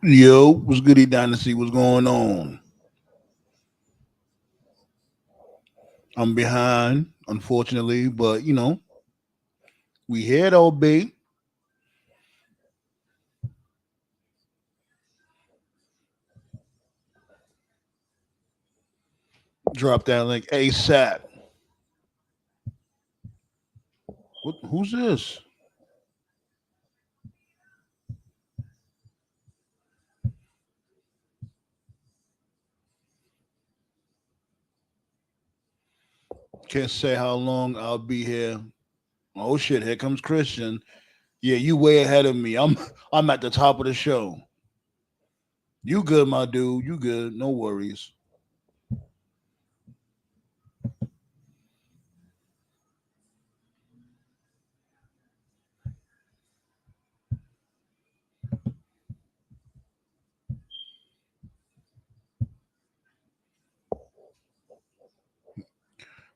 Yo, what's goody dynasty? What's going on? I'm behind, unfortunately, but we here though, B. Drop that link ASAP. Who's this? Can't say how long I'll be here. Oh shit, here comes Christian. Yeah, you way ahead of me. I'm at the top of the show. You good, my dude. You good. No worries.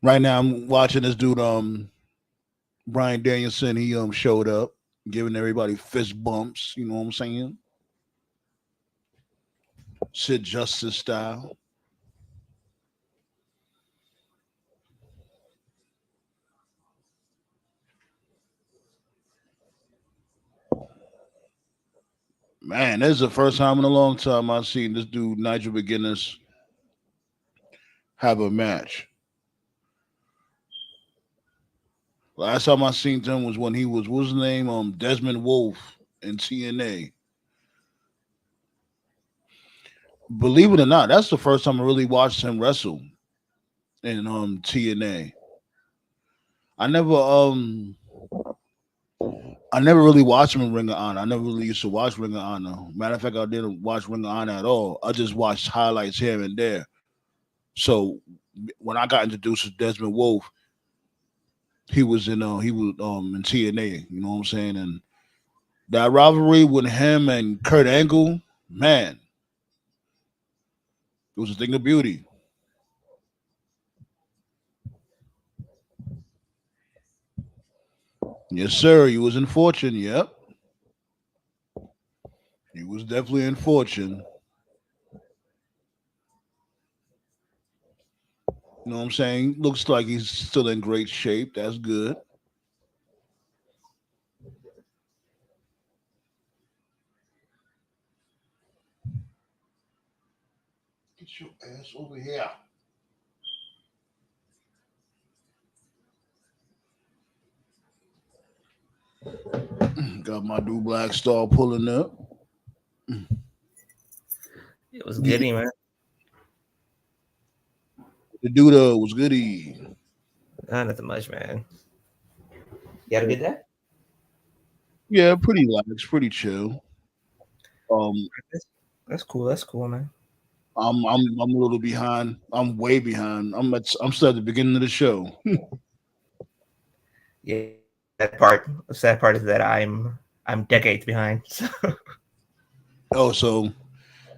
Right now I'm watching this dude, Brian Danielson. He showed up, giving everybody fist bumps, you know what I'm saying? Sid Justice style. Man, this is the first time in a long time I've seen this dude Nigel McGuinness have a match. Last time I seen him was when he was what's his name? Desmond Wolf in TNA. Believe it or not, that's the first time I really watched him wrestle in TNA. I never I never really watched him in Ring of Honor. I never really used to watch Ring of Honor. Matter of fact, I didn't watch Ring of Honor at all. I just watched highlights here and there. So when I got introduced to Desmond Wolf, he was in TNA. You know what I'm saying? And that rivalry with him and Kurt Angle, man, it was a thing of beauty. Yes, sir. He was in Fortune. Yep, he was definitely in Fortune. You know what I'm saying? Looks like he's still in great shape. That's good. Get your ass over here. Got my new Black Star pulling up. It was Yeah, goody, man. the dude was goody. Nothing much, man. You had a good day? Yeah, pretty lax, pretty chill. Um, That's cool. That's cool, man. I'm a little behind. I'm way behind. I'm still at the beginning of the show. Yeah, that part. The sad part is that I'm decades behind. So Oh, so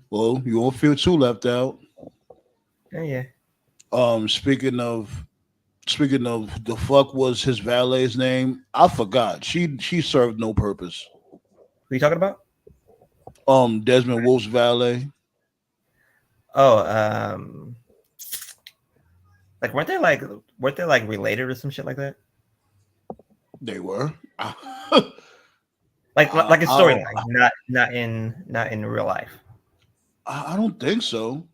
well, you won't feel too left out. yeah, yeah. Speaking of the fuck was his valet's name? I forgot. She served no purpose. Who you talking about? Desmond Wolf's valet. Oh, like weren't they like related or some shit like that? They were. Like a I, storyline, not in real life. I don't think so.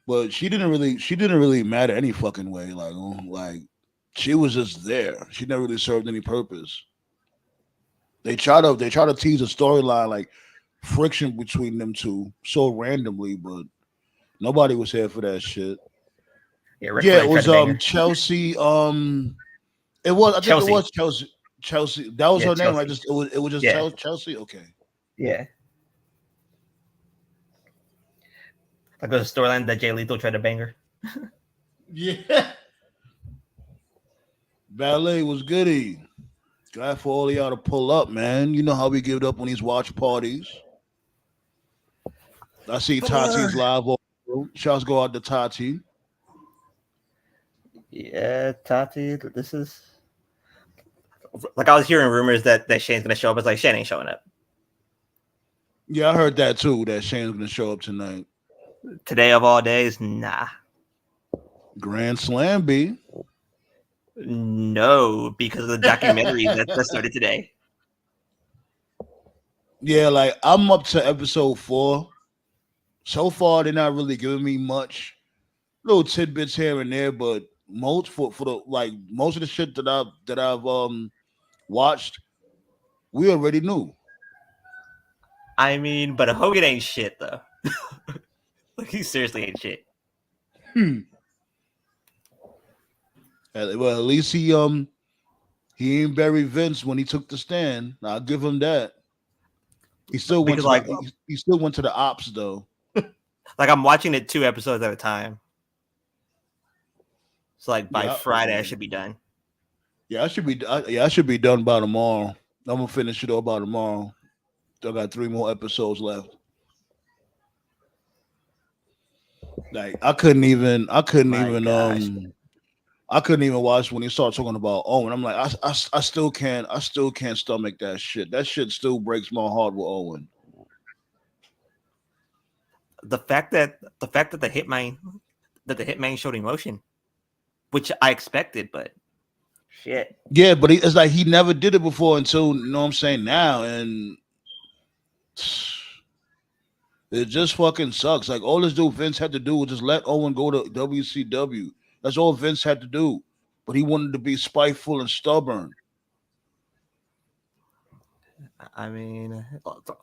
But she didn't really matter any fucking way. Like she was just there. She never really served any purpose. They try to tease a storyline like friction between them two so randomly, but nobody was here for that shit. Yeah, Ric Yeah, Flair it tried was to bang her. Chelsea. I think it Chelsea. was Chelsea. Chelsea. That was Yeah, her name, right? Chelsea. It was just Yeah, Chelsea. Okay. yeah. Like the storyline that Jay Lethal tried to bang her. Yeah. Ballet was goody. Glad for all of y'all to pull up, man. You know how we give it up on these watch parties. I see Tati's live. Shouts go out to Tati. Yeah, Tati. This is like I was hearing rumors that Shane's gonna show up. It's like Shane ain't showing up. Yeah, I heard that too. That Shane's gonna show up tonight. Today of all days, nah. Grand Slam, B. No, because of the documentary that started today. Yeah, like I'm up to episode 4. So far, they're not really giving me much. Little tidbits here and there, but most for the like most of the shit that I've watched, we already knew. I mean, but Hogan ain't shit though. Like he seriously ain't shit. Hmm. Well, at least he ain't bury Vince when he took the stand. I'll give him that. He still went Because to he still went to the ops though. I'm watching it 2 episodes at a time. So like by Yeah, Friday I should be done. yeah, I should be done by tomorrow. I'm gonna finish it all by tomorrow. I got 3 more episodes left. Like Gosh. I couldn't even watch when he started talking about Owen. I'm like, I still can't stomach that shit. That shit still breaks my heart with Owen. The fact that the hitman showed emotion, which I expected, but shit. Yeah, but it's like he never did it before until you know what I'm saying now, and it just fucking sucks. Like all this dude Vince had to do was just let Owen go to WCW. That's all Vince had to do. But he wanted to be spiteful and stubborn. I mean,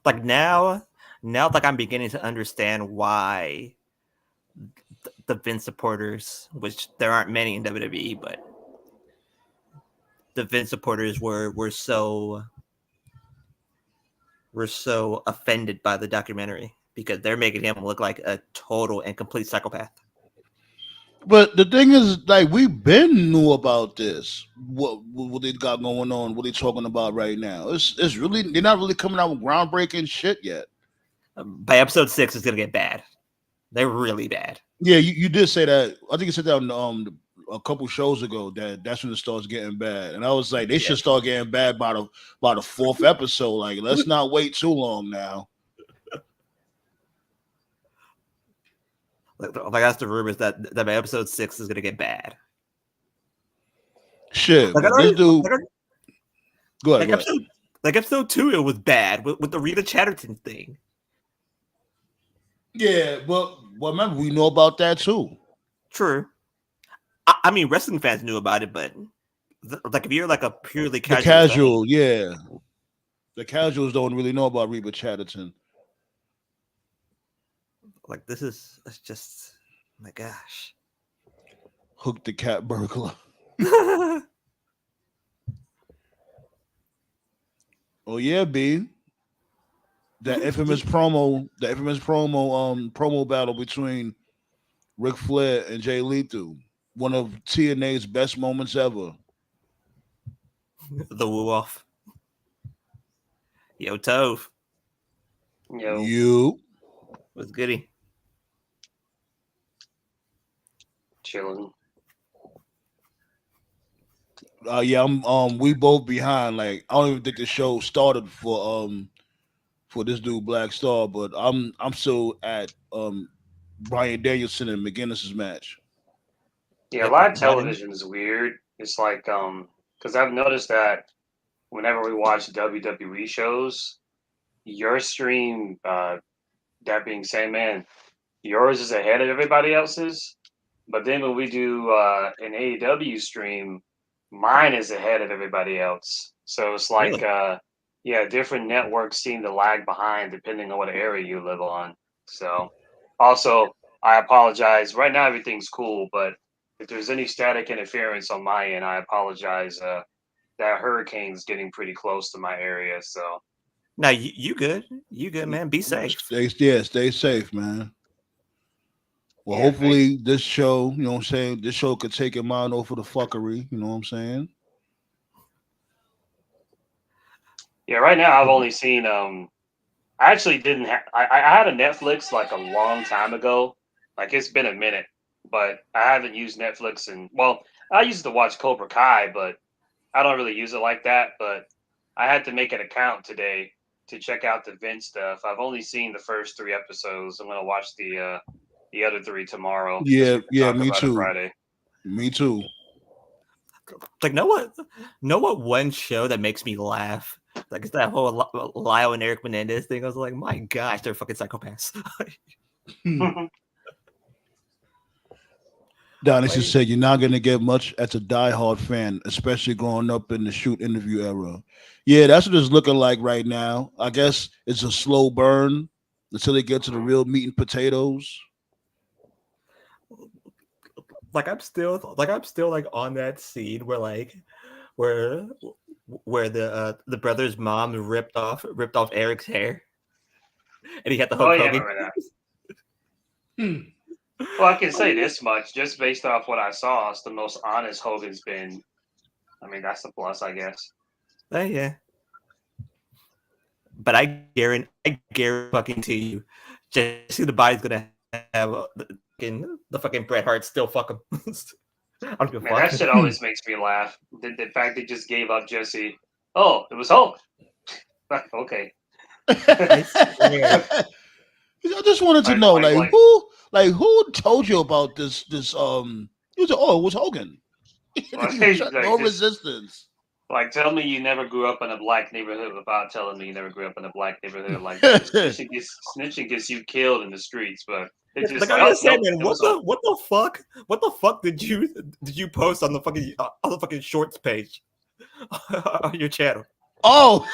like now like I'm beginning to understand why the Vince supporters, which there aren't many in WWE, but the Vince supporters were so offended by the documentary because they're making him look like a total and complete psychopath. But the thing is, like, we been knew about this. What they got going on? What they talking about right now? It's really they're not really coming out with groundbreaking shit yet. By episode 6, it's gonna get bad. They're really bad. Yeah, you did say that. I think you said that on a couple shows ago that that's when it starts getting bad. And I was like, they should start getting bad by the 4th episode. Like, let's not wait too long now. Like that's the rumors that by episode 6 is gonna get bad. Shit, Like, but this dude. Go ahead. Episode 2, it was bad with the Rita Chatterton thing. Yeah, but remember we know about that too. True. I mean, wrestling fans knew about it, but like if you're like a purely casual fan, yeah, the casuals don't really know about Rita Chatterton. Like it's just, my gosh. Hook the cat burglar. Oh yeah, B. That infamous promo battle between Ric Flair and Jay Lethal. One of TNA's best moments ever. The woo off. Yo, Tove. Yo. You. What's goody? Chilling. Yeah, I'm we both behind. Like I don't even think the show started for this dude Black Star, but I'm still at Brian Danielson and McGuinness's match. Yeah, live television is weird. It's like because I've noticed that whenever we watch WWE shows, your stream, that being said, man, yours is ahead of everybody else's. But then when we do an AEW stream, mine is ahead of everybody else. So it's like, yeah, different networks seem to lag behind depending on what area you live on. So also, I apologize. Right now, everything's cool, but if there's any static interference on my end, I apologize. That hurricane's getting pretty close to my area. So now you good. You good, man. Be safe. Stay safe, man. Well, yeah, hopefully this show, you know what I'm saying, this show could take your mind off of the fuckery, you know what I'm saying? yeah, right now I've only seen I actually didn't have I had a Netflix like a long time ago. Like it's been a minute, but I haven't used Netflix and well, I used to watch Cobra Kai, but I don't really use it like that. But I had to make an account today to check out the Vince stuff. I've only seen the first 3 episodes. I'm gonna watch the other 3 tomorrow. Yeah, talk me about it too. Friday. Me too. Like, know what one show that makes me laugh? Like, it's that whole Lyle and Eric Menendez thing. I was like, my gosh, they're fucking psychopaths. Danielson said you're not going to get much as a diehard fan, especially growing up in the shoot interview era. Yeah, that's what it's looking like right now. I guess it's a slow burn until they get to the real meat and potatoes. Like I'm still like on that scene where the brother's mom ripped off Eric's hair, and he had the Hulk Hogan. Well, I can say this much, just based off what I saw, it's the most honest Hogan's been. I mean, that's a plus, I guess. Yeah. But I guarantee fucking to you, Jesse the body's gonna have the fucking Bret Hart still fuck him. I don't give a fuck. That shit always makes me laugh. The fact they just gave up Jesse. Oh, it was Hulk. Okay. I just wanted to know, who told you about this? You said, it was Hogan. No resistance. Like, tell me you never grew up in a black neighborhood without telling me you never grew up in a black neighborhood. Like, snitching gets you killed in the streets, but it's just like I said, man, what the fuck did you post on the fucking shorts page on your channel? Oh,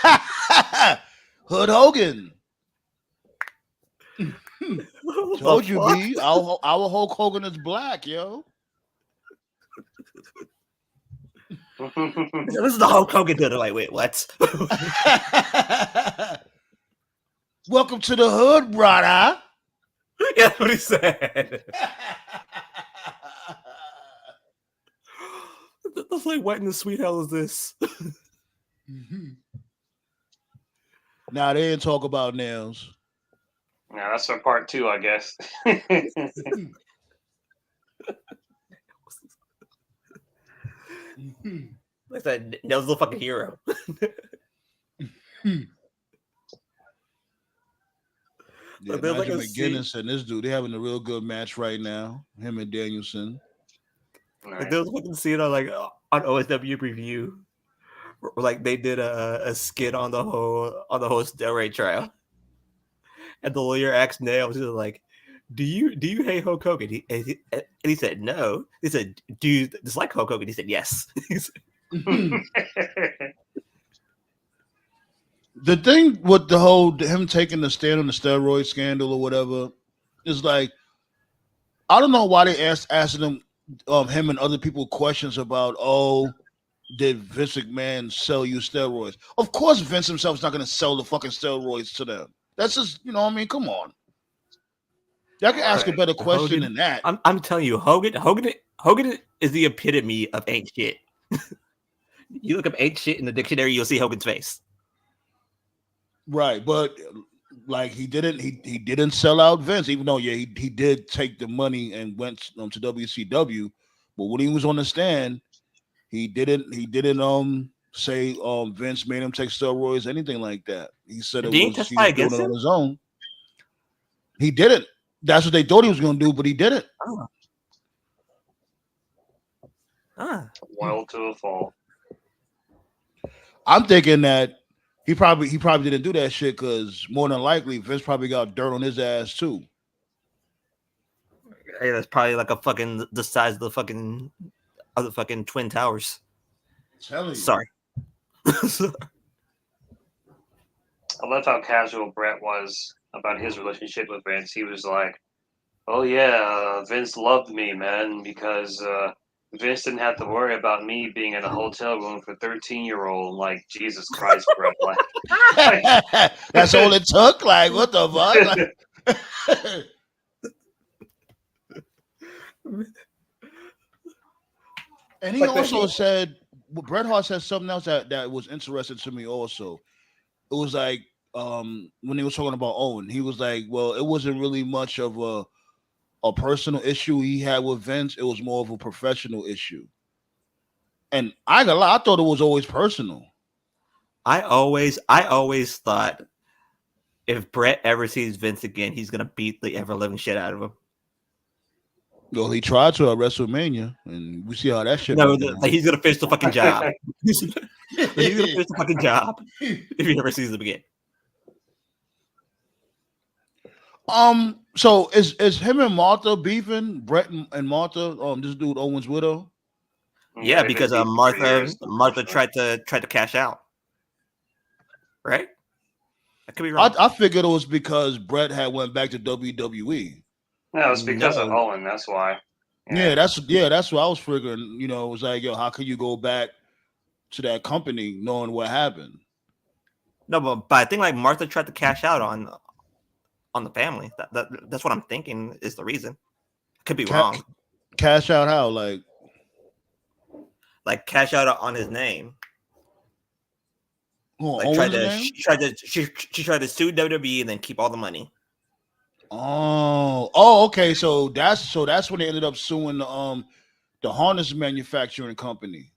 Hood Hogan. Told you, B. Our Hulk Hogan is black, yo. This is the Hulk Hogan dude. Like, wait, what? Welcome to the hood, brother. Yeah, that's what he said. That's like, what in the sweet hell is this? Now they didn't talk about nails. Yeah, that's for part 2, I guess. Like that was the fucking hero. Yeah, like McGuinness and this dude, they're having a real good match right now. Him and Danielson. Like there was a fucking scene on OSW review, where, like they did a skit on the whole steroid trial, and the lawyer asked Nails, he was like, "Do you hate Hulk Hogan?" And he said no. He said, "Do you dislike Hulk Hogan?" He said yes. The thing with the whole him taking the stand on the steroid scandal or whatever is like, I don't know why they asking him and other people questions about, did Vince McMahon sell you steroids? Of course, Vince himself is not going to sell the fucking steroids to them. That's just, come on. Y'all can ask a better question than that. I'm telling you, Hogan is the epitome of ain't shit. You look up ain't shit in the dictionary, you'll see Hogan's face. Right, but like he didn't sell out Vince, even though he did take the money and went to WCW. But when he was on the stand, he didn't say Vince made him take steroids, anything like that. He said he was doing it on his own. He didn't. That's what they thought he was going to do, but he didn't. Well, to a fault. I'm thinking that he probably didn't do that shit because more than likely Vince probably got dirt on his ass too. Hey, that's probably like the size of the fucking Twin Towers. Tell you. Sorry. I love how casual Brett was about his relationship with Vince. He was like, "Oh yeah, Vince loved me, man, because Vince didn't have to worry about me being in a hotel room for 13-year-old." Like, Jesus Christ, Brett. Like, that's all it took? Like, what the fuck? And he also said, Bret Hart said something else that was interesting to me also. It was like, when he was talking about Owen, he was like, well, it wasn't really much of a personal issue he had with Vince. It was more of a professional issue. And I thought it was always personal. I always thought if Brett ever sees Vince again, he's gonna beat the ever living shit out of him. Well, he tried to at WrestleMania, and we see how that shit No, went down. like he's gonna finish the fucking job. He's gonna finish the fucking job if he never sees him again. So is him and Martha beefing? Brett and Martha, this dude Owen's widow. Yeah, they've because been beefing for years, Martha tried to cash out. Right? I could be wrong. I figured it was because Brett had went back to WWE. No, it's because of Owen. That's why. Yeah, that's what I was figuring. You know, it was like, yo, how can you go back to that company knowing what happened? No, but I think like Martha tried to cash out on the family. That's what I'm thinking is the reason. Could be wrong. Cash out how? Like cash out on his name. Like she tried to sue WWE and then keep all the money. Oh, okay. So that's when they ended up suing the harness manufacturing company.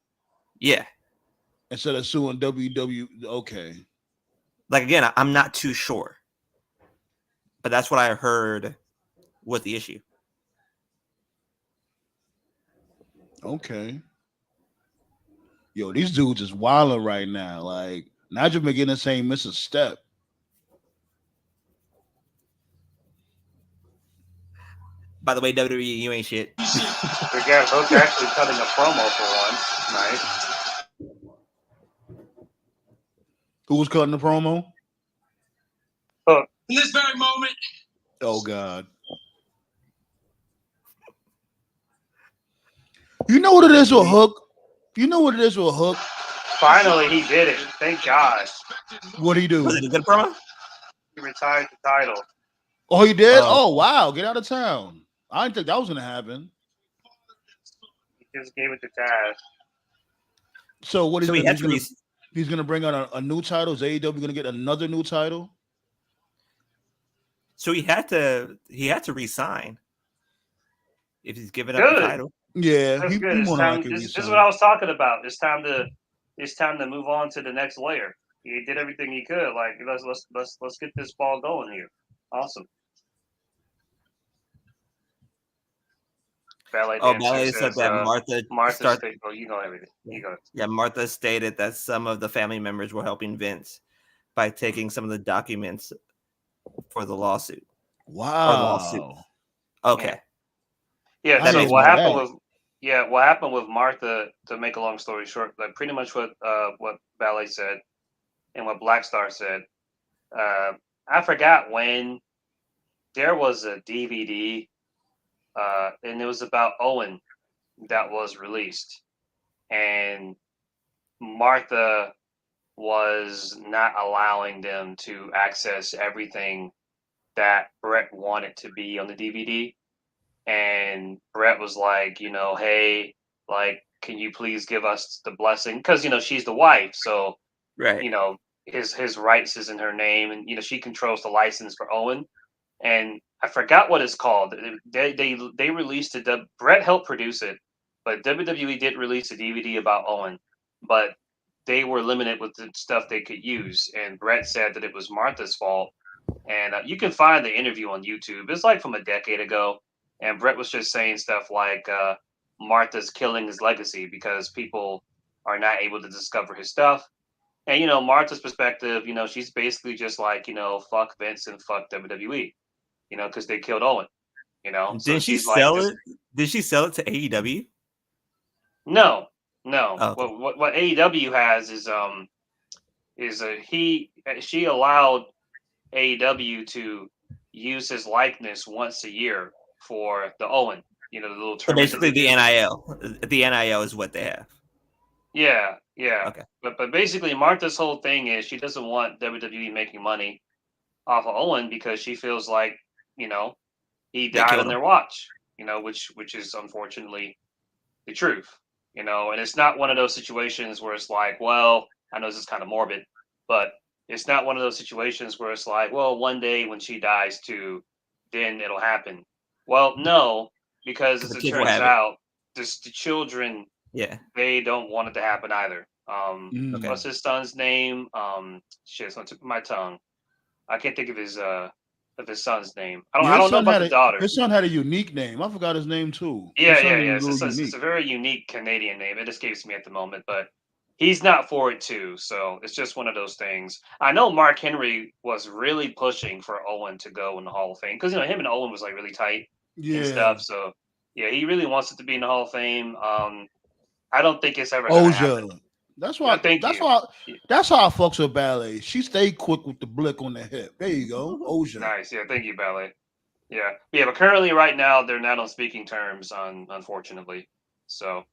Yeah. Instead of suing WWE. Okay. Like again, I'm not too sure. But that's what I heard was the issue. Okay. Yo, these dudes is wilding right now. Like Nigel McGuinness ain't miss a step. By the way, WWE, you ain't shit. The guys both actually cutting a promo for once. Nice. Who was cutting the promo? In this very moment. Oh God. You know what it is with Hook? You know what it is with Hook? Finally, he did it. Thank God. What'd he do? Was it a good promo? He retired the title. Oh, he did? Oh, wow. Get out of town. I didn't think that was going to happen. He just gave it to Taz. So what So he's going to bring out a new title? Is AEW going to get another new title? So he had to resign if he's giving up the title. Yeah, that's good. This is what I was talking about. It's time to move on to the next layer. He did everything he could. Like let's get this ball going here. Awesome. Ballet said that Martha stated, you know everything. You go. Yeah, Martha stated that some of the family members were helping Vince by taking some of the documents for the lawsuit. Wow. Okay. Yeah. So what happened with Martha? To make a long story short, like pretty much what Ballet said and what Black Star said. I forgot when there was a DVD, and it was about Owen that was released, and Martha was not allowing them to access everything that Brett wanted to be on the DVD. And Brett was like, hey, like, can you please give us the blessing? Because, she's the wife. So, right. His rights is in her name. And, she controls the license for Owen. And I forgot what it's called. They released it. Brett helped produce it. But WWE did release a DVD about Owen. But they were limited with the stuff they could use. And Brett said that it was Martha's fault. And you can find the interview on YouTube. It's like from a decade ago. And Brett was just saying stuff like Martha's killing his legacy because people are not able to discover his stuff. And, Martha's perspective, she's basically just like, fuck Vince and fuck WWE, because they killed Owen, Did she sell it? Did she sell it to AEW? No. Oh, okay. What AEW has is she allowed AEW to use his likeness once a year for the Owen, the little term. So basically, the NIL. The NIL is what they have. Yeah. Okay. But basically, Martha's whole thing is she doesn't want WWE making money off of Owen because she feels like, he died on their watch, which is unfortunately the truth, and it's not one of those situations where it's like, well, I know this is kind of morbid, but it's not one of those situations where it's like, well, one day when she dies too, then it'll happen. Well, no, because as it turns out, the children, they don't want it to happen either. What's his son's name? Shit, it's on the tip of my tongue. I can't think of his son's name. I don't know about the daughter. his son had a unique name. I forgot his name too. His Yeah, son yeah, was yeah. a little It's unique. a very unique Canadian name. It escapes me at the moment, but he's not for it too. So it's just one of those things. I know Mark Henry was really pushing for Owen to go in the Hall of Fame because him and Owen was like really tight and Yeah, stuff. So yeah, he really wants it to be in the Hall of Fame. I don't think it's ever gonna happen. Oja. That's Yeah, why. thank That's you. why. Yeah, That's how I fucks with ballet. She stayed quick with the blick on the hip. There you go, Oja. nice. Yeah, thank you, Ballet. Yeah, yeah. But currently, right now, they're not on speaking terms. Unfortunately, so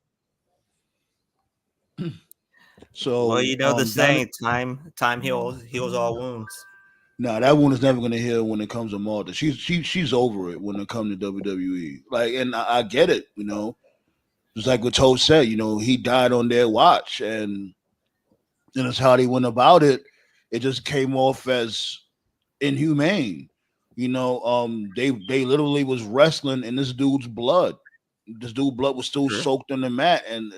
Well, So, you know the Donnie, saying, time heals all wounds. nah, that one is never gonna heal when it comes to Martha. She's over it when it comes to WWE. Like, and I get it. Just like what Toe said. He died on their watch, and it's how they went about it. It just came off as inhumane. They literally was wrestling in this dude's blood. This dude's blood was still Sure. soaked in the mat, and.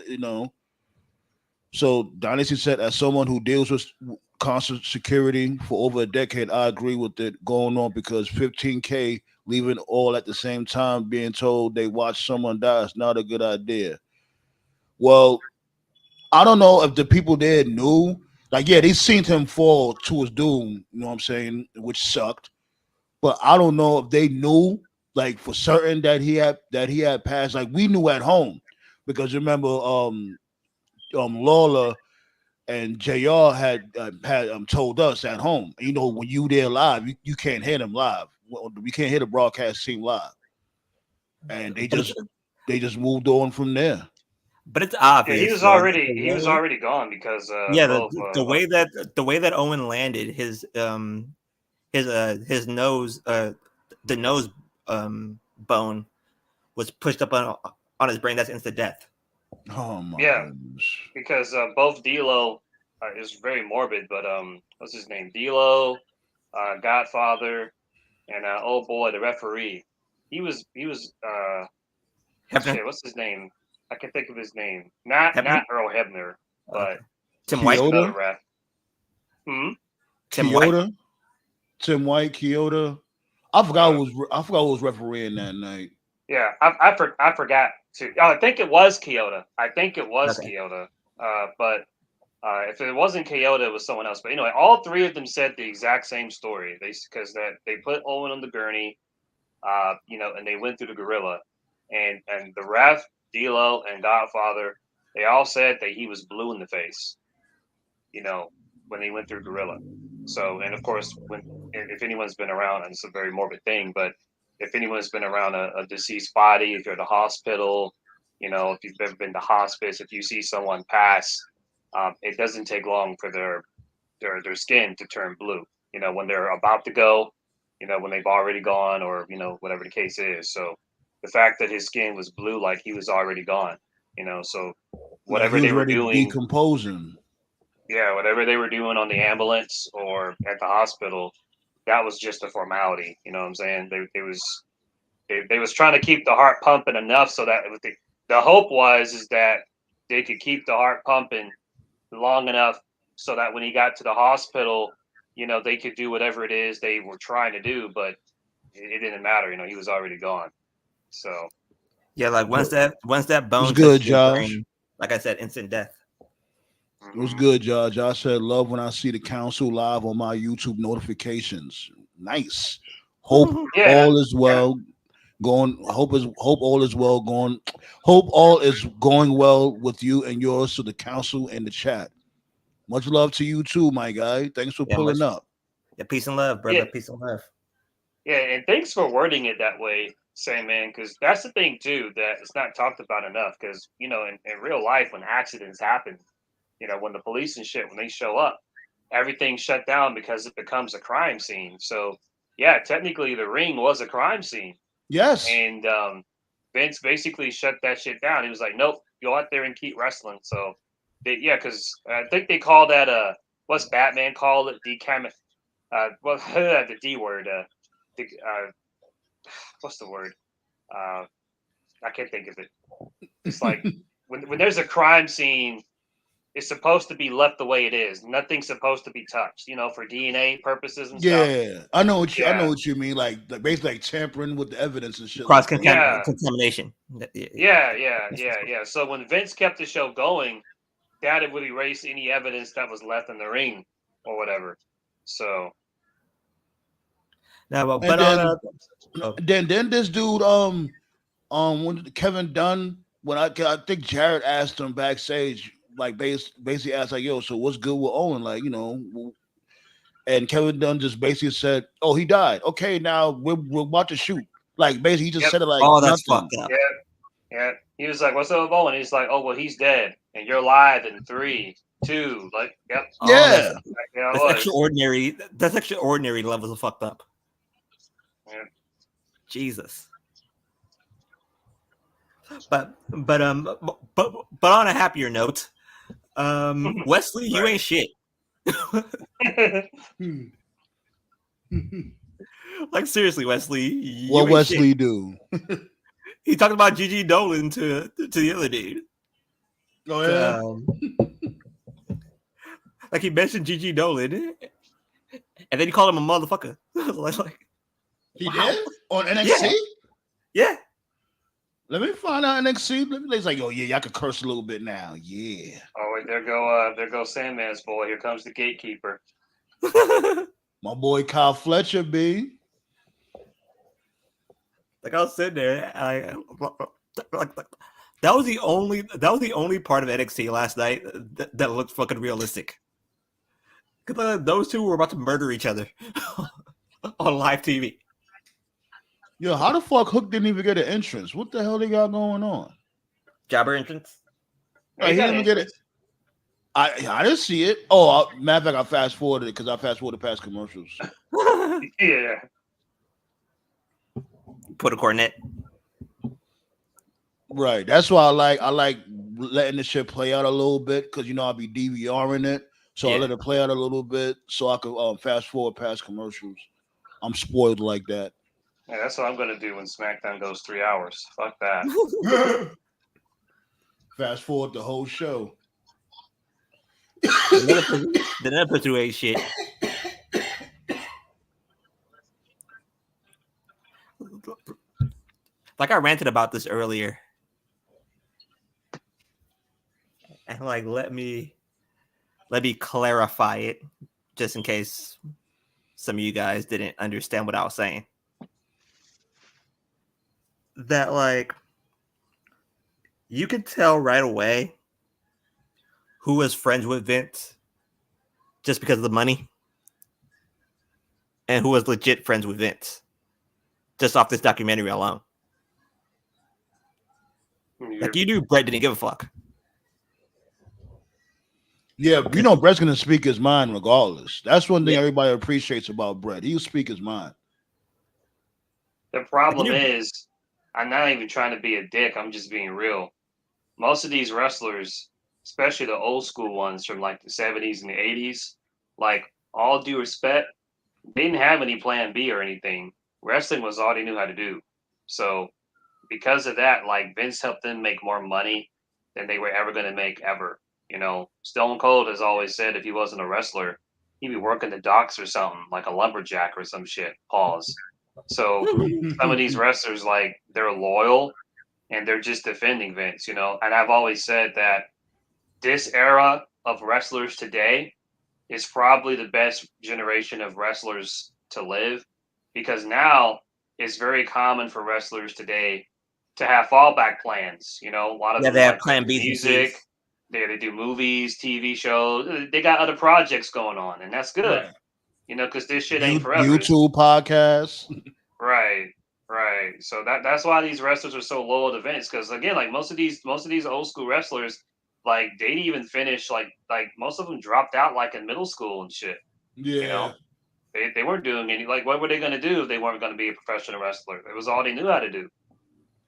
So Dynasty said, as someone who deals with constant security for over a decade, I agree with it going on because 15K leaving all at the same time, being told they watched someone die is not a good idea. Well, I don't know if the people there knew. Like, yeah, they seen him fall to his doom. You know what I'm saying? Which sucked. But I don't know if they knew, like for certain that he had passed. Like we knew at home, because remember, Lawler and Jr. had told us at home. When you there live, you can't hear them live. We can't hear the broadcast team live, and they But it's, just moved on from there. but it's yeah, he obvious was though. already he was already gone because Yeah, both the way that Owen landed, his nose, the nose bone was pushed up on his brain. That's instant death. Oh my yeah, goodness! because both D'Lo is very morbid, but what's his name? D'Lo, Godfather, and oh boy, the referee. He was Hefner, shit. What's his name? I can think of his name. Not Hefner. Earl Hebner, but Okay. Tim it's White. another Kyoto, ref. Hmm. Tim White. Kyoto, Tim White, Kyoto. I forgot who was refereeing that night. Yeah, I forgot to. Oh, I think it was Kyoto. I think it was Okay. Kyoto. But if it wasn't Kyoto, it was someone else. But anyway, all three of them said the exact same story. Because that they put Owen on the gurney, and they went through the gorilla, and the ref, D'Lo, and Godfather, they all said that he was blue in the face. You know, when he went through gorilla. So, and of course, when if anyone's been around, and it's a very morbid thing, but if anyone's been around a deceased body, if you're at a hospital, if you've ever been to hospice, if you see someone pass, it doesn't take long for their skin to turn blue. When they're about to go, when they've already gone, or whatever the case is. So the fact that his skin was blue, like he was already gone. So Like he whatever was they were ready to doing, decomposing. yeah, whatever they were doing on the ambulance or at the hospital, that was just a formality. You know what I'm saying? They was trying to keep the heart pumping enough so that the hope was is that they could keep the heart pumping long enough so that when he got to the hospital, they could do whatever it is they were trying to do, but it didn't matter. He was already gone. So Yeah, like But once that it was bone good, touches your Josh. brain, like I said, instant death. It was mhm. good, Josh. Josh said, "Love when I see the council live on my YouTube notifications." Nice. Hope Yeah, all is yeah, well. Hope all is well going. Hope all is going well with you and yours to the council and the chat. Much love to you too, my guy. Thanks for Yeah, much. pulling up. Yeah, peace and love, yeah. brother. Peace and love. Yeah, and thanks for wording it that way, Sandman, because that's the thing too that it's not talked about enough. Because in real life, when accidents happen, when the police and shit when they show up, everything's shut down because it becomes a crime scene. So yeah, technically the ring was a crime scene, Yes. and Vince basically shut that shit down. He was like, "Nope, go out there and keep wrestling." So because I think they call that what's Batman called it well the D word the, what's the word? Uh, I can't think of it. It's like when there's a crime scene, it's supposed to be left the way it is. Nothing's supposed to be touched, for DNA purposes and stuff. Yeah, I know what you mean. Like basically like tampering with the evidence and shit. Cross like that. contamination. Yeah. So when Vince kept the show going, that would erase any evidence that was left in the ring or whatever. So No, but then this dude when Kevin Dunn, when I think Jared asked him backstage, like basically asked like, yo, so what's good with Owen? Like, and Kevin Dunn just basically said, oh, he died. Okay, now we're about to shoot. Like basically he just said it like, oh, that's nothing. fucked up. Yeah. He was like, what's up with Owen? He's like, oh, well, he's dead. And you're live in 3, 2. Like, yep. Yeah. That's extraordinary. That's extraordinary levels of fucked up. Yeah. Jesus. But on a happier note, Wesley, you ain't shit. Like seriously, Wesley. What Wesley do? He talked about Gigi Dolan to the other dude. Oh yeah. Like he mentioned Gigi Dolan, and then he called him a motherfucker. Like he did on NXT. Yeah. Let me find out NXT. He's like, oh yeah, y'all can curse a little bit now. Yeah. Oh wait, there goes Sandman's boy. Here comes the gatekeeper. My boy Kyle Fletcher, B. Like I was sitting there, like that was the only part of NXT last night that looked fucking realistic. Because those two were about to murder each other on live TV. Yo, how the fuck Hook didn't even get an entrance? What the hell they got going on? Jobber entrance? He didn't even get it. I didn't see it. Oh, matter of fact, I fast forwarded it because I fast forwarded past commercials. Yeah. Put a cornet. Right. That's why I like letting the shit play out a little bit because I'll be DVRing it. So I let it play out a little bit so I could fast forward past commercials. I'm spoiled like that. Yeah, that's what I'm gonna do when SmackDown goes 3 hours. Fuck that. Fast forward the whole show. The never through a shit. Like I ranted about this earlier. And like let me clarify it just in case some of you guys didn't understand what I was saying. That like you could tell right away who was friends with Vince just because of the money and who was legit friends with Vince just off this documentary alone. Like you knew Brett didn't give a fuck. Yeah, Brett's gonna speak his mind regardless. That's one thing everybody appreciates about Brett. He'll speak his mind. The problem is, I'm not even trying to be a dick. I'm just being real. Most of these wrestlers, especially the old school ones from like the 70s and the 80s, like all due respect, they didn't have any plan B or anything. Wrestling was all they knew how to do. So because of that, like Vince helped them make more money than they were ever going to make ever. Stone Cold has always said if he wasn't a wrestler, he'd be working the docks or something, like a lumberjack or some shit. Pause. So some of these wrestlers, like, they're loyal and they're just defending Vince, And I've always said that this era of wrestlers today is probably the best generation of wrestlers to live because now it's very common for wrestlers today to have fallback plans. A lot of them they have plan B music. They do movies, TV shows. They got other projects going on, and that's good. Because this shit ain't forever. YouTube podcasts. Right. So that's why these wrestlers are so loyal to Vince. Because again, like most of these old school wrestlers, like they didn't even finish. Like most of them dropped out like in middle school and shit. Yeah. They weren't doing any. Like, what were they going to do if they weren't going to be a professional wrestler? It was all they knew how to do.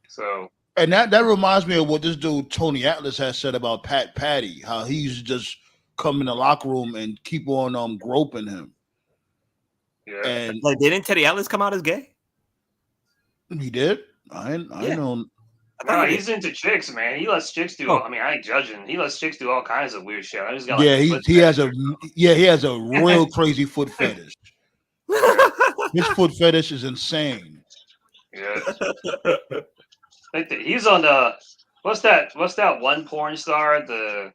So. And that reminds me of what this dude Tony Atlas has said about Pat Patty, how he used to just come in the locker room and keep on groping him. Yeah. And like, didn't Teddy Atlas come out as gay? He did. I know. No, he's into chicks, man. He lets chicks do. I mean, I ain't judging. He lets chicks do all kinds of weird shit. I just got he has a real crazy foot fetish. His foot fetish is insane. Yeah. He's on the what's that one porn star? I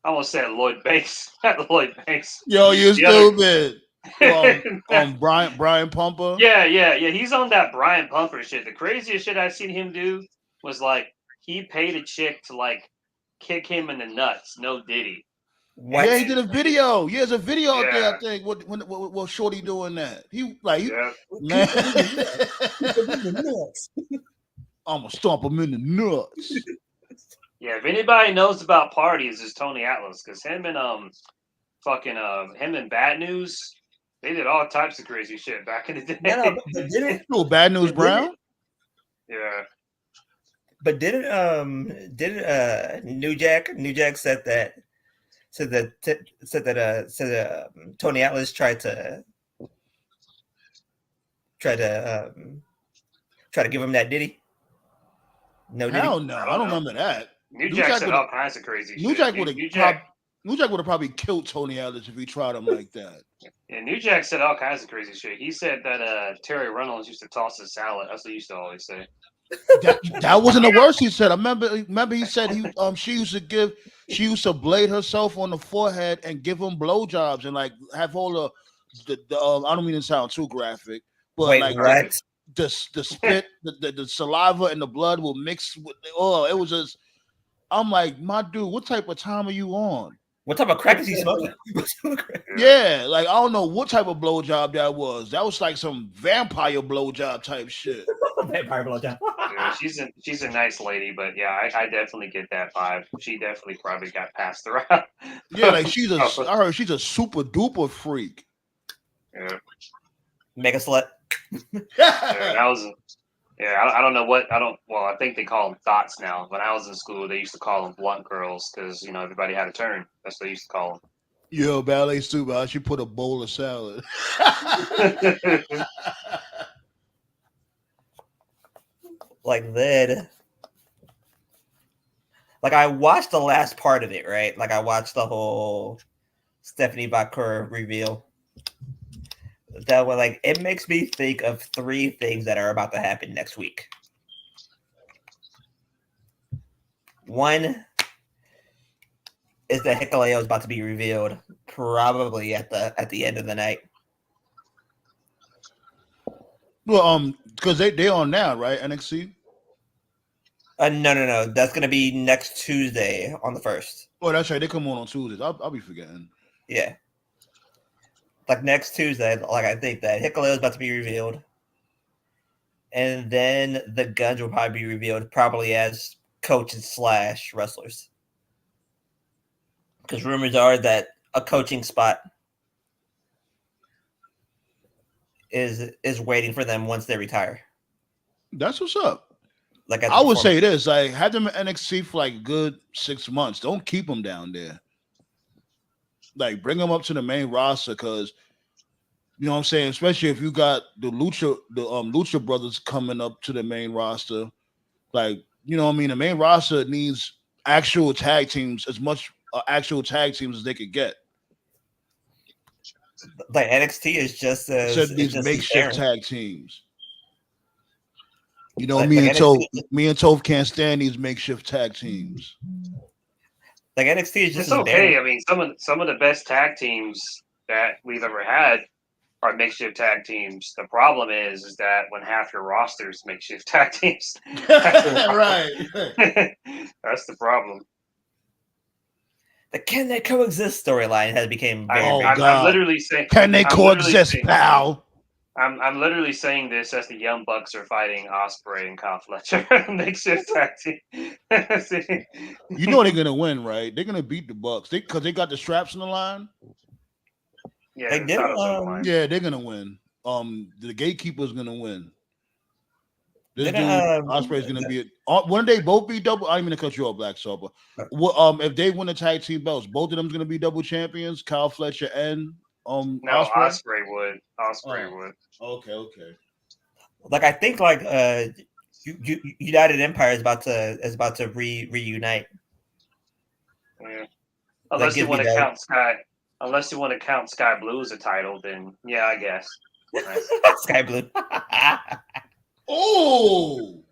almost said Lloyd Banks. Lloyd Banks. Yo, you stupid. Brian Pumper. Yeah. He's on that Brian Pumper shit. The craziest shit I've seen him do was like he paid a chick to like kick him in the nuts. No Diddy. What? Yeah, he did a video. Yeah, there's a video out there. I think. What Shorty doing that? Man. I'm gonna stomp him in the nuts. Yeah, if anybody knows about parties, it's Tony Atlas, because him and him and Bad News, they did all types of crazy shit back in the day. No, Bad News Brown. Yeah, but didn't New Jack said that Tony Atlas tried to give him that Diddy? No, hell no, I don't remember that. New Jack said all kinds of crazy shit. New Jack would have probably killed Tony Atlas if he tried him like that. Yeah, New Jack said all kinds of crazy shit. He said that Terry Reynolds used to toss his salad. That's what he used to always say. That wasn't the worst he said. I remember he said she used to blade herself on the forehead and give him blowjobs and like have all the I don't mean to sound too graphic, but wait, like what? The spit, the saliva and the blood will mix with it was just. I'm like, my dude, what type of time are you on? What type of crack is he smoking? Yeah, like I don't know what type of blowjob that was. That was like some vampire blowjob type shit. Vampire blowjob. Yeah, she's a nice lady, but yeah, I definitely get that vibe. She definitely probably got passed around. Yeah, like I heard she's a super duper freak. Yeah. Mega slut. I don't know what I think they call them thoughts now. When I was in school, they used to call them blunt girls because everybody had a turn. That's what they used to call them. Yo, ballet super. I should put a bowl of salad. Like that. Like I watched the last part of it, right? Like I watched the whole Stephanie Bakura reveal. That way, like it makes me think of 3 things that are about to happen next week. One is that Hikuleo is about to be revealed, probably at the end of the night. Well, because they on now, right? NXT. No. That's gonna be next Tuesday on the 1st. Oh, that's right. They come on Tuesdays. I'll be forgetting. Yeah. Like next Tuesday, like I think that Hikuleo is about to be revealed. And then the Guns will probably be revealed probably as coaches / wrestlers. Because rumors are that a coaching spot is waiting for them once they retire. That's what's up. Like I would say this, like have them in NXT for like a good 6 months. Don't keep them down there. Like bring them up to the main roster because you know what I'm saying, especially if you got the Lucha brothers coming up to the main roster. Like, you know what I mean? The main roster needs actual tag teams, as much actual tag teams as they could get. Like NXT is just these makeshift tag teams. You know, like, me and Toph can't stand these makeshift tag teams. Like NXT is just okay. I mean, some of the best tag teams that we've ever had are makeshift tag teams. The problem is that when half your roster is makeshift tag teams, right. That's the problem. The can they coexist storyline has become very big. I'm literally saying, can they coexist, pal? I'm literally saying this as the Young Bucks are fighting Ospreay and Kyle Fletcher. Makeshift tag team. You know they're gonna win, right? They're gonna beat the Bucks because they got the straps on the line. Yeah, they're gonna win. The Gatekeeper's gonna win. This dude, Ospreay's gonna be. When they both be double, I didn't mean to cut you off, Black Sober. If they win the tag team belts, both of them's gonna be double champions. Kyle Fletcher and Ospreay would. Ospreay would. Okay. Like I think like United Empire is about to reunite. Yeah. Unless you want to count Sky Blue as a title, then yeah, I guess. Nice. Sky Blue. Oh,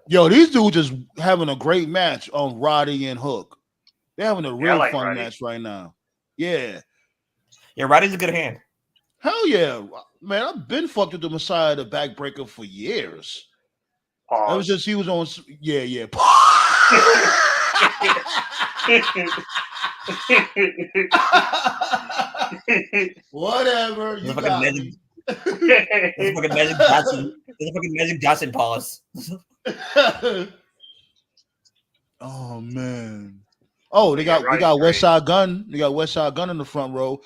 yo, these dudes just having a great match on Roddy and Hook. They're having a real fun Roddy. match right now. Yeah. Yeah, Roddy's a good hand. Hell yeah. Man, I've been fucked with the Messiah, the backbreaker, for years. Pause. It was just he was on. Yeah. Whatever. You got me. There's a fucking Magic Johnson. There's a fucking Magic Johnson pause. Oh man. Oh, they got West Side Gun. They got West Side Gun in the front row.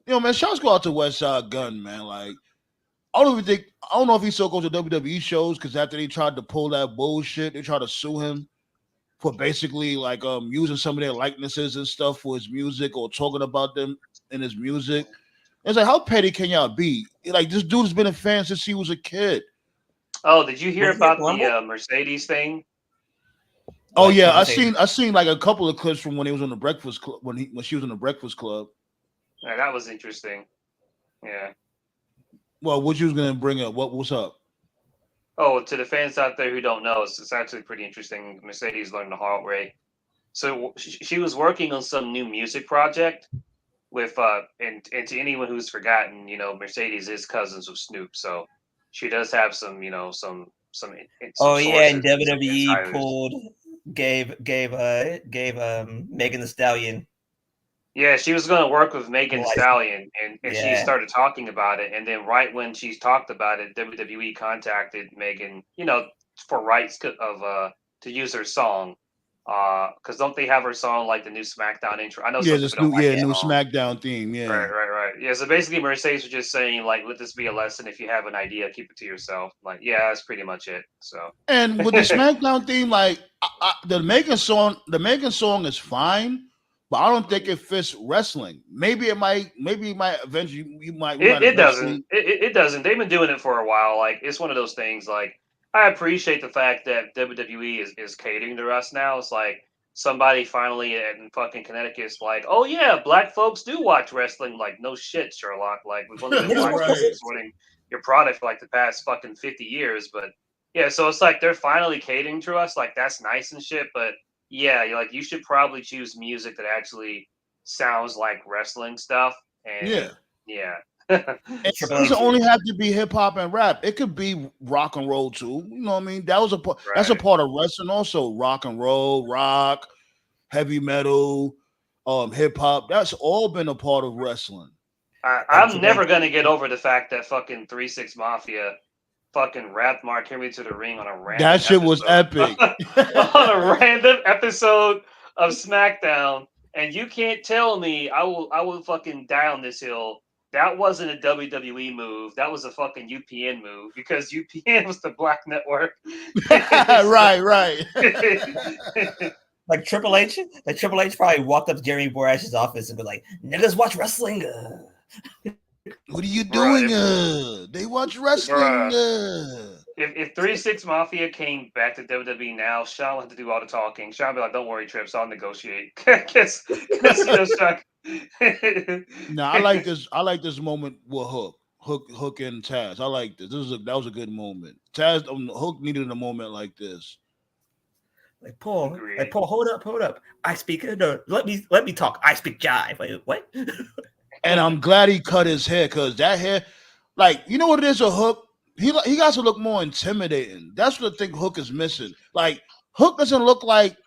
You know, man, shouts go out to West Side Gun, man. Like, I don't know if he still goes to WWE shows because after they tried to pull that bullshit, they tried to sue him for basically like using some of their likenesses and stuff for his music or talking about them in his music. It's like, how petty can y'all be? Like, this dude's been a fan since he was a kid. Oh, did you hear about the Mercedes thing? Oh yeah, I seen like a couple of clips from when he was on the Breakfast Club when she was on the Breakfast Club. Yeah, that was interesting. Yeah. Well, what you was gonna bring up? What's up? Oh, to the fans out there who don't know, it's actually pretty interesting. Mercedes learned the hard way. So she was working on some new music project with and to anyone who's forgotten, you know, Mercedes is cousins with Snoop, so she does have some, you know, some oh yeah, and WWE gave Megan Thee Stallion. Yeah, she was going to work with Megan Thee Stallion, and she started talking about it. And then right when she talked about it, WWE contacted Megan, you know, for rights of to use her song. Because don't they have her song like the new SmackDown intro? I know some people don't like it. New SmackDown theme. Yeah, right. Yeah, so basically Mercedes was just saying like, let this be a lesson. If you have an idea, keep it to yourself. Like, yeah, that's pretty much it. So and with the SmackDown theme, like the Megan song is fine. But I don't think it fits wrestling. Maybe it might eventually you might. It doesn't. It doesn't. They've been doing it for a while. Like, it's one of those things. Like, I appreciate the fact that WWE is catering to us now. It's like somebody finally in fucking Connecticut's like, oh yeah, black folks do watch wrestling. Like, no shit, Sherlock. Like, we've only been supporting your product for like the past fucking 50 years. But yeah, so it's like they're finally catering to us. Like, that's nice and shit. But yeah, you should probably choose music that actually sounds like wrestling stuff. And yeah. It doesn't only have to be hip hop and rap. It could be rock and roll too. You know what I mean? That's a part of wrestling also. Rock and roll, rock, heavy metal, hip hop. That's all been a part of wrestling. I'm never gonna get over the fact that fucking 3-6 Mafia fucking rapped Mark Henry to the ring on a random that shit was epic. On a random episode of SmackDown, and you can't tell me I will fucking die on this hill. That wasn't a WWE move. That was a fucking UPN move because UPN was the Black Network. right. Like Triple H probably walked up to Jeremy Borash's office and be like, "Niggas watch wrestling." What are you doing? They watch wrestling. If 3-6 Mafia came back to WWE now, Sean will have to do all the talking. Sean will be like, "Don't worry, Trips, I'll negotiate." Guess Sean. No, I like this. I like this moment with Hook and Taz. I like this. That was a good moment. Taz, Hook needed a moment like this. Like Paul, hold up. I speak. No, let me talk. I speak jive. Wait, what? And I'm glad he cut his hair because that hair, like, you know what it is, a Hook? He got to look more intimidating. That's what I think Hook is missing. Like, Hook doesn't look like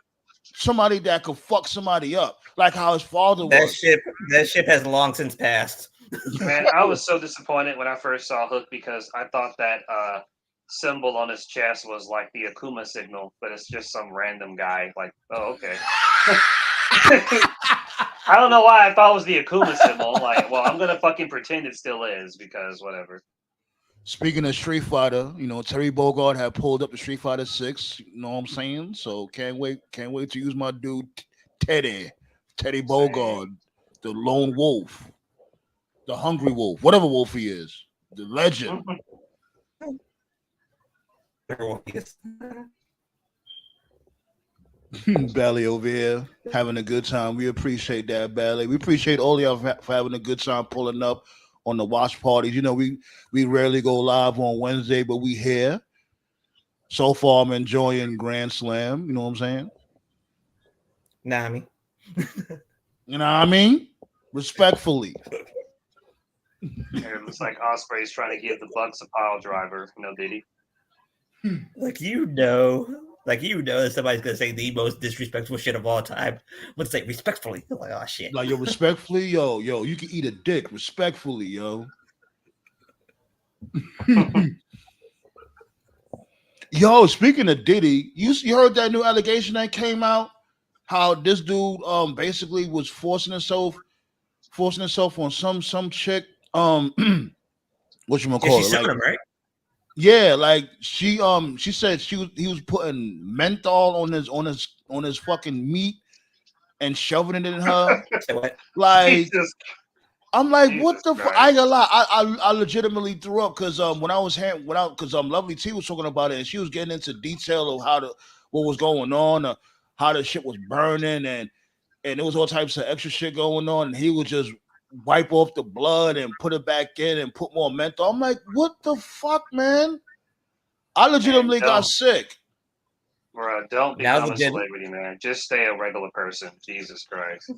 somebody that could fuck somebody up, like how his father was. That ship has long since passed. Man, I was so disappointed when I first saw Hook because I thought that symbol on his chest was like the Akuma signal, but it's just some random guy. Like, oh, okay. I don't know why I thought it was the Akuma symbol. Like, well, I'm gonna fucking pretend it still is because whatever. Speaking of Street Fighter, you know, Terry Bogard had pulled up the Street Fighter 6. You know what I'm saying? So can't wait to use my dude Teddy Bogard, the lone wolf, the hungry wolf, whatever wolf he is, the legend. Ballet over here having a good time. We appreciate that, Ballet. We appreciate all y'all for having a good time pulling up on the watch parties. You know, we rarely go live on Wednesday, but we here. So far, I'm enjoying Grand Slam. You know what I'm saying? Nah, I mean, You know what I mean? Respectfully. It looks like Osprey's trying to give the Bucks a pile driver. No, did he? like you know that somebody's gonna say the most disrespectful shit of all time. Let's say respectfully. Like, oh shit. Like, yo, respectfully, yo, you can eat a dick respectfully, yo. Yo, speaking of Diddy, you heard that new allegation that came out? How this dude basically was forcing himself on some chick what you Yeah, call she's it, suing like, him, right? yeah, like she said he was putting menthol on his fucking meat and shoving it in her. Say what? Like, Jesus, I'm like, Jesus what the fuck? Christ. I ain't gonna lie, I legitimately threw up because because Lovely T was talking about it and she was getting into detail of what was going on, how the shit was burning and there was all types of extra shit going on, and he would just wipe off the blood and put it back in and put more menthol. I'm like, what the fuck, man? I legitimately got sick. Bro, don't Now's become a a good- celebrity, man. Just stay a regular person. Jesus Christ.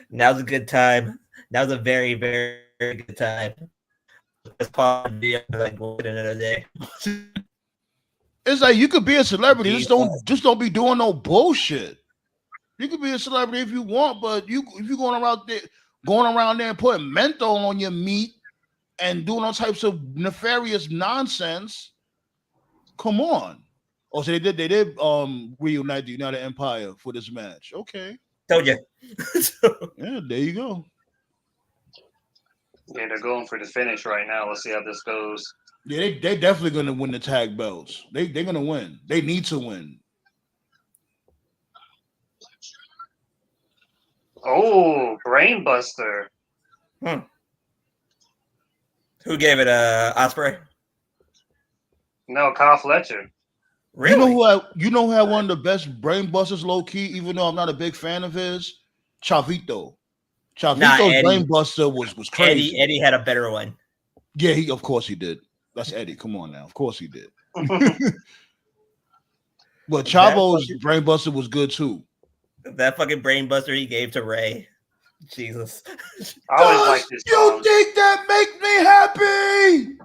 Now's a good time. Now's a very, very, very good time. Let's pause the video like another day. It's like you could be a celebrity, Jeez, just don't be doing no bullshit. You could be a celebrity if you want, but if you're going around there and putting menthol on your meat and doing all types of nefarious nonsense, come on. Oh, so they did reunite the United Empire for this match. Okay. Told you. Yeah, there you go. Yeah, they're going for the finish right now. Let's see how this goes. Yeah, they definitely gonna win the tag belts. They're gonna win. They need to win. Oh, Brainbuster. Who gave it Osprey? No, Kyle Fletcher. Really? You know who had one of the best brain busters low key, even though I'm not a big fan of his? Chavito. Chavito's brain buster was crazy. Eddie had a better one. Yeah, of course he did. That's Eddie. Come on now. Of course he did. But Chavo's brain buster was good too. That fucking brain buster he gave to Ray. Jesus. I always liked this song. You think that make me happy?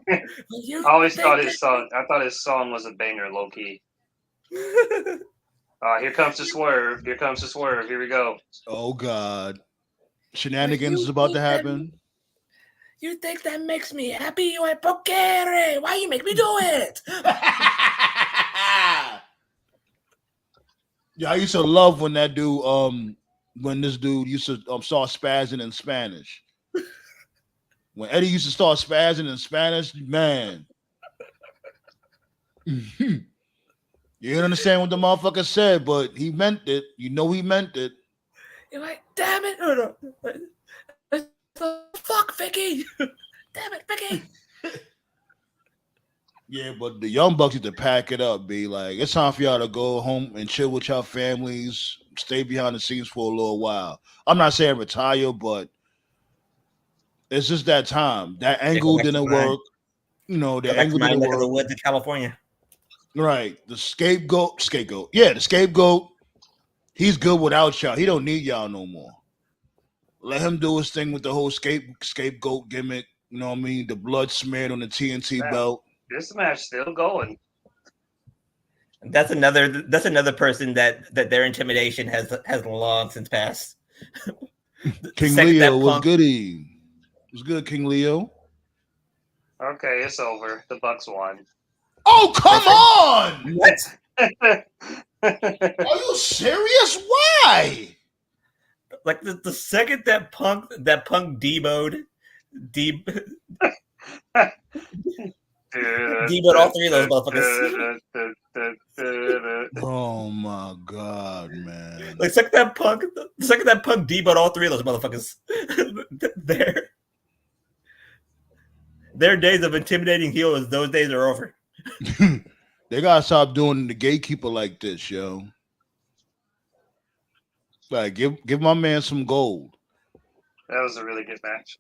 I always thought his song. I thought his song was a banger, low key. Here comes the swerve. Here comes the swerve. Here we go. Oh God, shenanigans is about to happen. You think that makes me happy? You ain't pokere. Why you make me do it? Yeah, I used to love when that dude, when this dude used to start spazzing in Spanish. When Eddie used to start spazzing in Spanish, man. You didn't understand what the motherfucker said, but he meant it. You know he meant it. You're like, damn it. No. Fuck, Vicky. Damn it, Vicky. Yeah, but the Young Bucks need to pack it up, be like, it's time for y'all to go home and chill with your families, stay behind the scenes for a little while. I'm not saying retire, but it's just that time. That angle didn't work. You know, the angle didn't work. The woods in California. Right. The scapegoat. Yeah, the scapegoat. He's good without y'all. He don't need y'all no more. Let him do his thing with the whole scapegoat gimmick. You know what I mean? The blood smeared on the TNT belt. This match still going. That's another person that their intimidation has long since passed. King Leo was goody. It was good, King Leo. Okay, it's over. The Bucks won. Oh, come on! What? Are you serious? Why? Like the second that Punk demoed all three of those motherfuckers. Oh my God, man! Like second that Punk demoed all three of those motherfuckers. Their days of intimidating heels, those days are over. They gotta stop doing the gatekeeper like this, yo. Like, give my man some gold. That was a really good match.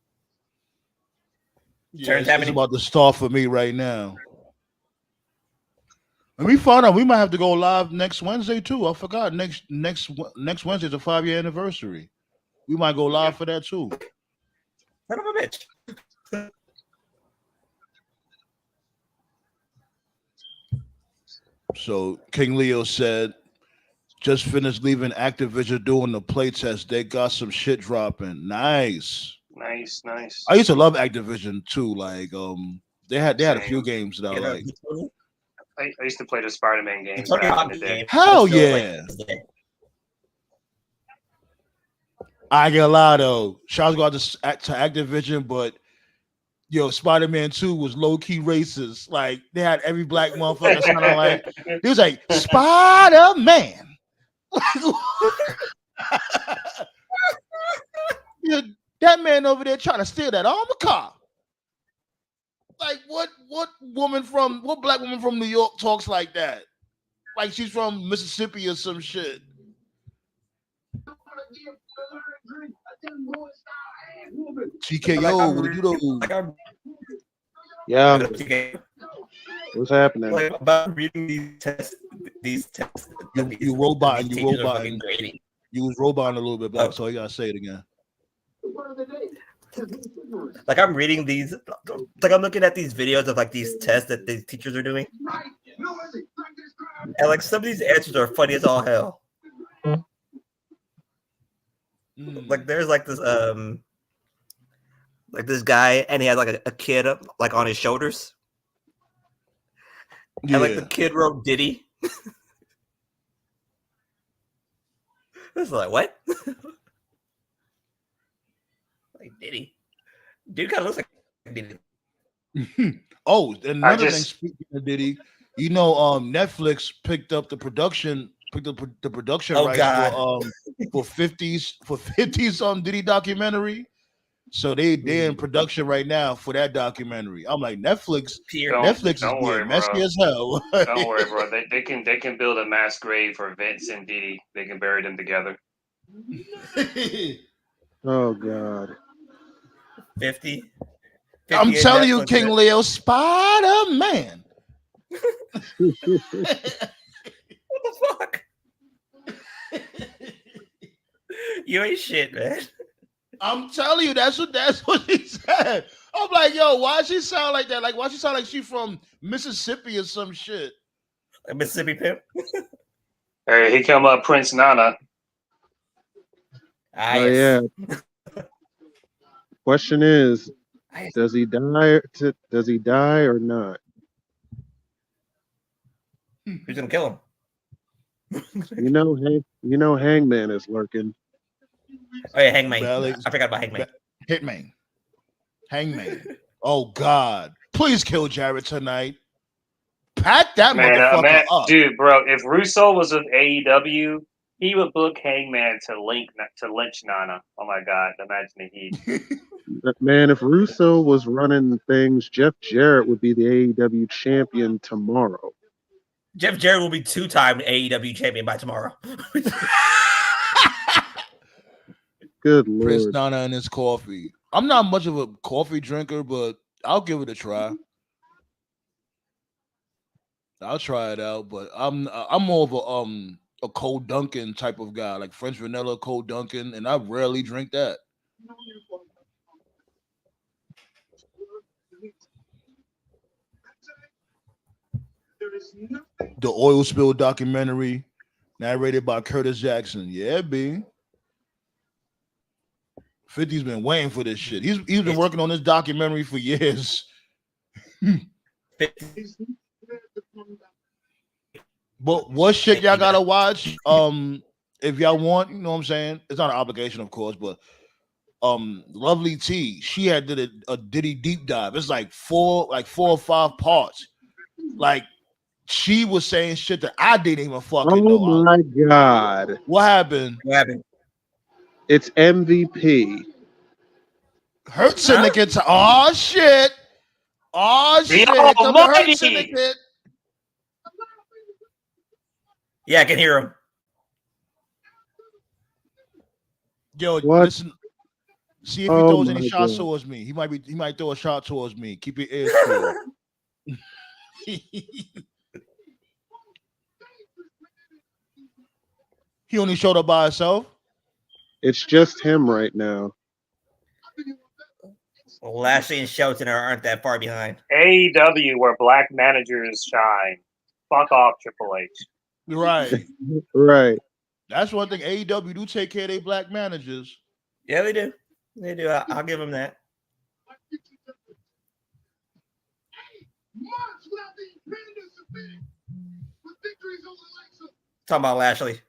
Yeah, it's about to start for me right now. And we found out we might have to go live next Wednesday too. I forgot next Wednesday is a 5-year anniversary. We might go live for that too. Son of a bitch. So King Leo said, just finished leaving Activision doing the play test. They got some shit dropping. Nice. I used to love Activision too. Like they had a few games that I like. I used to play the Spider-Man games back in the day. Hell yeah. I get a lot though. Shouts go out to Activision, but yo, Spider-Man 2 was low-key racist. Like they had every black motherfucker sounding like it was like Spider-Man. Yeah, that man over there trying to steal that armor car. Like what black woman from New York talks like that? Like she's from Mississippi or some shit. TKO, what did you do? Yeah. What's happening? Like about reading these tests. You roboting. You was roboting a little bit, Black, so you gotta say it again. Like I'm reading these, like I'm looking at these videos of like these tests that these teachers are doing, and like some of these answers are funny as all hell. Like there's like this guy, and he had like a kid up like on his shoulders, and like the kid wrote Diddy. It's like what? Like Diddy, dude, kind of looks like Diddy. Oh, another thing. Speaking of Diddy, you know, Netflix picked up the production rights for 50s Diddy documentary. So they're in production right now for that documentary. I'm like Netflix is being messy as hell. Don't worry, bro. They can build a mass grave for Vince and Diddy. They can bury them together. Oh God. 50. I'm telling you, King Leo, Spider-Man. What the fuck? You ain't shit, man. I'm telling you, that's what he said. I'm like, yo, why she sound like that? Like, why she sound like she from Mississippi or some shit? A Mississippi pimp. Hey, he come up, Prince Nana. Oh yeah. Question is, does he die? Does he die or not? Who's gonna kill him? You know, Hangman is lurking. Oh yeah, Hangman. I forgot about Hangman. Hangman. Oh God! Please kill Jarrett tonight. Pack that motherfucker up, dude, bro. If Russo was with AEW, he would book Hangman to lynch Nana. Oh my God! Imagine the heat. Man, if Russo was running things, Jeff Jarrett would be the AEW champion tomorrow. Jeff Jarrett will be 2-time AEW champion by tomorrow. Good Lord. Prince Nana and his coffee. I'm not much of a coffee drinker, but I'll give it a try. I'll try it out, but I'm more of a cold Dunkin' type of guy, like French vanilla cold Dunkin', and I rarely drink that. The oil spill documentary, narrated by Curtis Jackson. Yeah, B. 50's been waiting for this shit. He's been working on this documentary for years. But what shit y'all gotta watch? If y'all want, you know what I'm saying? It's not an obligation, of course, but Lovely T, she had did a Diddy deep dive. It's like four or five parts. Like she was saying shit that I didn't even fucking know. Oh my God. What happened? It's MVP. Hurt Syndicate. Oh shit. Oh shit. Come to Hurt Syndicate. Yeah, I can hear him. Yo, What? listen. See if he Oh throws any my shots God. towards me. He might throw a shot towards me. Keep your ears peeled. He only showed up by himself. It's just him right now. Lashley and Shelton aren't that far behind. AEW where black managers shine. Fuck off, Triple H. Right. Right. That's one thing. AEW do take care of their black managers. Yeah, they do. They do. I'll give them that. Talking about Lashley.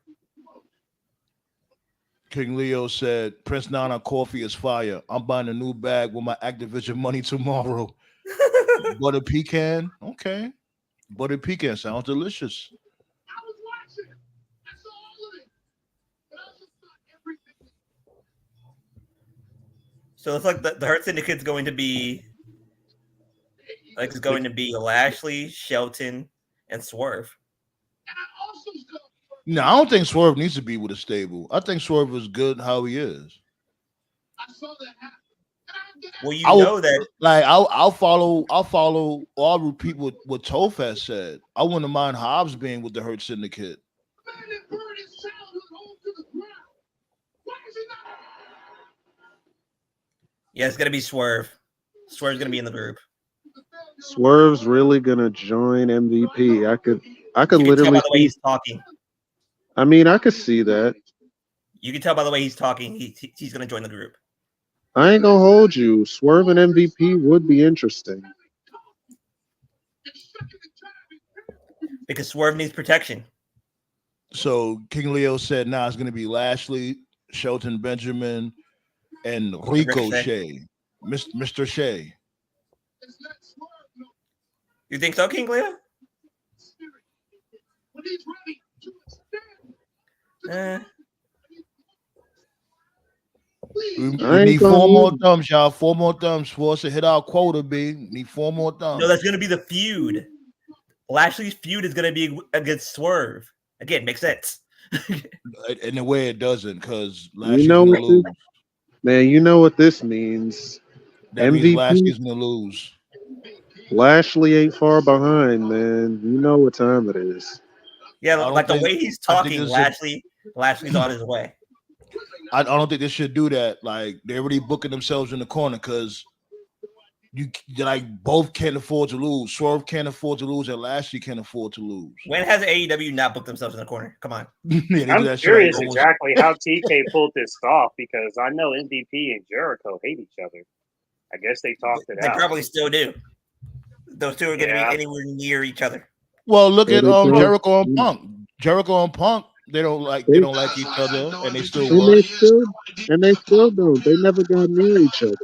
King Leo said, Prince Nana coffee is fire. I'm buying a new bag with my Activision money tomorrow. Butter pecan? Okay. Butter pecan sounds delicious. So it's like the Hurt Syndicate's going to be Lashley, Shelton, and Swerve. No, I don't think Swerve needs to be with a stable. I think Swerve is good how he is. Well, you know that. Like I'll follow all repeat what Toph said. I wouldn't mind Hobbs being with the Hurt Syndicate. Yeah, it's gonna be Swerve. Swerve's gonna be in the group. Swerve's really gonna join MVP. I could You can tell literally by the way see. he's talking. I mean, I could see that. You can tell by the way he's talking. He's gonna join the group. I ain't gonna hold you. Swerve and MVP would be interesting. Because Swerve needs protection. So King Leo said, "Nah, it's gonna be Lashley, Shelton Benjamin, and Ricochet, Mr. Shea." You think so, King Leo? We need 4 more thumbs, y'all. 4 more thumbs for us to hit our quota, B. Need 4 more thumbs. No, that's going to be the feud. Lashley's feud is going to be against Swerve. Again, makes sense. In a way, it doesn't, because You know what this, man? You know what this means. That MVP, means Lashley's gonna lose. Lashley ain't far behind, man. You know what time it is. Yeah, like the way he's talking, Lashley's on his way. I don't think they should do that. Like they're already booking themselves in the corner because you like both can't afford to lose. Swerve can't afford to lose, and Lashley can't afford to lose. When has AEW not booked themselves in the corner? Come on. Yeah, I'm curious exactly how TK pulled this off because I know MVP and Jericho hate each other. I guess they talked it out. They probably still do. Those two are going to be anywhere near each other. Well, look at Jericho and Punk. Jericho and Punk, they don't like each other, and they still work. And they still don't. They never got near each other.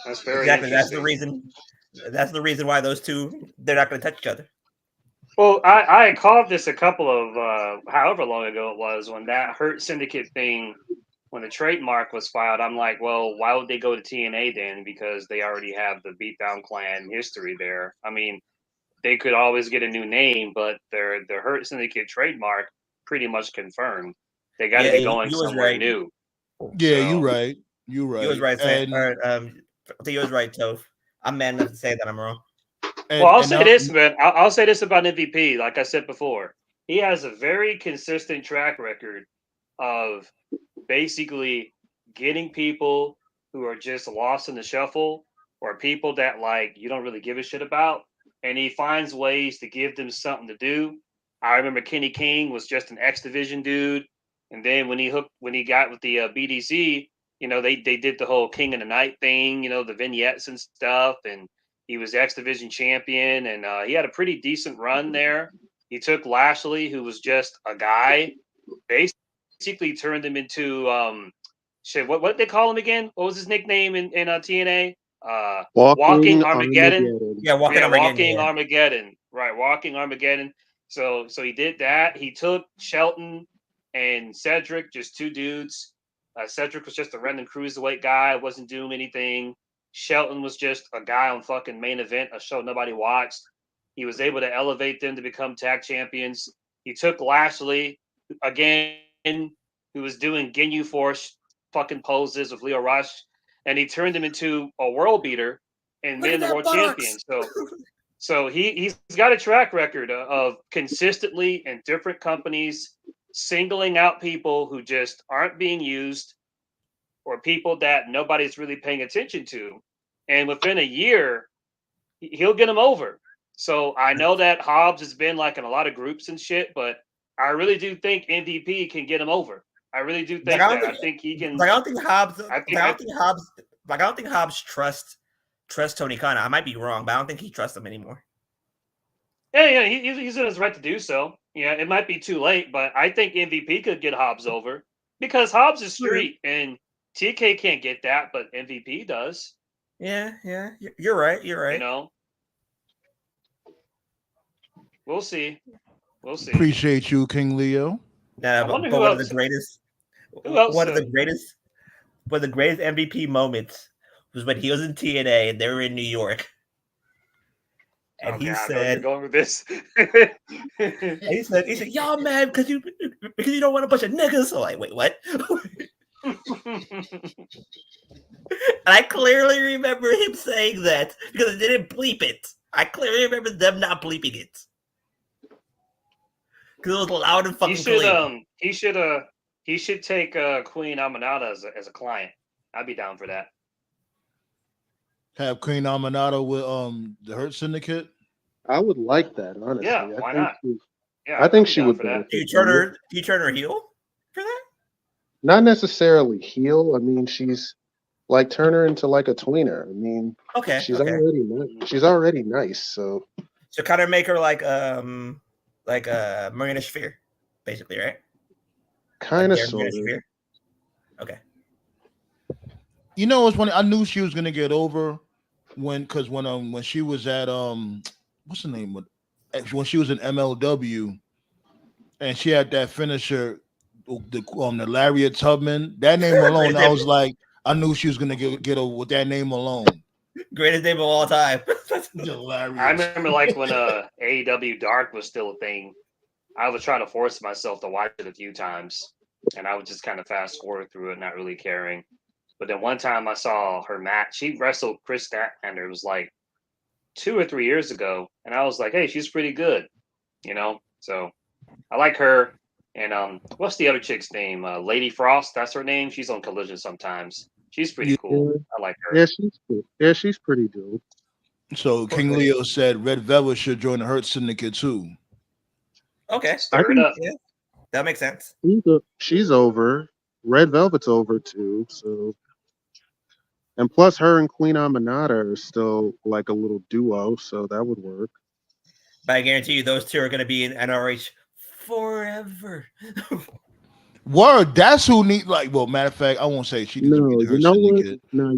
That's very exactly. interesting. That's the reason why those two, they're not going to touch each other. Well, I called this a couple of however long ago it was when that Hurt Syndicate thing, when the trademark was filed. I'm like, well, why would they go to TNA then? Because they already have the Beatdown Clan history there. I mean, they could always get a new name, but their Hurt Syndicate trademark pretty much confirmed. They got to be going somewhere new. Yeah, you're right. You was right, Sam. I think you was right, Toph. I'm mad enough to say that I'm wrong. Well, I'll say this, man. I'll say this about MVP. Like I said before, he has a very consistent track record of basically getting people who are just lost in the shuffle or people that like you don't really give a shit about, and he finds ways to give them something to do. I remember Kenny King was just an X Division dude, and then when he got with the BDC, you know, they did the whole King of the Night thing, you know, the vignettes and stuff, and he was X Division champion, and he had a pretty decent run there. He took Lashley, who was just a guy, basically turned him into what did they call him again? What was his nickname in TNA? Walking Armageddon. Yeah, Walking Armageddon. Right, Walking Armageddon. So he did that. He took Shelton and Cedric, just two dudes. Cedric was just a random cruiserweight guy, wasn't doing anything. Shelton was just a guy on fucking Main Event, a show nobody watched. He was able to elevate them to become tag champions. He took Lashley again, who was doing Ginyu Force fucking poses with Leo Rush, and he turned him into a world beater and Look made at him the that world box. champion. So he's got a track record of consistently in different companies singling out people who just aren't being used or people that nobody's really paying attention to. And within a year, he'll get them over. So I know that Hobbs has been like in a lot of groups and shit, but I really do think MVP can get him over. I really do Like think I don't that. I think, think he can. like I don't think Hobbs, I like think. I don't think Hobbs, like I don't think Hobbs trusts Tony Khan. I might be wrong, but I don't think he trusts him anymore. Yeah, he's in his right to do so. Yeah, it might be too late, but I think MVP could get Hobbs over because Hobbs is street and TK can't get that, but MVP does. Yeah, you're right. You're You right. know, we'll see. We'll see. Appreciate you, King Leo. Nah, I wonder but who one of else. the greatest, Who else? one of the greatest MVP moments was when he was in TNA and they were in New York. And he I know where said, you're going with this. he said, y'all mad because you don't want a bunch of niggas. So like, wait, what? And I clearly remember him saying that because they didn't bleep it. I clearly remember them not bleeping it because it was loud and fucking clear. He should take Queen Aminata as a client. I'd be down for that. Have Queen Aminata with the Hurt Syndicate. I would like that, honestly. Yeah, why not? Yeah, I think I'd be she down would for that. Do you benefit. turn her heel for that? Not necessarily heel. I mean, she's like turn her into like a tweener. I mean, Okay, she's okay. already nice. So kind of make her like Marina Shafir, basically, right? kind of Marina sort of. Shafir. Okay. You know what's funny? I knew she was gonna get over when she was at what's the name of when she was in MLW and she had that finisher, the Lariat Tubman. That name alone, I was like, I knew she was gonna get over with that name alone. Greatest name of all time. I remember like when AEW Dark was still a thing. I was trying to force myself to watch it a few times, and I would just kind of fast forward through it, not really caring. But then one time I saw her match. She wrestled Chris Statlander. It was like 2 or 3 years ago, and I was like, "Hey, she's pretty good," you know. So I like her. And what's the other chick's name? Lady Frost. That's her name. She's on Collision sometimes. She's pretty cool. I like her. Yeah, she's cool. Yeah, she's pretty dope. So King Leo said Red Velvet should join the Hurt Syndicate too. Okay, Stir it up. Yeah, that makes sense. She's over. Red Velvet's over too. So, and plus, her and Queen Aminata are still like a little duo, so that would work. But I guarantee you, those two are going to be in NRH forever. Word, that's who need well, matter of fact, I won't say she needs to be the Hurt Syndicate. No,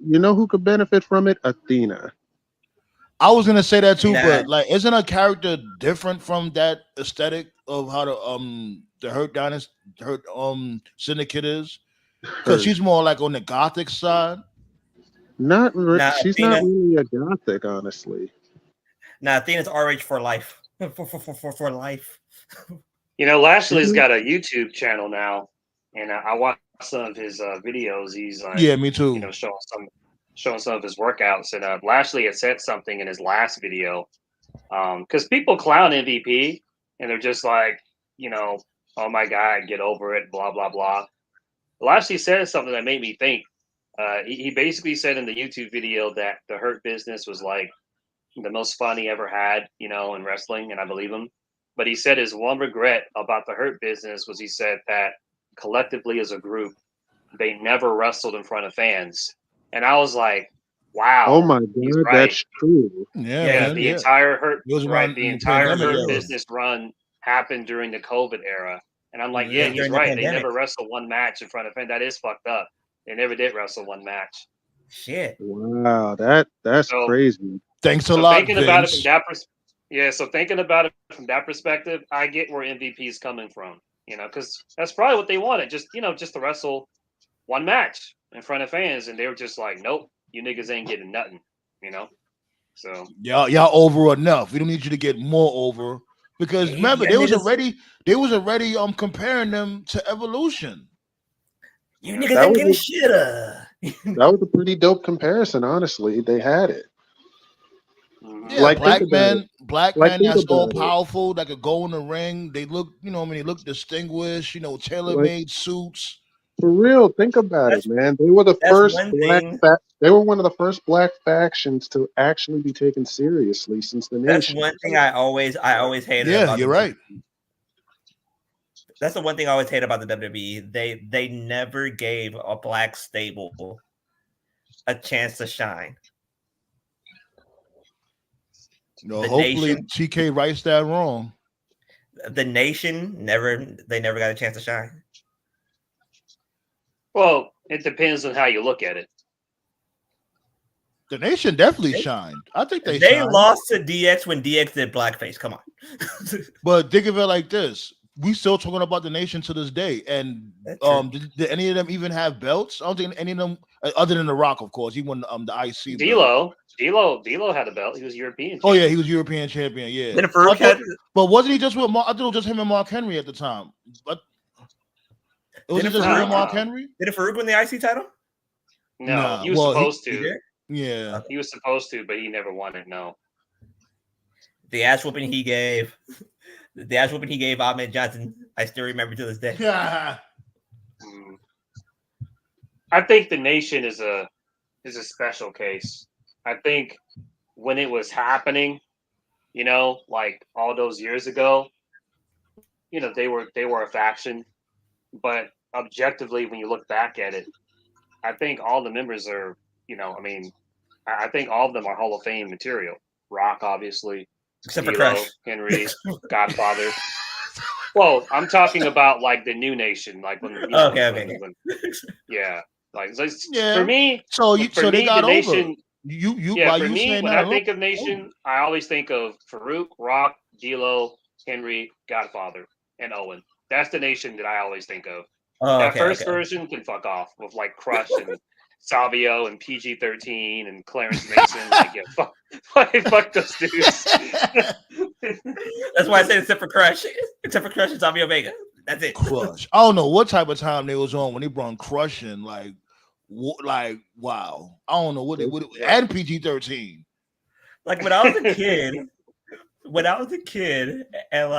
you know who could benefit from it? Athena. I was gonna say that too, but like, isn't a character different from that aesthetic of how the Hurt Syndicate is? Because she's more like on the gothic side. She's not really a gothic, honestly. Nah, Athena's RH for life. For life. You know, Lashley's got a YouTube channel now, and I watch some of his videos. He's like, yeah, me too. You know, showing some of his workouts. And Lashley had said something in his last video, because people clown MVP, and they're just like, you know, oh my God, get over it, blah blah blah. Lashley said something that made me think. He basically said in the YouTube video that the Hurt Business was like the most fun he ever had, you know, in wrestling, and I believe him. But he said his one regret about the Hurt Business was he said that collectively as a group, they never wrestled in front of fans. And I was like, wow. Oh my God, right. that's true. Yeah, the entire Hurt Business run happened during the COVID era. And I'm like, yeah, he's right. They never wrestled one match in front of fans. That is fucked up. They never did wrestle one match. Shit. Wow, that's crazy. Thanks a lot, thinking Vince. about it from that so thinking about it from that perspective, I get where MVP is coming from. You know, because that's probably what they wanted. Just to wrestle one match in front of fans, and they were just like, nope, you niggas ain't getting nothing. You know. So y'all over enough. We don't need you to get more over because remember they was already comparing them to Evolution. You niggas ain't getting shit. That was a pretty dope comparison, honestly. They had it. Yeah, Like, black man that's all about it. powerful that could go in the ring. They look, they look distinguished. Tailor-made suits. For real, think about it, man. They were the first they were one of the first black factions to actually be taken seriously since the Nation. That's one thing I always hated. Yeah, about you're right. That's the one thing I always hate about the WWE. They never gave a black stable a chance to shine. Hopefully TK rights that wrong. The Nation never got a chance to shine. Well, it depends on how you look at it. The Nation definitely shined. I think they lost to DX when DX did blackface. Come on. But think of it like this. We still talking about the Nation to this day. And did any of them even have belts? I don't think any of them, other than The Rock, of course. He won the IC belt. D'Lo had a belt. He was European champion. Oh yeah, he was European champion. Yeah. But wasn't he just with Mark? I thought it was just him and Mark Henry at the time. But it was just him and Mark Henry. Did Farouk win the IC title? No, he was supposed to. Yeah, he was supposed to, but he never won it. No. The ass whooping he gave Ahmed Johnson, I still remember to this day. I think the Nation is a special case. I think when it was happening, like all those years ago, they were a faction. But objectively, when you look back at it, I think all the members are, I think all of them are Hall of Fame material. Rock, obviously. Except for Crush. Henry, Godfather. Well, I'm talking about like the new Nation, like when. Okay. Yeah, like for me. So they got the over. Nation, for me, when I think of Nation, I always think of Farouk, Rock, D'Lo, Henry, Godfather, and Owen. That's the Nation that I always think of. That first version can fuck off with like Crush and Savio and PG-13 and Clarence Mason. Fuck those dudes. That's why I say except for Crush and Savio Vega. That's it. Crush. I don't know what type of time they was on when they brought Crush in. Like wow. I don't know what and PG-13. Like when I was a kid. and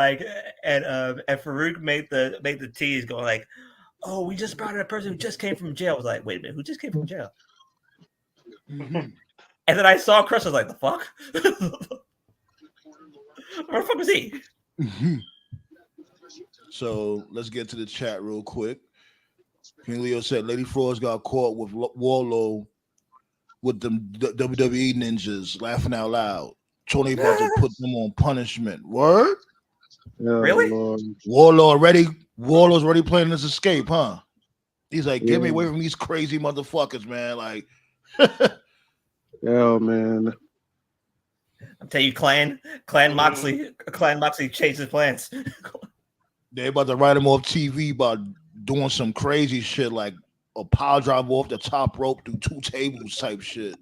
Farouk made the tease going like, oh, we just brought in a person who just came from jail. I was like, wait a minute, who just came from jail? Mm-hmm. And then I saw Crush. I was like, the fuck? Where the fuck was he? Mm-hmm. So let's get to the chat real quick. King Leo said Lady Frost got caught with Warlow with them WWE ninjas laughing out loud. Tony about to put them on punishment. Word? Really? Warlow's already planning this escape, huh? He's like, get me away from these crazy motherfuckers, man. Like, yo, man. I'm telling you, Clan Moxley changed his plans. They about to write him off TV about doing some crazy shit like a power drive off the top rope through 2 tables type shit.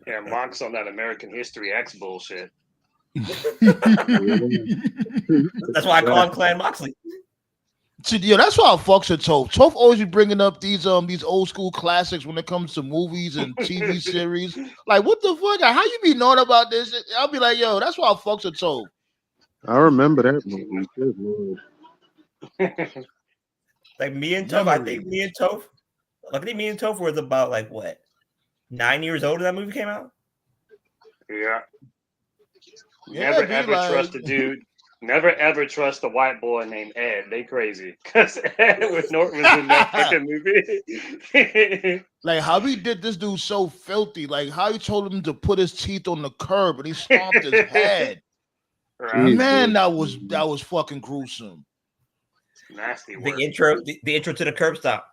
Yeah, Mox on that American History X bullshit. That's why I call him Clan Moxley. Yeah, that's why I fucks with Toph. Toph always be bringing up these old school classics when it comes to movies and TV series. Like, what the fuck? How you be knowing about this? I'll be like, yo, that's why I fucks with Toph. I remember that movie. Good Lord. Like me and Toph, I think me and Toph was about like what? 9 years old when that movie came out? Yeah. Never ever trust a dude. Never ever trust a white boy named Ed. They crazy. Because Edward Norton was in that fucking movie. Like how he did this dude so filthy. Like how he told him to put his teeth on the curb and he stomped his head. Right. Man, that was fucking gruesome. Nasty work. The intro to the curb stop.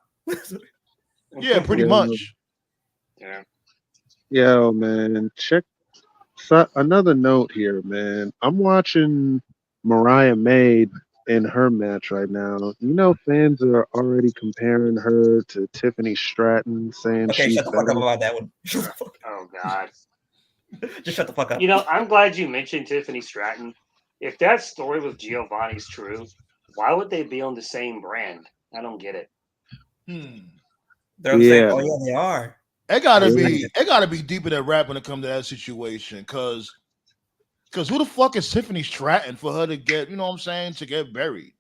Yeah, pretty much. Yeah. Yo, man. Check another note here, man. I'm watching Mariah May in her match right now. You know, fans are already comparing her to Tiffany Stratton, saying okay, she's shut the fuck better. up about that one. Oh God. Just shut the fuck up. You know, I'm glad you mentioned Tiffany Stratton. If that story with Giovanni's true, why would they be on the same brand? I don't get it. They're on the same. Yeah. Oh yeah, they are. It gotta Yeah. be deeper than rap when it comes to that situation. Cause who the fuck is Tiffany Stratton for her to get, you know what I'm saying, to get buried?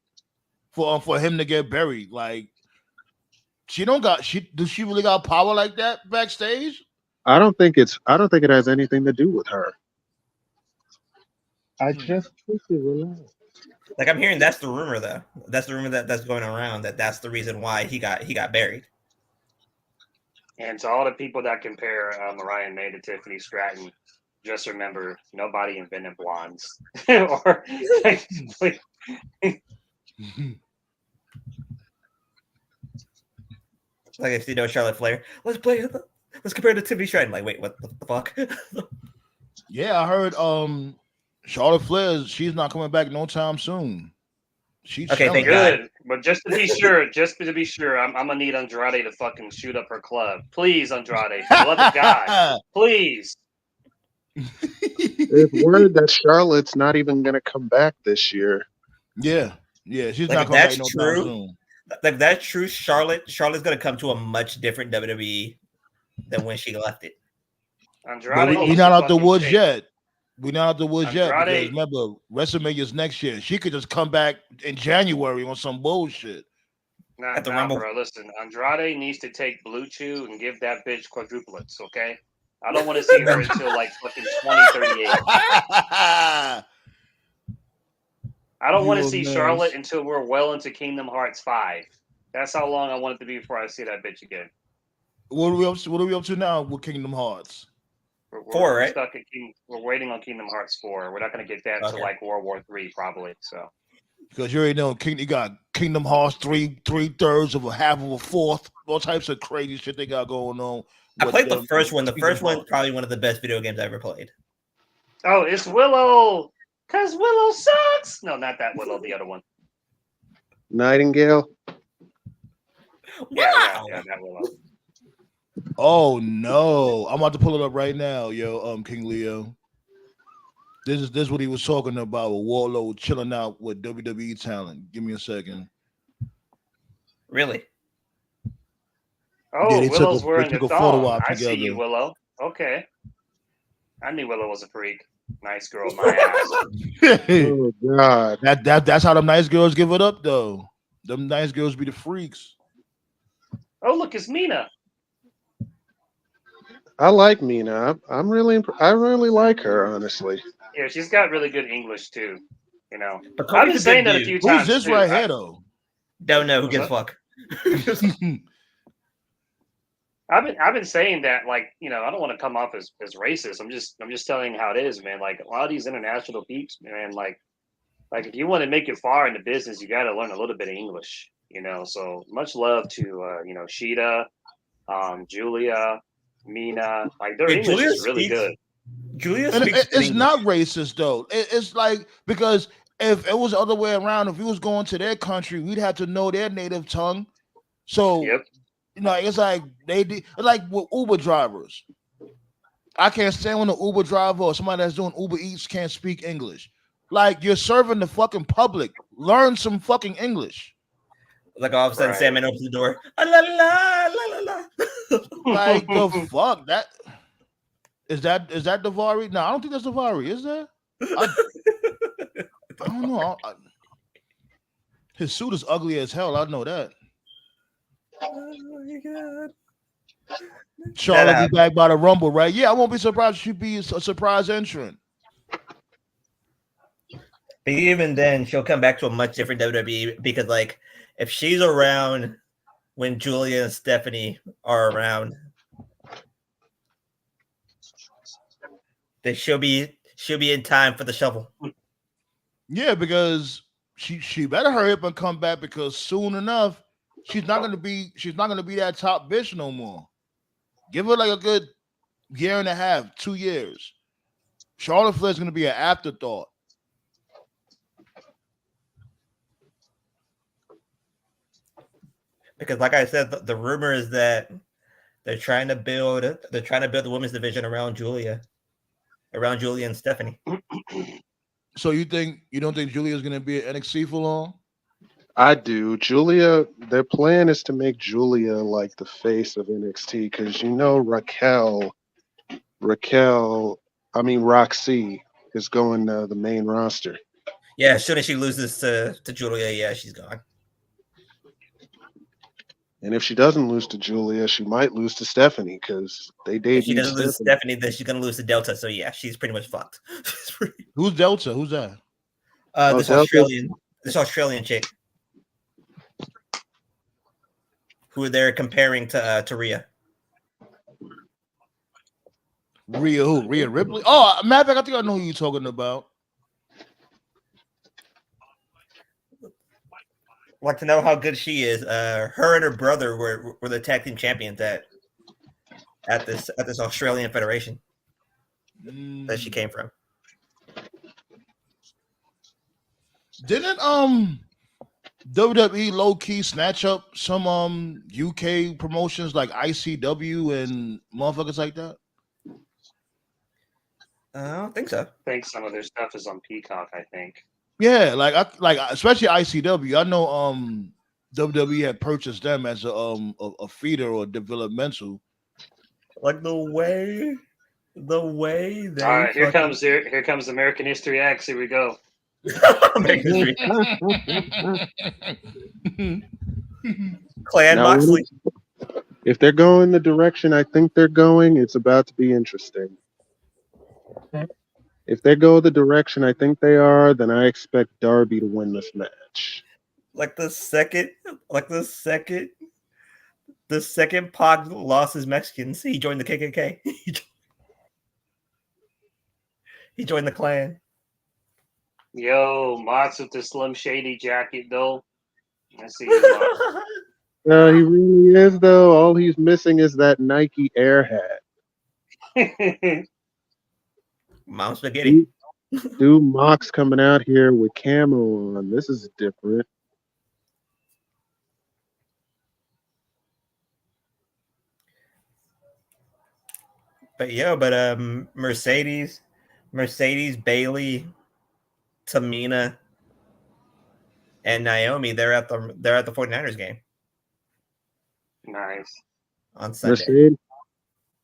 For him to get buried. Like does she really got power like that backstage? I don't think it has anything to do with her. I just think it relax. Like I'm hearing that's the rumor though. That's the rumor that's going around that's the reason why he got buried. And to all the people that compare Mariah May to Tiffany Stratton, just remember nobody invented blondes. Or like, Like if you know Charlotte Flair, let's compare it to Tiffany Stratton. Like, wait, what the fuck? Yeah, I heard Charlotte Flair, she's not coming back no time soon. She's Okay, chilling. thank God. good, but just to be sure, I'm gonna need Andrade to fucking shoot up her club, please, Andrade, for the love of God, please. There's word that Charlotte's not even going to come back this year. Yeah, she's Like not if coming back that's no true, time soon. like that's true. Charlotte's gonna come to a much different WWE than when she left it. Andrade, But we needs not to out the fucking woods take- yet. We're not out the woods yet because Andrade- remember, WrestleMania's next year. She could just come back in January on some bullshit. Nah, bro. Listen, Andrade needs to take Blue Chew and give that bitch quadruplets, okay? I don't want to see her until like fucking 2038. I don't want to see Charlotte until we're well into Kingdom Hearts 5. That's how long I want it to be before I see that bitch again. What are we up to now with Kingdom Hearts? We're right? Stuck at we're waiting on Kingdom Hearts 4. We're not going to get that until like World War 3 probably. So because you already know you got Kingdom Hearts 3/3 of a half of a fourth, all types of crazy shit they got going on. I played the first one. The first one's probably one of the best video games I ever played. Oh, it's Willow. Cause Willow sucks. No, not that Willow, the other one. Nightingale. Yeah, that Willow. Oh no! I'm about to pull it up right now, yo. King Leo. This is what he was talking about with Warlord chilling out with WWE talent. Give me a second. Really? Oh, yeah, Willow's wearing a thong. I together. see you, Willow. Okay. I knew Willow was a freak. Nice girl, my ass. Oh God. That's how them nice girls give it up, though. Them nice girls be the freaks. Oh, look, it's Mina. I like Mina. I really like her, honestly. Yeah, she's got really good English too. You know, But I've been saying that a few times. Who's this right here, though? Don't know. Who gives a fuck? I've been saying that, like, you know, I don't want to come off as racist. I'm just telling you how it is, man. Like a lot of these international peeps, man. Like if you want to make it far in the business, you got to learn a little bit of English. You know, so much love to you know, Sheeta, Julia, Mina. Like their English is really good. Julia speaks it's not racist though. It's like because if it was the other way around, if we was going to their country, we'd have to know their native tongue. So you know, it's like like with Uber drivers. I can't stand when an Uber driver or somebody that's doing Uber Eats can't speak English. Like you're serving the fucking public. Learn some fucking English. Like all of a sudden, Salmon opens the door. La la la la la. Like the fuck that. Is that Davari? No, I don't think that's Davari. Is that? I don't know. His suit is ugly as hell. I know that. Oh my God. Charlotte be back by the Rumble, right? Yeah, I won't be surprised if she'd be a surprise entrant. But even then, she'll come back to a much different WWE because, like, if she's around when Julia and Stephanie are around, then she'll be in time for the shovel. Yeah, because she better hurry up and come back because soon enough she's not gonna be that top bitch no more. Give her like a good year and a half, 2 years. Charlotte Flair's gonna be an afterthought. Because, like I said, the rumor is that they're trying to build the women's division around Julia. around Julia and Stephanie. So you don't think Julia's gonna be at NXT for long? I do. Julia, their plan is to make Julia like the face of NXT because Roxy is going to the main roster. Yeah, as soon as she loses to Julia, yeah, she's gone. And if she doesn't lose to Julia, she might lose to Stephanie because they debuted If she doesn't lose to Stephanie. Stephanie, then she's gonna lose to Delta. So yeah, she's pretty much fucked. Who's Delta? Who's that? This Delta. Australian chick who they're comparing to Rhea. Rhea who? Rhea Ripley? Oh, matter of fact, I think I know who you're talking about. Like to know how good she is. Her and her brother were the tag team champions at this Australian federation that she came from. Didn't WWE low key snatch up some UK promotions like ICW and motherfuckers like that? I don't think so. I think some of their stuff is on Peacock, I think. Yeah, like especially ICW. I know WWE had purchased them as a feeder or developmental. Like the way they. All right, here comes American History X. Here we go. Clan Now, Moxley. if they're going the direction I think they're going, it's about to be interesting. If they go the direction I think they are, then I expect Darby to win this match. The second Pac lost his Mexicans, he joined the KKK. He joined the clan. Yo, Mox with the Slim Shady jacket, though. I see you, No, he really is, though. All he's missing is that Nike Air hat. Mox. Mom spaghetti. Dude, Mox coming out here with camo on. This is different. But Mercedes, Bailey, Tamina, and Naomi, they're at the 49ers game Nice. on Sunday.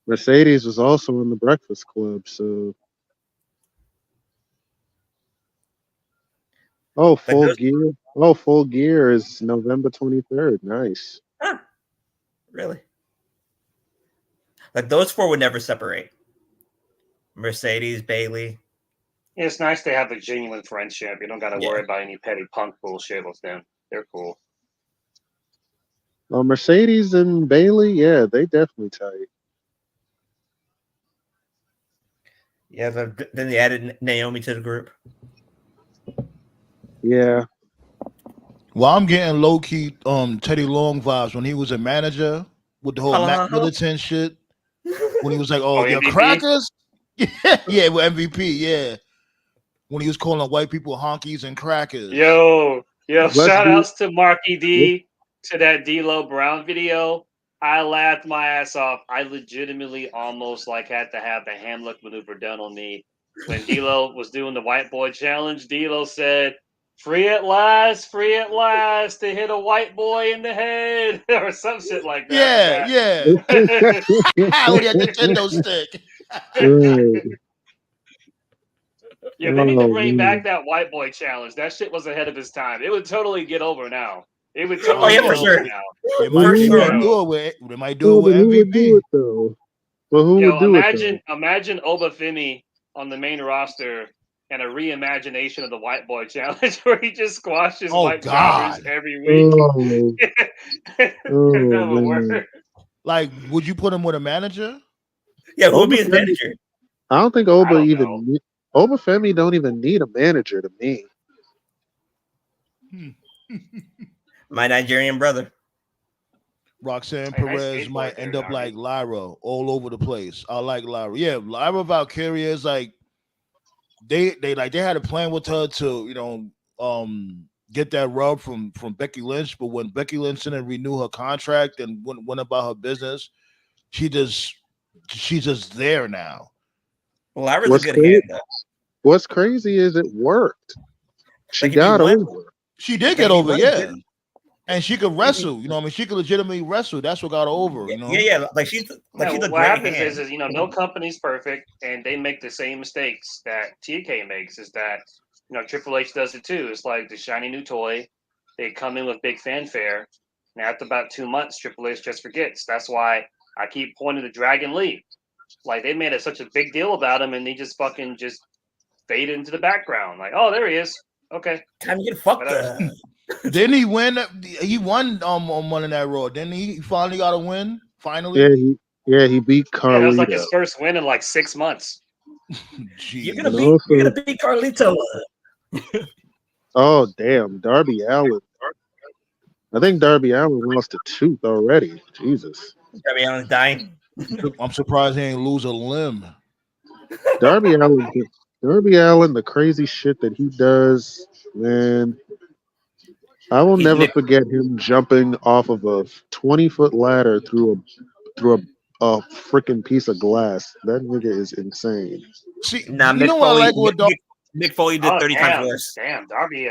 Mercedes was also in the Breakfast Club, so. Oh, Full Gear. Oh, Full Gear is November 23rd. Nice. Huh. Really? Those four would never separate. Mercedes, Bailey. It's nice to have a genuine friendship. You don't got to worry about any petty punk bullshit with them. They're cool. Well, Mercedes and Bailey, yeah, they definitely tight. Yeah, then they added Naomi to the group. Yeah. Well, I'm getting low key Teddy Long vibes when he was a manager with the whole Matt Middleton shit. When he was like, "Oh, your crackers," yeah, with MVP, yeah. When he was calling white people honkies and crackers. Yo, shout outs to Marky D to that D'Lo Brown video. I laughed my ass off. I legitimately almost had to have the Hamlet maneuver done on me when D'Lo was doing the white boy challenge. D'Lo said, free at last to hit a white boy in the head," or some shit like that. Yeah. With that Nintendo stick. Yeah, they need to bring back that white boy challenge. That shit was ahead of its time. It would totally get over now. It would totally get over now. They might do it with MVP. Well, who would do it? Imagine Obafemi on the main roster and a reimagination of the white boy challenge where he just squashes white jobbers every week. Would you put him with a manager? Yeah, who would be his manager? I don't think Obafemi don't even need a manager to me. My Nigerian brother. Roxanne Perez might end up like Lyra, all over the place. I like Lyra. Yeah, Lyra Valkyria is they had a plan with her to get that rub from Becky Lynch, but when Becky Lynch didn't renew her contract and went about her business, she's just there now. Lyra's a What's good crazy? hand though. What's crazy is it worked. She Like if you got went, over. She did like get if you over, went yeah. good, And she could if you- wrestle. You know what I mean? She could legitimately wrestle. That's what got her over, you know? yeah, like she's Yeah, a what great happens hand. is no company's perfect, and they make the same mistakes that TK makes. Is that Triple H does it too. It's like the shiny new toy. They come in with big fanfare, and after about 2 months, Triple H just forgets. That's why I keep pointing to Dragon Lee. Like they made such a big deal about him, and he just fucking just faded into the background. Like, oh, there he is. Okay, Time to get fucked whatever. up. Didn't he win? He won on Monday Night Raw. Didn't he? He finally got a win. Finally. He beat Yeah, that was like his Carlito. first win in like 6 months. You're Jeez. gonna And beat also, Carlito. oh damn, Darby Allin. I think Darby Allin lost a tooth already. Jesus. Darby Allin's dying. I'm surprised he ain't lose a limb. Darby Allin, the crazy shit that he does, man. I will He's never Mick, forget him jumping off of a 20-foot ladder through a freaking piece of glass. That nigga is insane. See, nah, you Mick know what I Foley. like with Mick Foley did Oh 30 times worse. damn, Darby.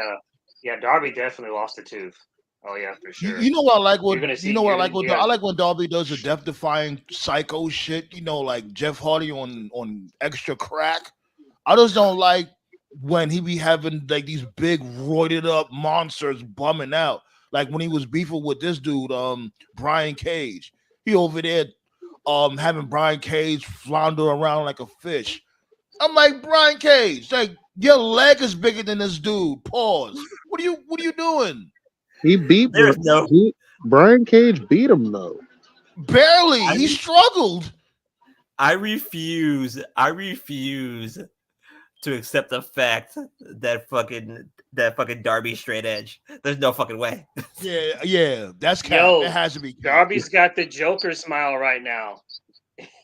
Yeah, Darby definitely lost a tooth. Oh yeah, for sure. you know what I like with You're gonna see. you know what I You're like gonna, with yeah. I like when Darby does a death defying psycho shit. You know, like Jeff Hardy on extra crack. I just don't like when he be having like these big roided up monsters bumming out. Like when he was beefing with this dude, Brian Cage. He over there having Brian Cage flounder around like a fish. I'm like, Brian Cage, like your leg is bigger than this dude. Pause. What are you doing? He beat There's no. Brian Cage beat him though. Barely. He struggled. I refuse to accept the fact that fucking Darby straight edge. There's no fucking way. Yeah, that's cap. Yo, It has to be cap. Darby's got the Joker smile right now.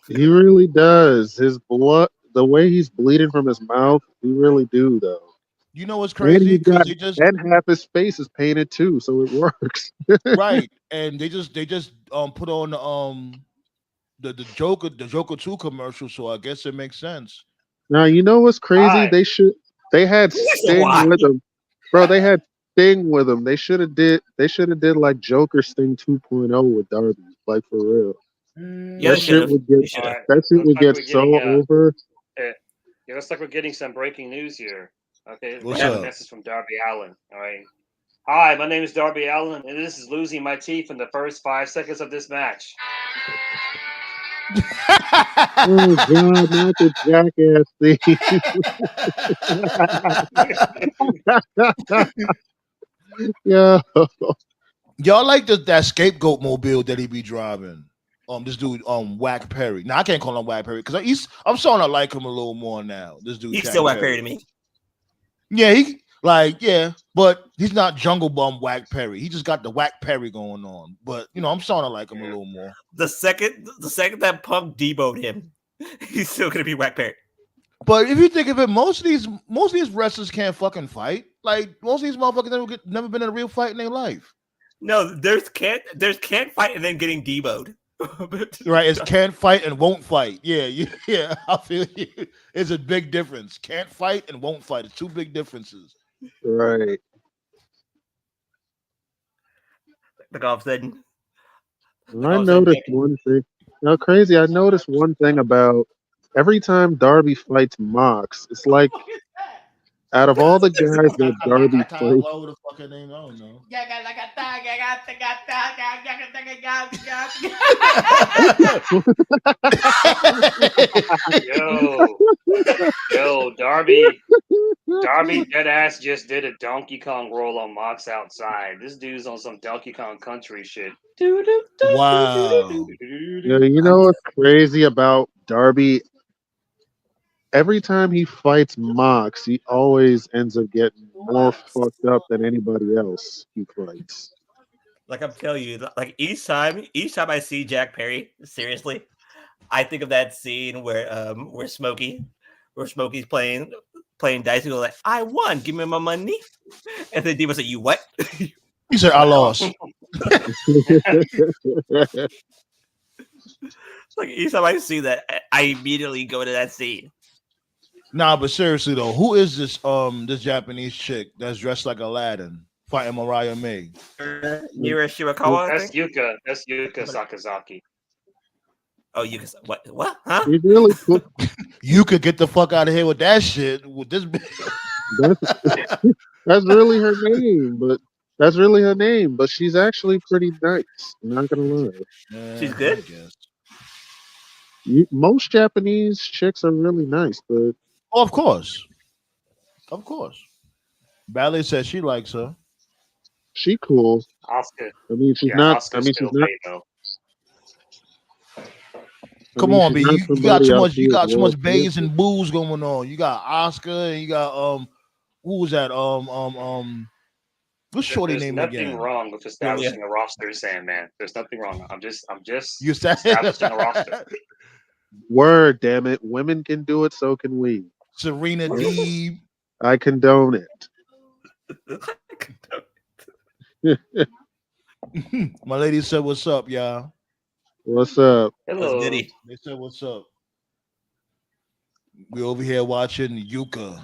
He really does. His blood, the way he's bleeding from his mouth, he really do though. You know what's And crazy? he's Because got they just and half his face is painted too, so it works. right, and they just put on the Joker 2 commercial, so I guess it makes sense. Now you know what's crazy? Why? They had Sting Why? with them, bro. They had Sting with them. They should have did like Joker Sting 2.0 with Darby, like for real. Yeah, That shit would get All right, that shit looks would like get we're so getting over. yeah, looks like we're getting some breaking news here. Okay, What's we have a up? message from Darby Allin. All right. Hi, my name is Darby Allin, and this is losing my teeth in the first 5 seconds of this match. Oh god, not the jackass thing. Yeah. Y'all like that scapegoat mobile that he be driving? This dude, Whack Perry. Now I can't call him Whack Perry because I'm starting to like him a little more now. This dude, He's Jack still Whack Perry to me. Yeah, but he's not Jungle Bum Whack Perry. He just got the Whack Perry going on. But I'm starting to like him a little more. The second that Punk deboed him, he's still gonna be Whack Perry. But if you think of it, most of these wrestlers can't fucking fight. Like most of these motherfuckers never been in a real fight in their life. No, there's can't fight and then getting deboed. Right, it's can't fight and won't fight. Yeah, I feel you. It's a big difference. Can't fight and won't fight. It's two big differences. Right. Like all of a sudden, I noticed one thing. Now, crazy. I noticed one thing about every time Darby fights Mox, it's like out of all the guys that Darby plays, What the fucking name? I don't know. Yo, Darby deadass just did a Donkey Kong roll on Mox outside. This dude's on some Donkey Kong country shit. Wow. yeah, you know what's crazy about Darby? Every time he fights Mox, he always ends up getting more fucked up than anybody else he fights. like I'm telling you, like each time I see Jack Perry, seriously, I think of that scene where Smokey's playing dice. He goes like, "I won, give me my money," and then Diva said, "You what?" He said, "I lost." Like each time I see that, I immediately go to that scene. Nah, but seriously though, who is this Japanese chick that's dressed like Aladdin fighting Mariah May? Mira Shirakawa, I That's think. Yuka. That's Yuka Sakazaki. Oh, you can what? What? Huh? She's really cool. You could get the fuck out of here with that shit. With this, That's, that's really her name, but she's actually pretty nice. I'm not gonna lie. She's I good. guess. Most Japanese chicks are really nice, but Oh, of course, of course. Ballet says she likes her. she cool. Oscar. I mean, she's Yeah, not. I Oscar's mean, she's still not. gay though. I Come mean, on, she's B. not You got somebody too out much. You here got too world much bays champion. and boos going on. You got Oscar and you got who was that? What's Shorty There's name nothing again? wrong with Julia. establishing a roster, Sandman. There's nothing wrong. I'm just You said establishing a roster. Word, damn it! Women can do it, so can we. Serena Deeb. I condone it. My lady said, "What's up, y'all?" What's up? That's Hello. goody. They said, "What's up?" We over here watching Yuka.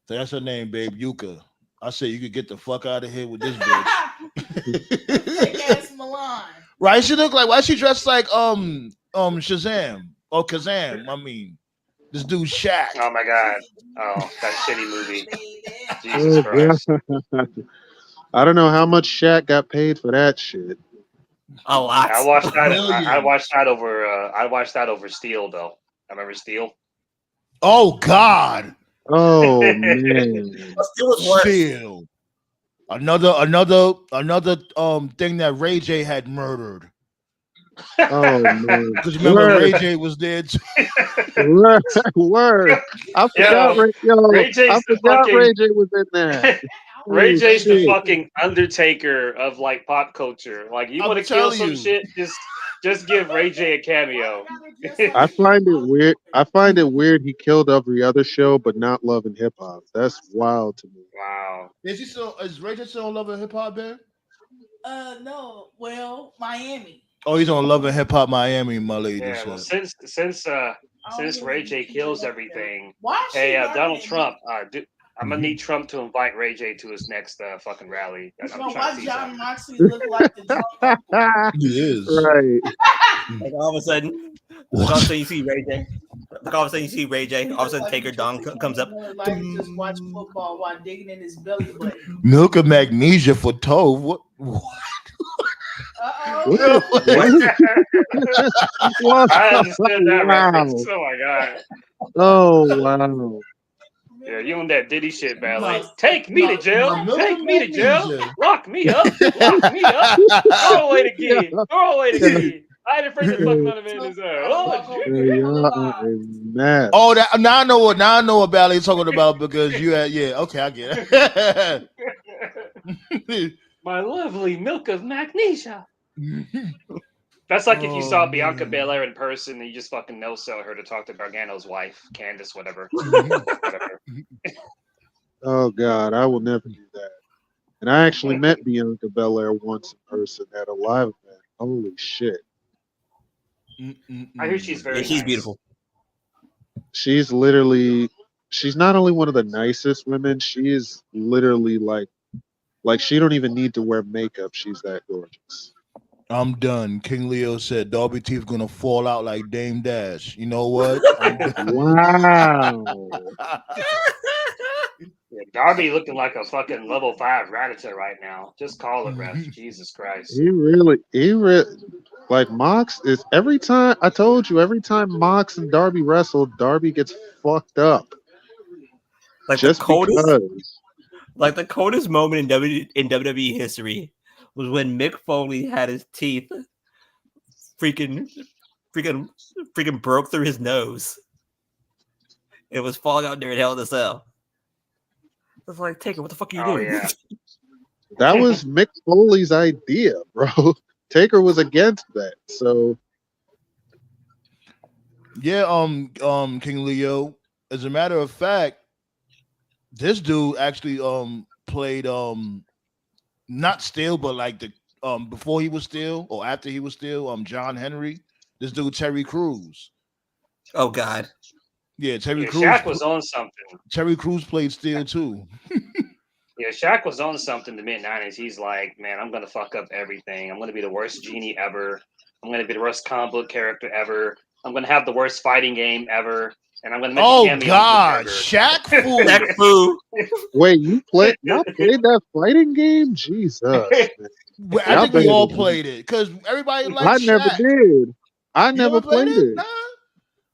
That's her name, babe. Yuka. I said you could get the fuck out of here with this bitch. Fake ass Milan. Right? She look like why she dressed like Shazam or Kazam. I mean, this dude Shaq. Oh my god. Oh, that shitty movie. Oh, Jesus Christ. God. I don't know how much Shaq got paid for that shit. A lot. I watched that. Millions. I watched that over. I watched that over Steel though. I remember Steel. Oh God. Oh man. Still was worse. Still. Another thing that Ray J had murdered. Oh man. Because remember Word. Ray J was there too. Word. I forgot Ray J's I the forgot fucking- Ray J was in there. Ray Holy J's the shit. fucking Undertaker of like pop culture. Like you I'm want to kill telling some you. shit, just give Ray J a cameo. I find it weird. I find it weird he killed every other show, but not Love and Hip Hop. That's wild to me. Wow. Is Ray J still on Love and Hip Hop, man? No. Well, Miami. Oh, he's on Love and Hip Hop Miami, my lady Yeah. Well, said. since Ray J kills everything, Why is she hey working Donald in- Trump, I'm gonna need Trump to invite Ray J to his next fucking rally. I'm No, trying why to see John something. Moxley look like the drunk? He is. Right. Like all of a sudden, you see Ray J. Like all of a sudden you see Ray J. All of a sudden Taker Dong comes up. Like he just watch football while digging in his belly button. Milk of magnesia for Tove. What? Uh-oh. What? I understood that Wow. reference. Oh my god. Oh wow. Yeah, you on that Diddy shit, Ballet. No. Take me to jail. No, Take Milk me to jail. Magnesia. Lock me up. Lock me up. Throw away the key. Throw away the key. I ain't afraid to fuck another man in his ass. Oh, Hey, y'all are a mess. Oh, now I know what Ballet's talking about because you had okay, I get it. my lovely milk of magnesia. That's like if you saw Bianca Belair in person and you just fucking no-sell her to talk to Gargano's wife, Candace, whatever. Whatever. Oh God, I will never do that. And I actually met Bianca Belair once in person at a live event. Holy shit. I hear she's very Yeah, she's nice. beautiful. She's not only one of the nicest women, she is literally like she don't even need to wear makeup. She's that gorgeous. I'm done. King Leo said Darby Teeth gonna fall out like Dame Dash. You know what? Wow. Yeah, Darby looking like a fucking level 5 Ratata right now. Just call it, ref. Jesus Christ. He really like Mox is every time Mox and Darby wrestle, Darby gets fucked up. Like Just the coldest, because. like the coldest moment in WWE history was when Mick Foley had his teeth freaking broke through his nose. It was falling out during Hell in a Cell. I was like, Taker, what the fuck are you Oh, doing? yeah. That was Mick Foley's idea, bro. Taker was against that. So Yeah, King Leo. As a matter of fact, this dude actually played not Steel, but like the before he was Steel or after he was Steel, John Henry. This dude Terry Crews. Oh God. Yeah, Terry Crews. Shaq was on something. Terry Crews played Steel too. Yeah, Shaq was on something in the mid-90s. He's like, man, I'm going to fuck up everything. I'm going to be the worst genie ever. I'm going to be the worst comic book character ever. I'm going to have the worst fighting game ever. And I'm going to make a cameo. God, Shaq Fu. Shaq Fu. Wait, y'all played that fighting game? Jesus. Man. I think we all played it because everybody liked Shaq. I never did. I never played it.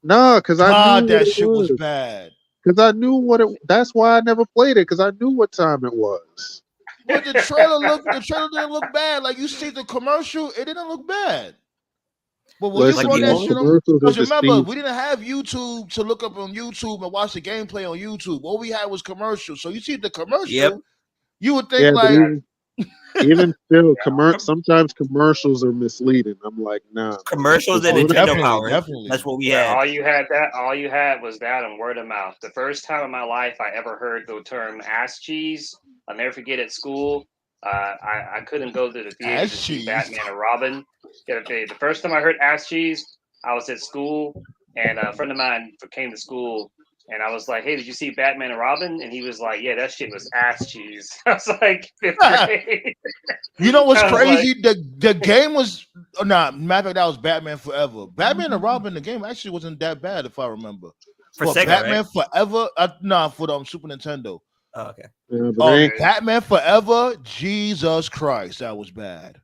No, because I knew that shit was bad. Because I knew what it. That's why I never played it. Because I knew what time it was. But the trailer didn't look bad. Like you see the commercial, it didn't look bad. But when you brought that shit on, because remember, we didn't have YouTube to look up on YouTube and watch the gameplay on YouTube. All we had was commercials. So you see the commercial, you would think even still, sometimes commercials are misleading. I'm like, nah. Commercials and Nintendo Power. Definitely. That's what we had. All you had was that and word of mouth. The first time in my life I ever heard the term ass cheese, I'll never forget at school. I couldn't go to the theater to see Batman and Robin. The first time I heard ass cheese, I was at school, and a friend of mine came to school. And I was like, hey, did you see Batman and Robin? And he was like, yeah, that shit was ass cheese. I was like, fifth grade. You know what's crazy? Like, the game was matter of fact, that was Batman Forever. Batman and Robin, the game actually wasn't that bad if I remember. For Sega, Batman right? Forever, for the Super Nintendo. Oh, okay. Yeah, Batman Forever, Jesus Christ, that was bad.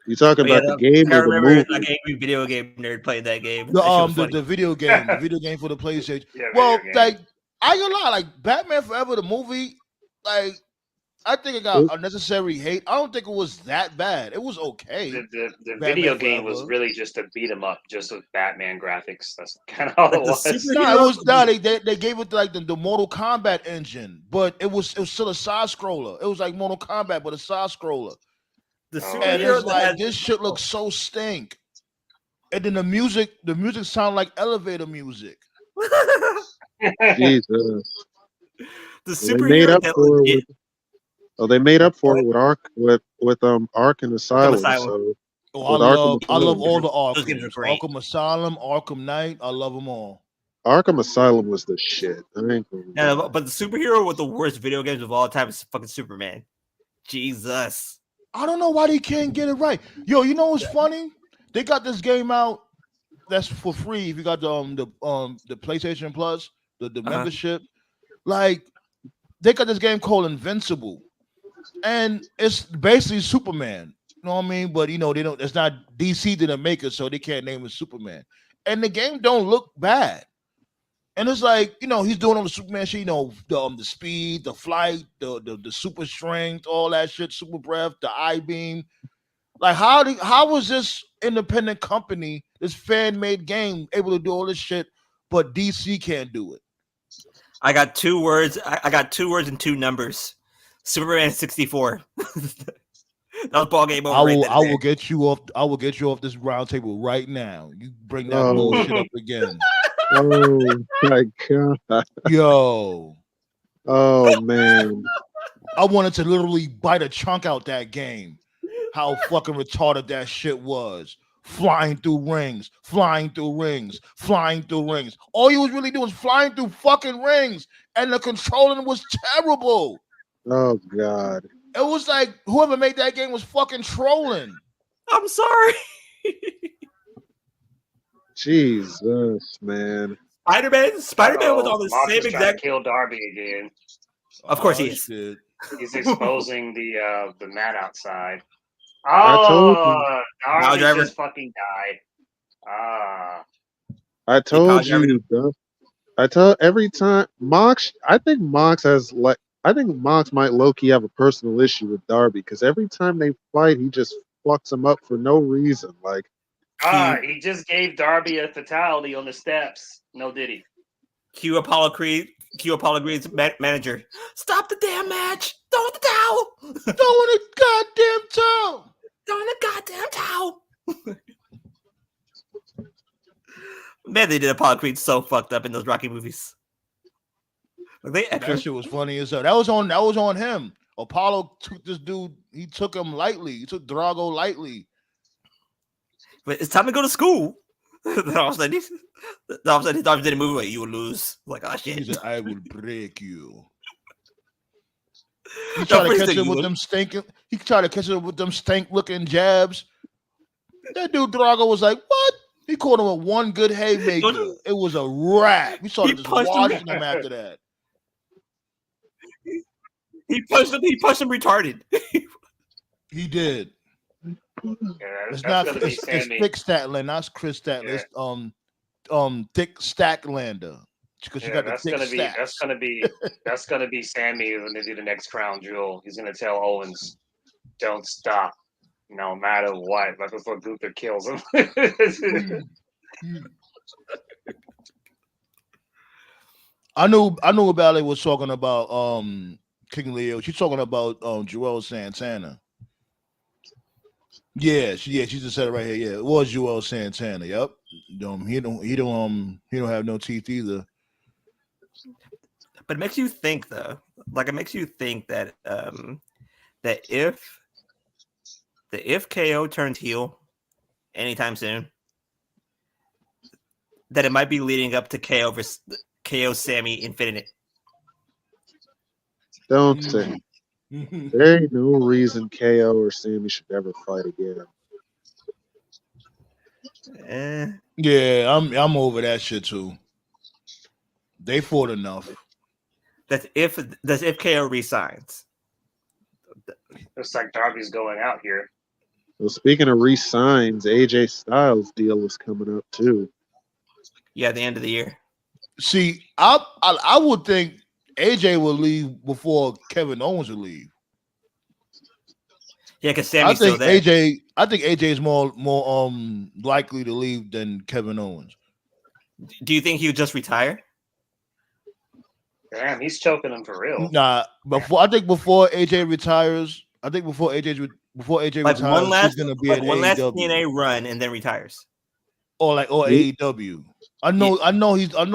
You talking about the game or the movie? I gave video game nerd played that game. The video game, the video game for the PlayStation. Like I ain't gonna lie, like Batman Forever, the movie, like I think it got unnecessary hate. I don't think it was that bad. It was okay. The video game was really just a beat 'em up, just with Batman graphics. That's kind of all it was. They gave it like the Mortal Kombat engine, but it was still a side scroller. It was like Mortal Kombat, but a side scroller. And it's like this shit looks so stink. And then the music sound like elevator music. Jesus. The superhero they made up for it with Arkham Asylum. So I love all the Arkhams. Arkham Asylum, Arkham Knight. I love them all. Arkham Asylum was the shit. But the superhero with the worst video games of all time is fucking Superman. Jesus. I don't know why they can't get it right. Yo, you know what's funny? They got this game out that's for free if you got the PlayStation Plus, the membership. Like they got this game called Invincible. And it's basically Superman. You know what I mean? But they don't, it's not DC didn't make it, so they can't name it Superman. And the game don't look bad. And it's like, he's doing all the Superman shit, the speed, the flight, the super strength, all that shit, super breath, the eye beam. Like, how was this independent company, this fan-made game, able to do all this shit, but DC can't do it? I got 2 words. I got 2 words and 2 numbers. Superman 64. That was ball game over. I will get you off this round table right now. You bring that bullshit up again. Oh my god. Yo. Oh man. I wanted to literally bite a chunk out that game. How fucking retarded that shit was. Flying through rings. All you was really doing was flying through fucking rings. And the controlling was terrible. Oh god. It was like whoever made that game was fucking trolling. I'm sorry. Jesus, man. Spider-Man was on the same exact. Kill Darby again. Of course he is. Shit. He's exposing the mat outside. Darby just fucking died. I told you, bro. I tell every time Mox. I think Mox might low-key have a personal issue with Darby because every time they fight, he just fucks him up for no reason. Like. He just gave Darby a fatality on the steps. No, did he? Cue Apollo Creed's manager. Stop the damn match! Throw in the towel! Throw in the goddamn towel! Man, they did Apollo Creed so fucked up in those Rocky movies. That shit was funny as hell. That was on him. Apollo took this dude. He took him lightly. He took Drago lightly. But it's time to go to school. Then all of a sudden his arms didn't move away. You would lose. Like, oh He shit. said, "I will break you." He No, tried to first catch thing him you with would- them stinking. He tried to catch him with them stink-looking jabs. That dude Drago was like, "What?" He caught him with one good haymaker. It was a wrap. He started He just punched him. washing him after that. He punched him retarded. He did. Yeah, It's that's not. gonna be It's Sammy. Thick Statlander, not Chris Statlander. Yeah. It's Thick Stacklander because she Yeah, got the that's thick gonna be stacks. that's gonna be Sammy when they do the next crown jewel. He's gonna tell Owens, "Don't stop, no matter what." Right before Gunther kills him. I knew Ballet was talking about King Leo. She's talking about Joel Santana. Yeah, she just said it right here. Yeah, it was Joel Santana. Yep. He don't have no teeth either. But it makes you think, though. Like, it makes you think that that if KO turns heel anytime soon, that it might be leading up to KO Sammy Infinite. Don't say. There ain't no reason KO or Sammy should ever fight again. Yeah, I'm over that shit too. They fought enough. That's if KO resigns. Looks like Darby's going out here. Well, speaking of re-signs, AJ Styles' deal is coming up too. Yeah, at the end of the year. See, I would think AJ will leave before Kevin Owens will leave. Yeah, because Sammy's still there. I think AJ is more likely to leave than Kevin Owens. Do you think he would just retire? Damn, he's choking him for real. Nah, before AJ retires, like Like one last, he's gonna be like at one last AEW. TNA run and then retires. or AEW. I know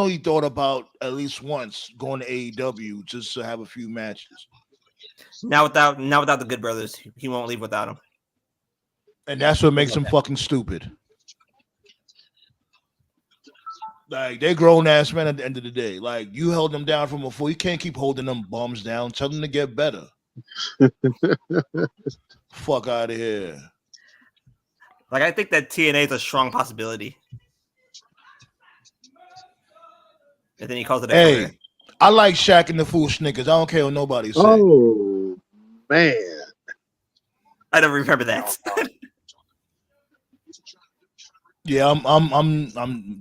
he thought about at least once going to AEW just to have a few matches. Now without the Good Brothers, he won't leave without them. And that's what makes him fucking stupid. Like, they grown ass men at the end of the day. Like, you held them down from before. You can't keep holding them bums down. Tell them to get better. Fuck out of here. Like, I think that TNA is a strong possibility. And then he calls it a career. Hey, I like Shaq and the Fool Snickers. I don't care what nobody says. Oh man, I don't remember that. Yeah, I'm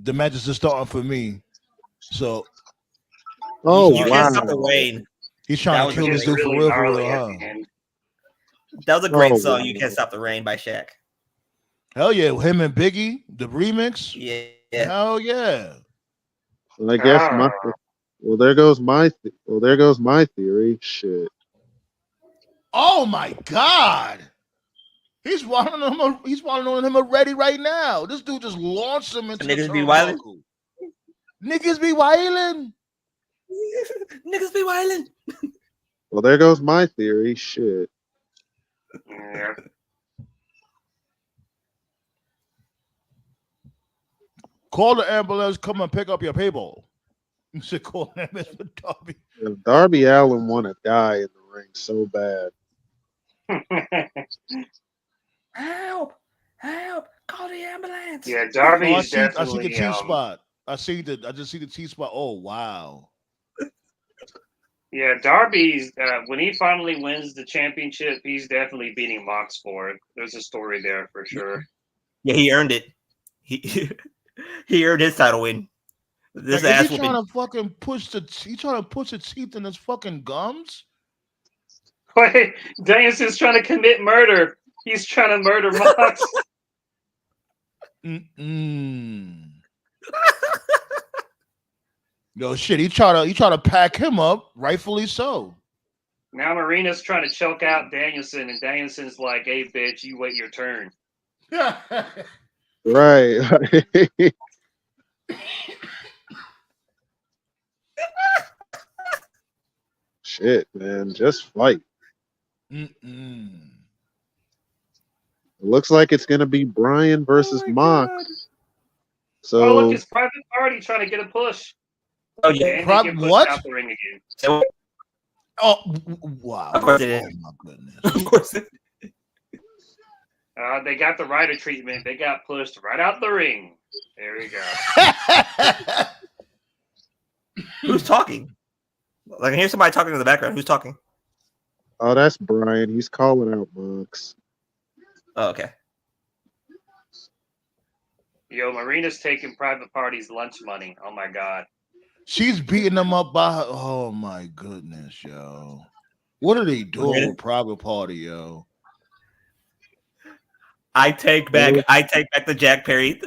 the match is just starting for me. So You wow. can't stop the rain. he's trying to kill this dude for real, huh? That was a great Oh, song. wow. You Can't Stop the Rain by Shaq. Hell yeah, him and Biggie, the remix. Yeah. Hell yeah. Well, I guess there goes my theory. Shit. Oh my God. He's wilding on him already right now. This dude just launched him into Niggas the be wildin'? turnbuckle. Niggas be wildin'. Niggas be wildin'. Well, there goes my theory. Shit. Yeah. Call the ambulance, come and pick up your payball. You should call the ambulance for Darby. If Darby Allin want to die in the ring so bad. Help! Call the ambulance. Yeah, Darby Oh, I is see definitely. the T spot. I just see the T spot. Oh wow. Yeah, Darby's when he finally wins the championship, he's definitely beating Mox for it. There's a story there for sure. Yeah, he earned it. He earned his title win. This Like, ass is he will trying to fucking push the teeth in his fucking gums? Wait, Danielson's trying to commit murder. He's trying to murder Mox. Yo, shit, he try to pack him up, rightfully so. Now Marina's trying to choke out Danielson, and Danielson's like, "Hey, bitch, you wait your turn." Right. Shit, man. Just fight. It looks like it's going to be Bryan versus Mox. So Oh, look, it's Private Party trying to get a push. Oh yeah. And they get pushed What? out the ring again. So, Oh wow! Of course it Oh is. my goodness! of course. They got the Ryder treatment. They got pushed right out the ring. There we go. Who's talking? Like, I hear somebody talking in the background. Who's talking? oh, that's Brian. He's calling out Mox. Oh, okay. Yo, Marina's taking Private Party's lunch money. Oh my god. She's beating them up by her. Oh my goodness, yo! What are they doing with Private Party, yo? I take back the Jack Perry,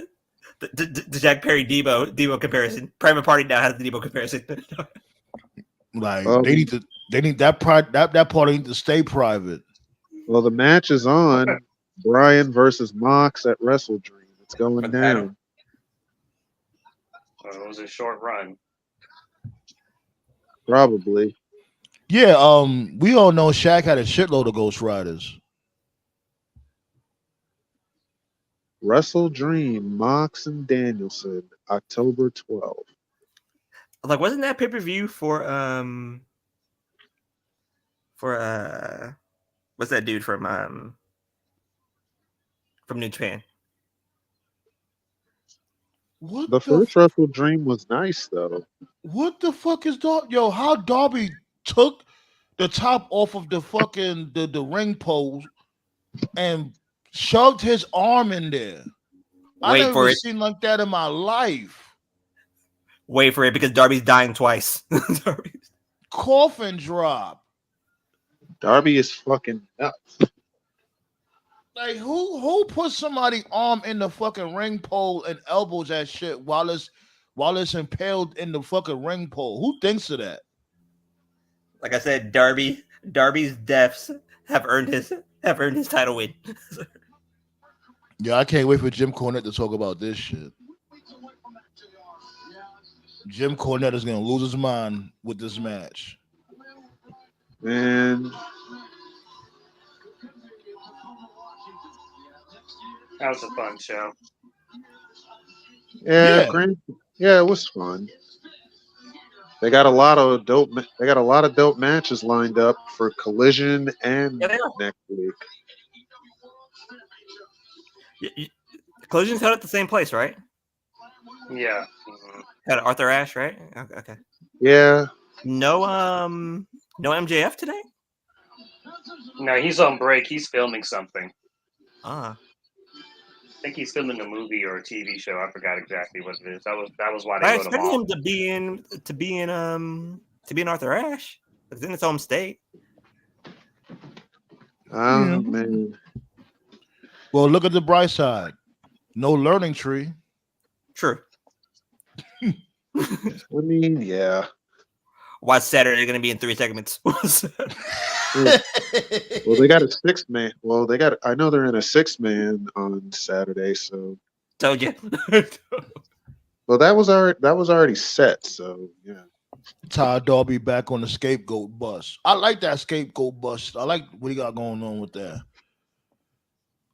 the Jack Perry Debo comparison. Private Party now has the Debo comparison. Like they need that party need to stay private. Well, the match is on. Brian versus Mox at Wrestle Dream. It's going down. Well, it was a short run. Probably. Yeah, we all know Shaq had a shitload of Ghost Riders. Wrestle Dream, Mox and Danielson, October 12th. Like, wasn't that pay-per-view for what's that dude from New Japan? What The first Wrestle Dream was nice though. What the fuck is Darby? Yo, how Darby took the top off of the fucking the ring pole and shoved his arm in there. I never seen like that in my life. Wait for it, because Darby's dying twice. Coffin drop. Darby is fucking nuts. Like who put somebody's arm in the fucking ring pole and elbows that shit while it's impaled in the fucking ring pole? Who thinks of that? Like I said, Darby's deaths have earned his title win. Yeah, I can't wait for Jim Cornette to talk about this shit. Jim Cornette is gonna lose his mind with this match. Man. That was a fun show. Yeah, it was fun. They got a lot of dope matches lined up for Collision and next week. Collision's held at the same place, right? Yeah. Had Arthur Ashe, right? Okay. Yeah. No MJF today? No, he's on break. He's filming something. Ah. I think he's filming a movie or a TV show. I forgot exactly what it is. That was why they I wrote him expected off. him to be in Arthur Ashe. It's in its home state. Oh man. Well, look at the bright side. No learning tree. True. I mean, yeah. Why Saturday going to be in 3 segments? Well, they got a 6-man. Well, I know they're in a 6-man on Saturday, so. Told you. Well, that was already set, so yeah. Ty Darby back on the scapegoat bus. I like that scapegoat bus. I like what he got going on with that.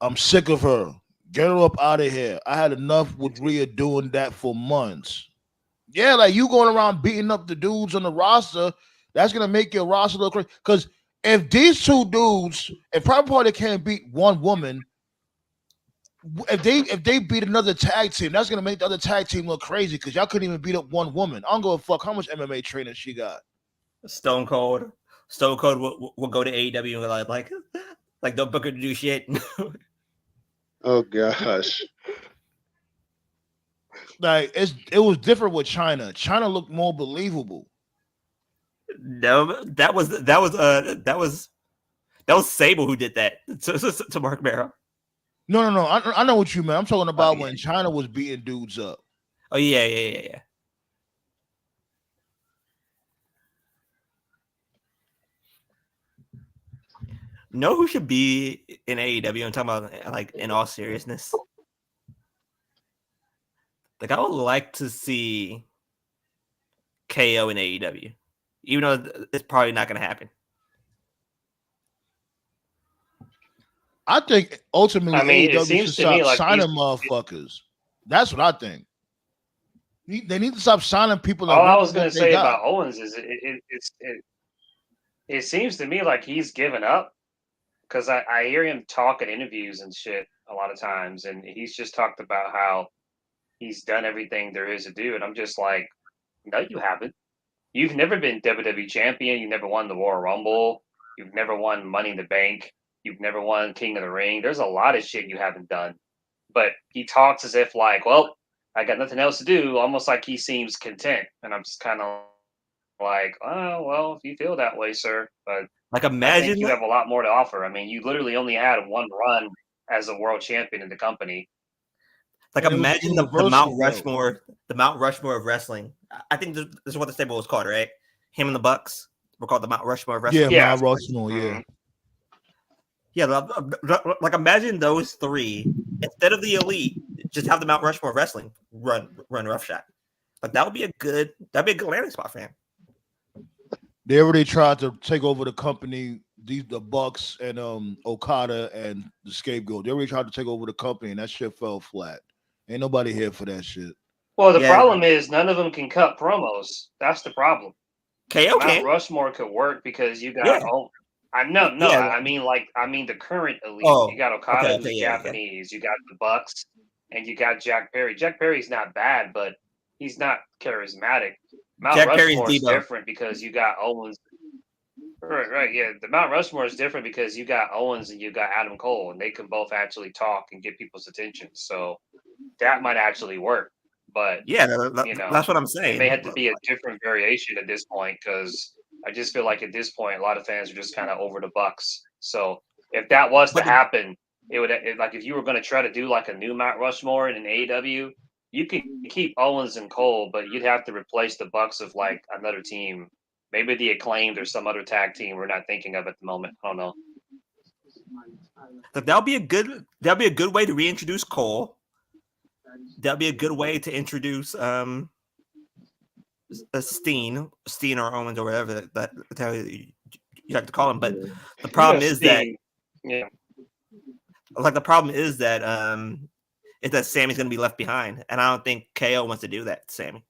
I'm sick of her. Get her up out of here. I had enough with Rhea doing that for months. Yeah, like you going around beating up the dudes on the roster, that's gonna make your roster look crazy. Because if these two dudes, if Private Party can't beat one woman, if they beat another tag team, that's gonna make the other tag team look crazy. Because y'all couldn't even beat up one woman. I don't give a fuck how much MMA training she got. Stone Cold will go to AEW and like don't book her to do shit. Oh gosh. Like it was different with China. China looked more believable. No, that was Sable who did that to Mark Barrow. No. I know what you meant. I'm talking about when China was beating dudes up. Oh yeah. Know who should be in AEW? I'm talking about like in all seriousness. Like I would like to see KO in AEW, even though it's probably not going to happen. I think ultimately it AEW seems should to me stop like signing motherfuckers. That's what I think. They need to stop signing people. All I that was what gonna they say got. about Owens is it seems to me like he's given up because I hear him talk in interviews and shit a lot of times, and he's just talked about how he's done everything there is to do, and I'm just like, no, you haven't. You've never been WWE champion. You never won the Royal Rumble. You've never won Money in the Bank. You've never won King of the Ring. There's a lot of shit you haven't done. But he talks as if like, well, I got nothing else to do, almost like he seems content. And I'm just kind of like, oh, well, if you feel that way, sir. But Like I think imagine, you have a lot more to offer. I mean, you literally only had one run as a world champion in the company. like And it was imagine the Mount universal, though. the Mount Rushmore of wrestling. I think this is what the stable was called, right? Him and the Bucks were called the Mount Rushmore of wrestling. Yeah, Yeah. Mount Rushmore. Yeah. Mhm. Yeah, like imagine those three instead of the elite, just have the Mount Rushmore of wrestling run roughshod. Like that'd be a good landing spot for him. They already tried to take over the company. The Bucks and Okada and the Scapegoat. They already tried to take over the company, and that shit fell flat. Ain't nobody here for that shit. Well, the Yeah. problem is none of them can cut promos. That's the problem. KO Mount can. Rushmore could work because you got Yeah. I no, Yeah. I mean the current elite. Oh, You got Okada, okay, who's yeah. Japanese. You got the Bucks, and you got Jack Perry. Jack Perry's not bad, but he's not charismatic. Mount Jack Perry's Rushmore is Debo. different because you got Owens. Right, yeah. The Mount Rushmore is different because you got Owens and you got Adam Cole, and they can both actually talk and get people's attention. So that might actually work. But Yeah, you know, that's what I'm it saying. may have to be a different variation at this point because I just feel like at this point a lot of fans are just kind of over the Bucks. So if that was to happen, like if you were going to try to do like a new Mount Rushmore in an AEW, you could keep Owens and Cole, but you'd have to replace the Bucks with like another team, maybe the Acclaimed or some other tag team we're not thinking of at the moment. I don't know. Like that'll be a good way to reintroduce Cole. That'll be a good way to introduce Steen or Owens or whatever that you like to call him. But the problem is that the problem is that Sammy's going to be left behind, and I don't think KO wants to do that. Sammy.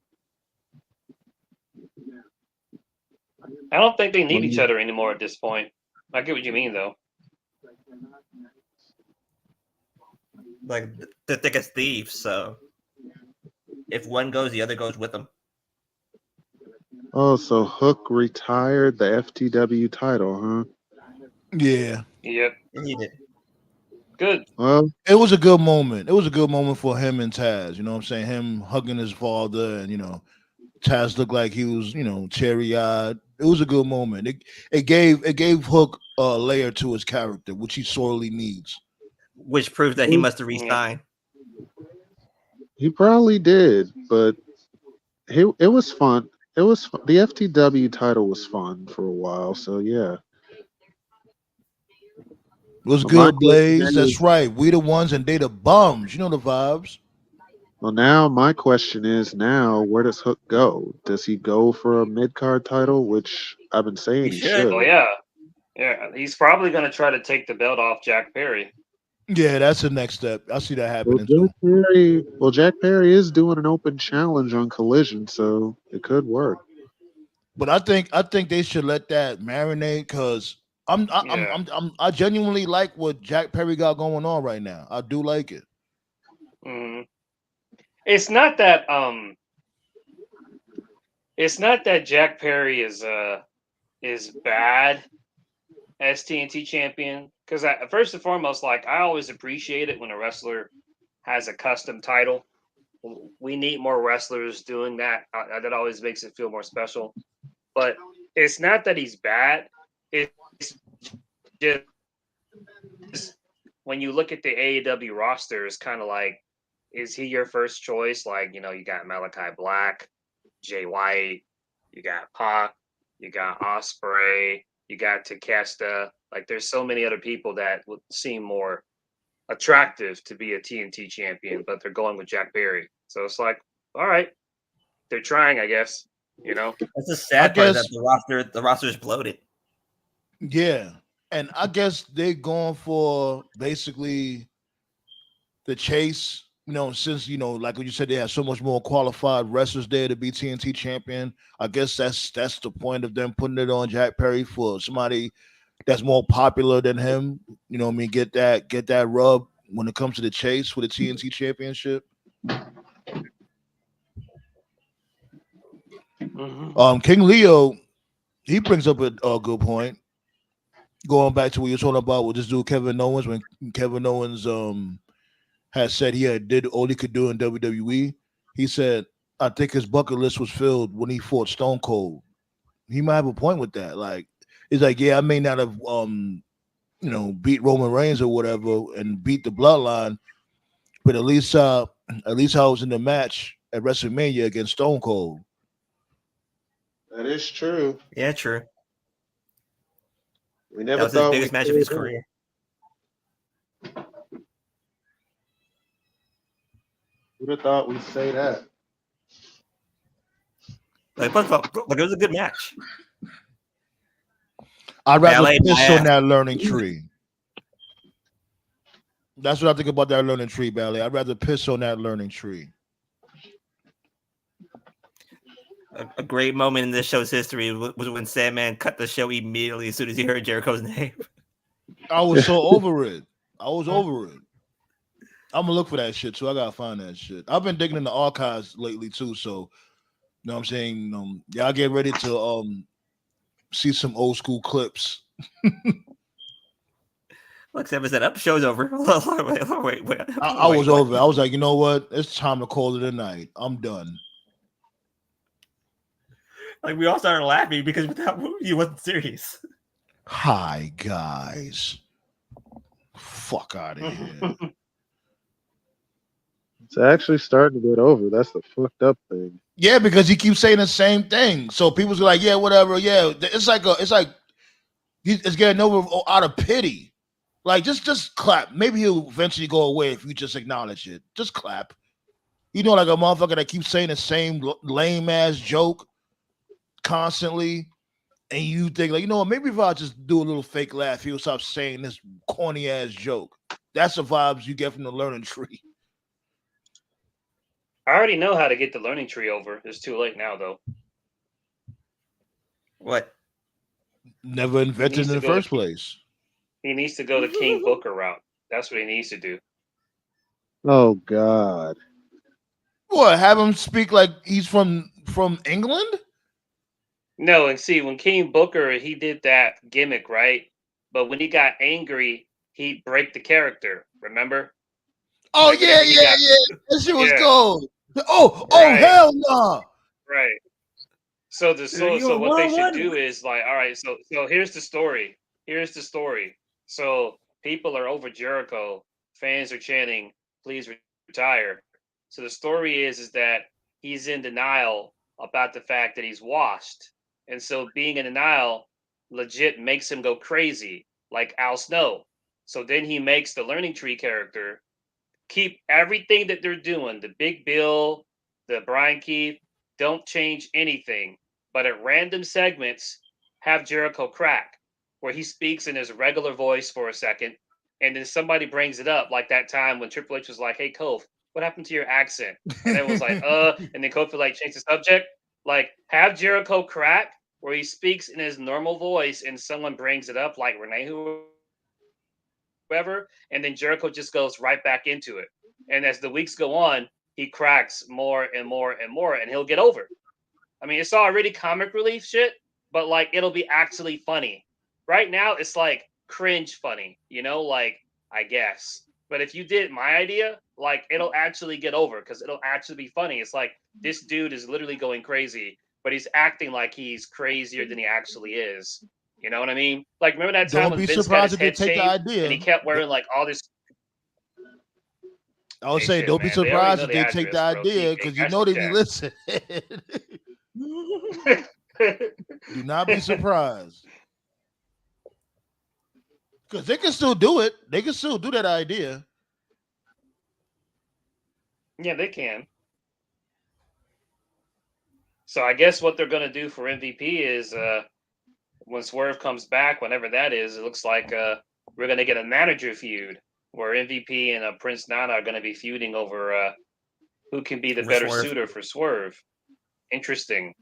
I don't think they need each other anymore at this point. I get what you mean, though. Like they're thick as thieves, so if one goes, the other goes with them. Oh, so Hook retired the FTW title, huh? Yeah. Yep. He did. Good. Well, it was a good moment. It was a good moment for him and Taz. You know what I'm saying? Him hugging his father, and Taz looked like he was, teary-eyed. It was a good moment. It gave Hook a layer to his character, which he sorely needs. Which proves that he must have re-signed. He probably did, but it was fun. The FTW title was fun for a while, so yeah. It was good, Blaze. That's right. We the ones and they the bums. You know the vibes. Well, now my question is where does Hook go? Does he go for a mid-card title, which I've been saying he should? Oh, yeah. Yeah, he's probably going to try to take the belt off Jack Perry. Yeah, that's the next step. I see that happening Well, Jack Perry is doing an open challenge on Collision, so it could work. But I think they should let that marinate because I genuinely like what Jack Perry got going on right now. I do like it. Mm-hmm. It's not that Jack Perry is bad as TNT champion, because first and foremost, like, I always appreciate it when a wrestler has a custom title. We need more wrestlers doing that. That always makes it feel more special. But it's not that he's bad. It's just when you look at the AEW roster, it's kind of like, is he your first choice? Like, you got Malachi Black, Jay White, you got Pac, you got Ospreay, you got Takeshita. Like, there's so many other people that would seem more attractive to be a TNT champion, but they're going with Jack Perry. So it's like, all right, they're trying, I guess. That's the sad part, that the roster is bloated. Yeah, and I guess they're going for basically the chase since like you said, they have so much more qualified wrestlers there to be TNT champion. I guess that's the point of them putting it on Jack Perry for somebody that's more popular than him. You know what I mean? Get that rub when it comes to the chase for the TNT championship. Mm-hmm. King Leo, he brings up a good point. Going back to what you're talking about with this dude Kevin Owens, when Kevin Owens had said he did all he could do in WWE. He said, I think his bucket list was filled when he fought Stone Cold. He might have a point with that. Like, he's like, yeah, I may not have beat Roman Reigns or whatever and beat the bloodline, but at least I was in the match at WrestleMania against Stone Cold. That is true. Yeah, true. We That never was his thought biggest we'd match say of his that. career. Who'd have thought we'd say that? Like, it was a good match. I'd rather Ballet piss my on ass. that learning tree. That's what I think about that learning tree, Ballet. I'd rather piss on that learning tree. A great moment in this show's history was when Sandman cut the show immediately as soon as he heard Jericho's name. I was so over it. I was over it. I'm gonna look for that shit too. I gotta find that shit. I've been digging in the archives lately too, so you know what I'm saying. Y'all get ready to see some old school clips. Look, Sam said up. Show's over. wait. I was over it. I was like, you know what? It's time to call it a night. I'm done. Like, we all started laughing because that movie wasn't serious. Hi guys. Fuck out of here. It's actually starting to get over. That's the fucked up thing. Yeah, because he keeps saying the same thing. So people's like, yeah, whatever. Yeah, it's like it's getting over out of pity. Like just clap. Maybe he'll eventually go away if you just acknowledge it. Just clap. Like a motherfucker that keeps saying the same lame ass joke constantly, and you think like, maybe if I just do a little fake laugh, he'll stop saying this corny ass joke. That's the vibes you get from the learning tree. I already know how to get the learning tree over. It's too late now, though. What? Never invented in the first place. He needs to go the King Booker route. That's what he needs to do. Oh God. What? Have him speak like he's from England? No, and see, when King Booker, he did that gimmick, right? But when he got angry, he'd break the character. Remember? Oh, Like, yeah. That shit was cold. Oh, Right. Hell no. Right. So what they should do is like, all right, so here's the story. Here's the story. So people are over Jericho. Fans are chanting, "Please retire." So the story is that he's in denial about the fact that he's washed. And so being in denial legit makes him go crazy, like Al Snow. So then he makes the learning tree character keep everything that they're doing, the Big Bill, the Brian Keith, don't change anything. But at random segments, have Jericho crack, where he speaks in his regular voice for a second, and then somebody brings it up, like that time when Triple H was like, "Hey, Kofi, what happened to your accent?" And everyone's like, and then Kofi like changed the subject. Like, have Jericho crack, where he speaks in his normal voice, and someone brings it up, like Renee, whoever, and then Jericho just goes right back into it. And as the weeks go on, he cracks more and more and more, and he'll get over. I mean, it's already comic relief shit, but like it'll be actually funny. Right now, it's like cringe funny, like I guess. But if you did my idea, like it'll actually get over because it'll actually be funny. It's like this dude is literally going crazy, but he's acting like he's crazier than he actually is. You know what I mean? Like, remember that time Don't when be Vince surprised got if they his head take the shaved idea. and he kept wearing like all this. I would Hey, say, shit, don't be man. They already surprised know if the they take the address, bro. idea Hey, because cash they the be check. listening. Do not be surprised. Because they can still do it. They can still do that idea. Yeah, they can. So I guess what they're going to do for MVP is when Swerve comes back, whenever that is, it looks like we're going to get a manager feud where MVP and Prince Nana are going to be feuding over who can be the For better Swerve. suitor for Swerve. Interesting.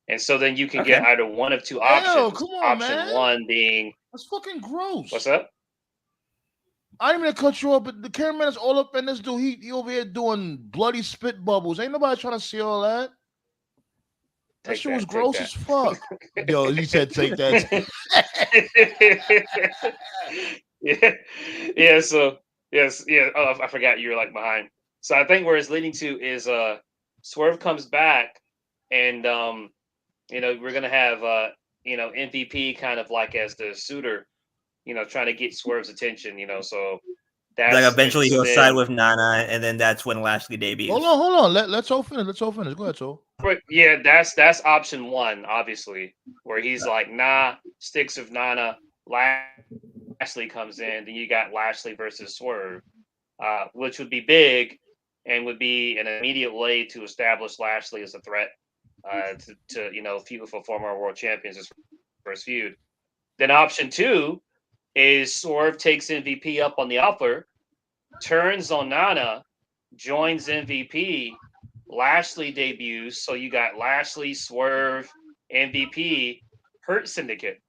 And so then you can Okay. get either one of two Ew, options. come on, Option man. one being That's fucking gross. what's up? I didn't mean to cut you off, but the cameraman is all up in this dude. He over here doing bloody spit bubbles. Ain't nobody trying to see all that. That shit was gross as fuck. Yo, he said take that. yeah. So yes, yeah. Oh, I forgot you were like behind. So I think where it's leading to is Swerve comes back, and we're gonna have MVP kind of like as the suitor, trying to get Swerve's attention. So that's Like eventually so he'll then, side with Nana, and then that's when Lashley debuts. Hold on. Let's all finish. Go ahead, Toe. Yeah, that's option one, obviously, where he's like, nah, sticks with Nana. Lashley comes in, then you got Lashley versus Swerve, which would be big and would be an immediate way to establish Lashley as a threat to feud for former world champions as first feud. Then option two is Swerve takes MVP up on the offer, turns on Nana, joins MVP. Lashley debuts, so you got Lashley, Swerve, MVP, Hurt Syndicate.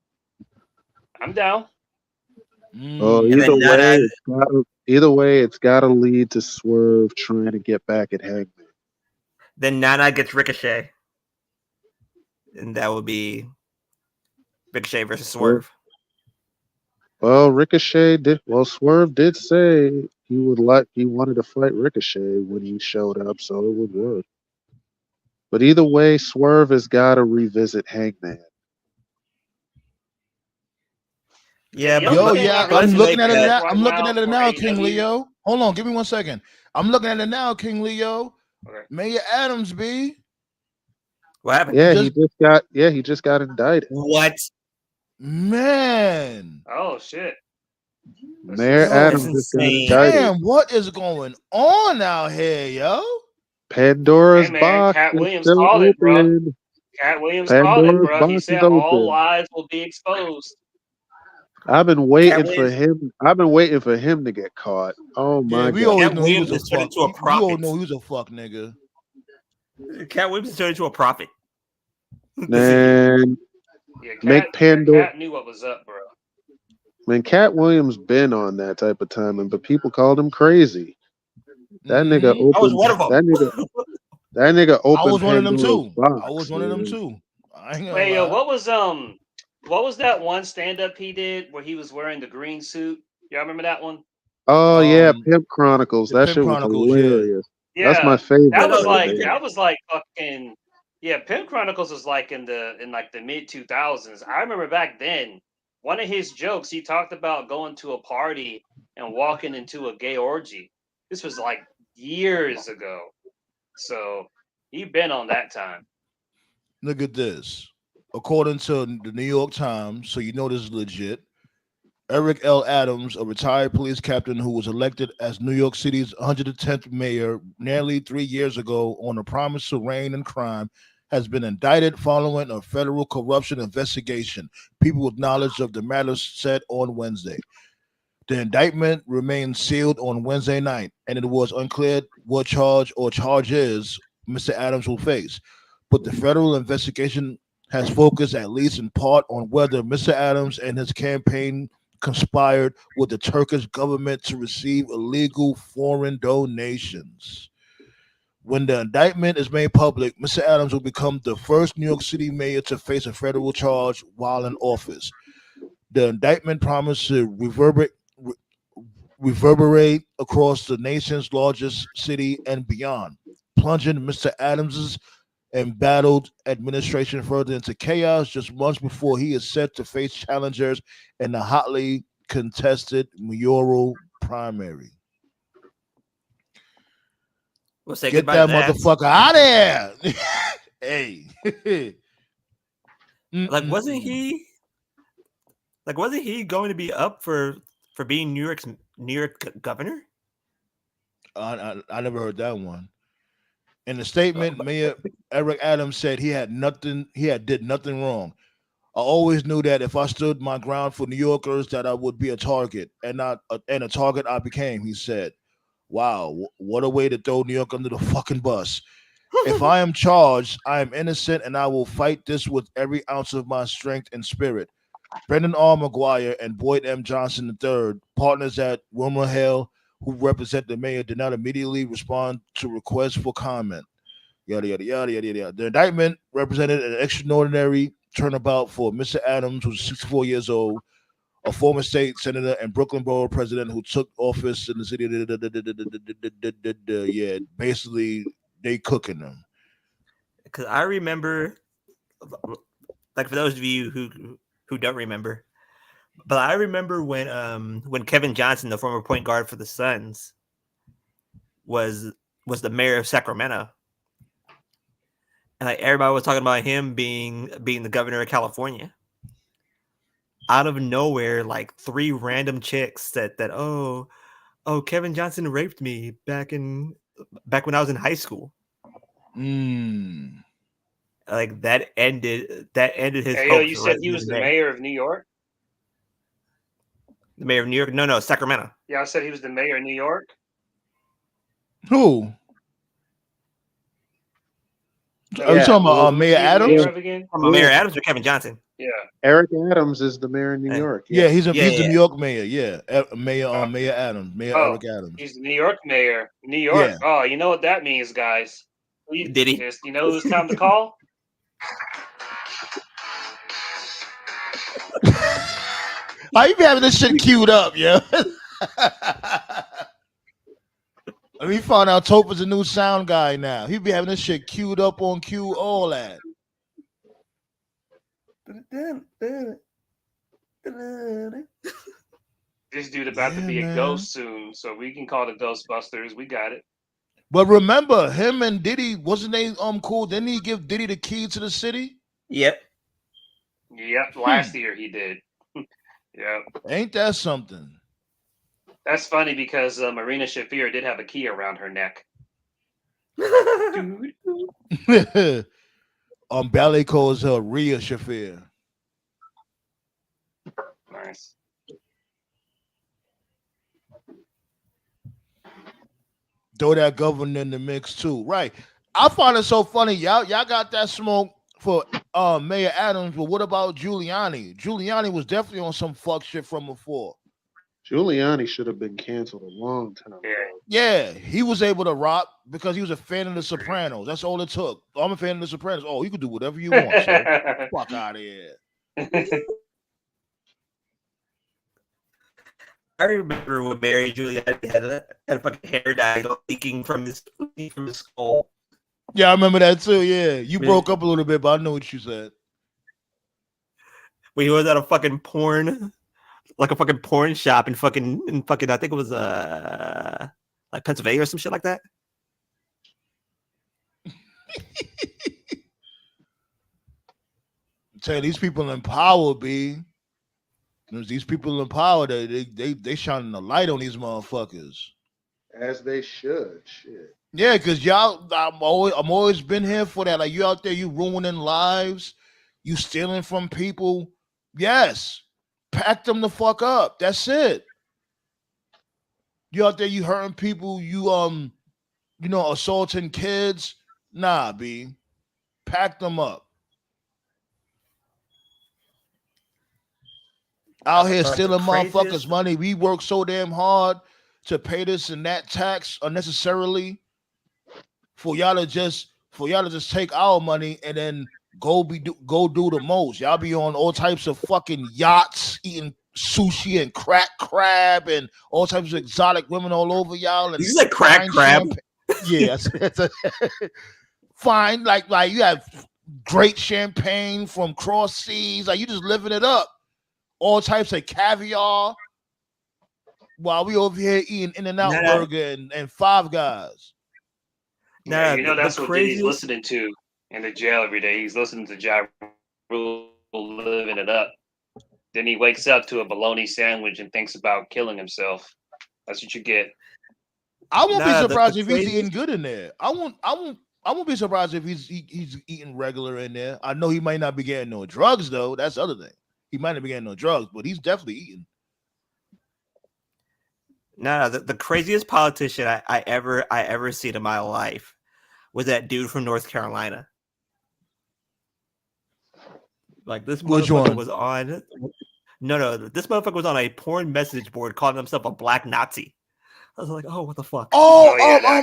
I'm down. Oh, And then either way, it's gotta lead to Swerve trying to get back at Hangman. Then Nana gets Ricochet, and that would be Ricochet versus Swerve. Well, Swerve did say he wanted to fight Ricochet when he showed up, so it would work. But either way, Swerve has got to revisit Hangman. Yeah, but I'm looking at it now. Right I'm looking at it now, for King AEW. Leo. Hold on, give me 1 second. I'm looking at it now, King Leo. Okay. Mayor Adams, B. What happened? Yeah, he just got indicted. What? Man. Oh shit. Mayor Yo, Adams that's just got insane. indicted. Damn, what is going on out here, yo? Pandora's Hey, man, box Cat is Williams still called it, bro. open. Cat Williams called it, Pandora's bro. He box said is all open. lies will be exposed. I've been waiting Cat for him. I've been waiting for him to get caught. Oh my Yeah, we god! always Cat knew he was Williams a is turned fuck. into a We all prophet. know he was a fuck nigga. Cat Williams is turned into a prophet. Man, Yeah, make Pandora. Cat knew what was up, bro. Man, Cat Williams been on that type of timing, but people called him crazy. That nigga Mhm. opened. I was one of them. That nigga opened. I was one of them Pandora's too. box, I was one of them man. too. I ain't gonna Wait, yo, lie. what was that one stand up he did where he was wearing the green suit? Y'all remember that one? Oh yeah, Um, Pimp Chronicles. the That Pimp shit was Chronicles, yeah. hilarious. That's Yeah, my favorite. that was right there. like fucking yeah. Pimp Chronicles was like in like the mid 2000s. I remember back then one of his jokes he talked about going to a party and walking into a gay orgy. This was like years ago, so he been on that time. Look at this. According to the New York Times, so you know this is legit. Eric L. Adams, a retired police captain who was elected as New York City's 110th mayor nearly 3 years ago on a promise to reign in crime, has been indicted following a federal corruption investigation. People with knowledge of the matter said on Wednesday. The indictment remained sealed on Wednesday night, and it was unclear what charge or charges Mr. Adams will face. But the federal investigation has focused, at least in part, on whether Mr. Adams and his campaign conspired with the Turkish government to receive illegal foreign donations. When the indictment is made public, Mr. Adams will become the first New York City mayor to face a federal charge while in office. The indictment promised to reverberate across the nation's largest city and beyond, plunging Mr. Adams's embattled administration further into chaos just months before he is set to face challengers in the hotly contested mayoral primary. We'll say Get goodbye that to that. motherfucker out of there. Hey. Like, wasn't he going to be up for being New York governor? I never heard that one. In the statement, Mayor Eric Adams said he did nothing wrong. I always knew that if I stood my ground for New Yorkers, that I would be a target, and a target I became. He said, "Wow, what a way to throw New York under the fucking bus." If I am charged, I am innocent, and I will fight this with every ounce of my strength and spirit. Brendan R. McGuire and Boyd M. Johnson III, partners at Wilmer Hale, who represent the mayor, did not immediately respond to requests for comment. Yada yada yada yada yada. The indictment represented an extraordinary turnabout for Mr. Adams, who's 64 years old, a former state senator and Brooklyn borough president who took office in the city. Yeah, basically they cooking them. Because I remember, like for those of you who don't remember, but I remember when Kevin Johnson, the former point guard for the Suns, was the mayor of Sacramento, and like everybody was talking about him being the governor of California. Out of nowhere, like 3 random chicks said that, oh, Kevin Johnson raped me back when I was in high school. Like that ended his Hey, hopes. you said he was the mayor of New York? The mayor of New York? No, Sacramento. Yeah, I said he was the mayor of New York. Who? Are you talking about Mayor Adams? Mayor Adams or Kevin Johnson? Yeah. Eric Adams is the mayor of New York. Yeah, he's the New York mayor. Yeah, Mayor Adams, Eric Adams. He's the New York mayor. New York. Yeah. Oh, you know what that means, guys? Did he? You know who's time to call? Why you be having this shit queued up, yo? Let me find out Topa's a new sound guy now. He be having this shit queued up on cue, all that. This dude about to be a ghost soon, so we can call the Ghostbusters. We got it. But remember, him and Diddy, wasn't they cool? Didn't he give Diddy the key to the city? Yep. Last year he did. Yep. Ain't that something? That's funny because Marina Shafir did have a key around her neck. Ballet calls her Rhea Shafir. Nice. Throw that governor in the mix too, right? I find it so funny, y'all got that smoke for Mayor Adams, but what about Giuliani? Giuliani was definitely on some fuck shit from before. Giuliani should have been canceled a long time ago. Yeah, he was able to rock because he was a fan of The Sopranos. That's all it took. I'm a fan of The Sopranos. Oh, you can do whatever you want, sir. Fuck out of here. I remember when Mary Giuliani had a fucking hair dye leaking from his skull. Yeah, I remember that too. Yeah, you broke up a little bit, but I know what you said. When he was at a fucking porn shop in fucking I think it was like Pennsylvania or some shit like that. Tell you, these people in power, B. These people in power, they shining the light on these motherfuckers. As they should. Shit. Yeah, because y'all, I'm always been here for that. Like, you out there, you ruining lives, you stealing from people. Yes, pack them the fuck up. That's it. You out there, you hurting people, you assaulting kids. Nah, B. Pack them up. Out here stealing motherfuckers' money. We work so damn hard to pay this and that tax unnecessarily for y'all to just take our money and then go do the most. Y'all be on all types of fucking yachts, eating sushi and crack crab and all types of exotic women all over y'all. And you like crack crab? Yeah, it's fine. Like you have great champagne from cross seas. Like you just living it up. All types of caviar while we over here eating In-N-Out burger and Five Guys. Yeah, that's what Diddy's listening to in the jail every day. He's listening to Ja Rule living it up. Then he wakes up to a bologna sandwich and thinks about killing himself. That's what you get. I won't be surprised if he's eating good in there. I won't I won't be surprised if he's eating regular in there. I know he might not be getting no drugs though. That's the other thing. He might not be getting no drugs, but he's definitely eating. No, the craziest politician I ever seen in my life was that dude from North Carolina. Like this Which motherfucker one? was on. No, this motherfucker was on a porn message board calling himself a black Nazi. I was like, oh, what the fuck? Oh, that guy.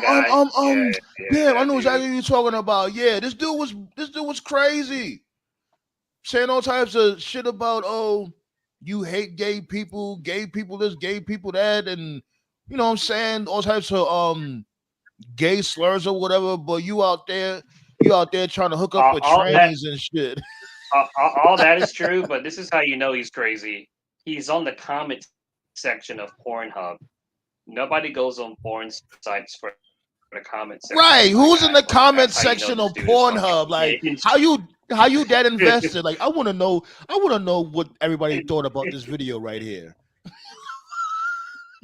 damn! I know dude. exactly what you're talking about. Yeah, this dude was crazy, saying all types of shit about you hate gay people this, gay people that, and you know what I'm saying, all types of gay slurs or whatever. But you out there trying to hook up with All that trannies and shit. all that is true, but this is how you know he's crazy. He's on the comment section of Pornhub. Nobody goes on porn sites for the comment section. Right? Who's in the Like, comment that's how you know section this of dude is fucking Pornhub? Like, gay. how you that invested? Like, I want to know what everybody thought about this video right here.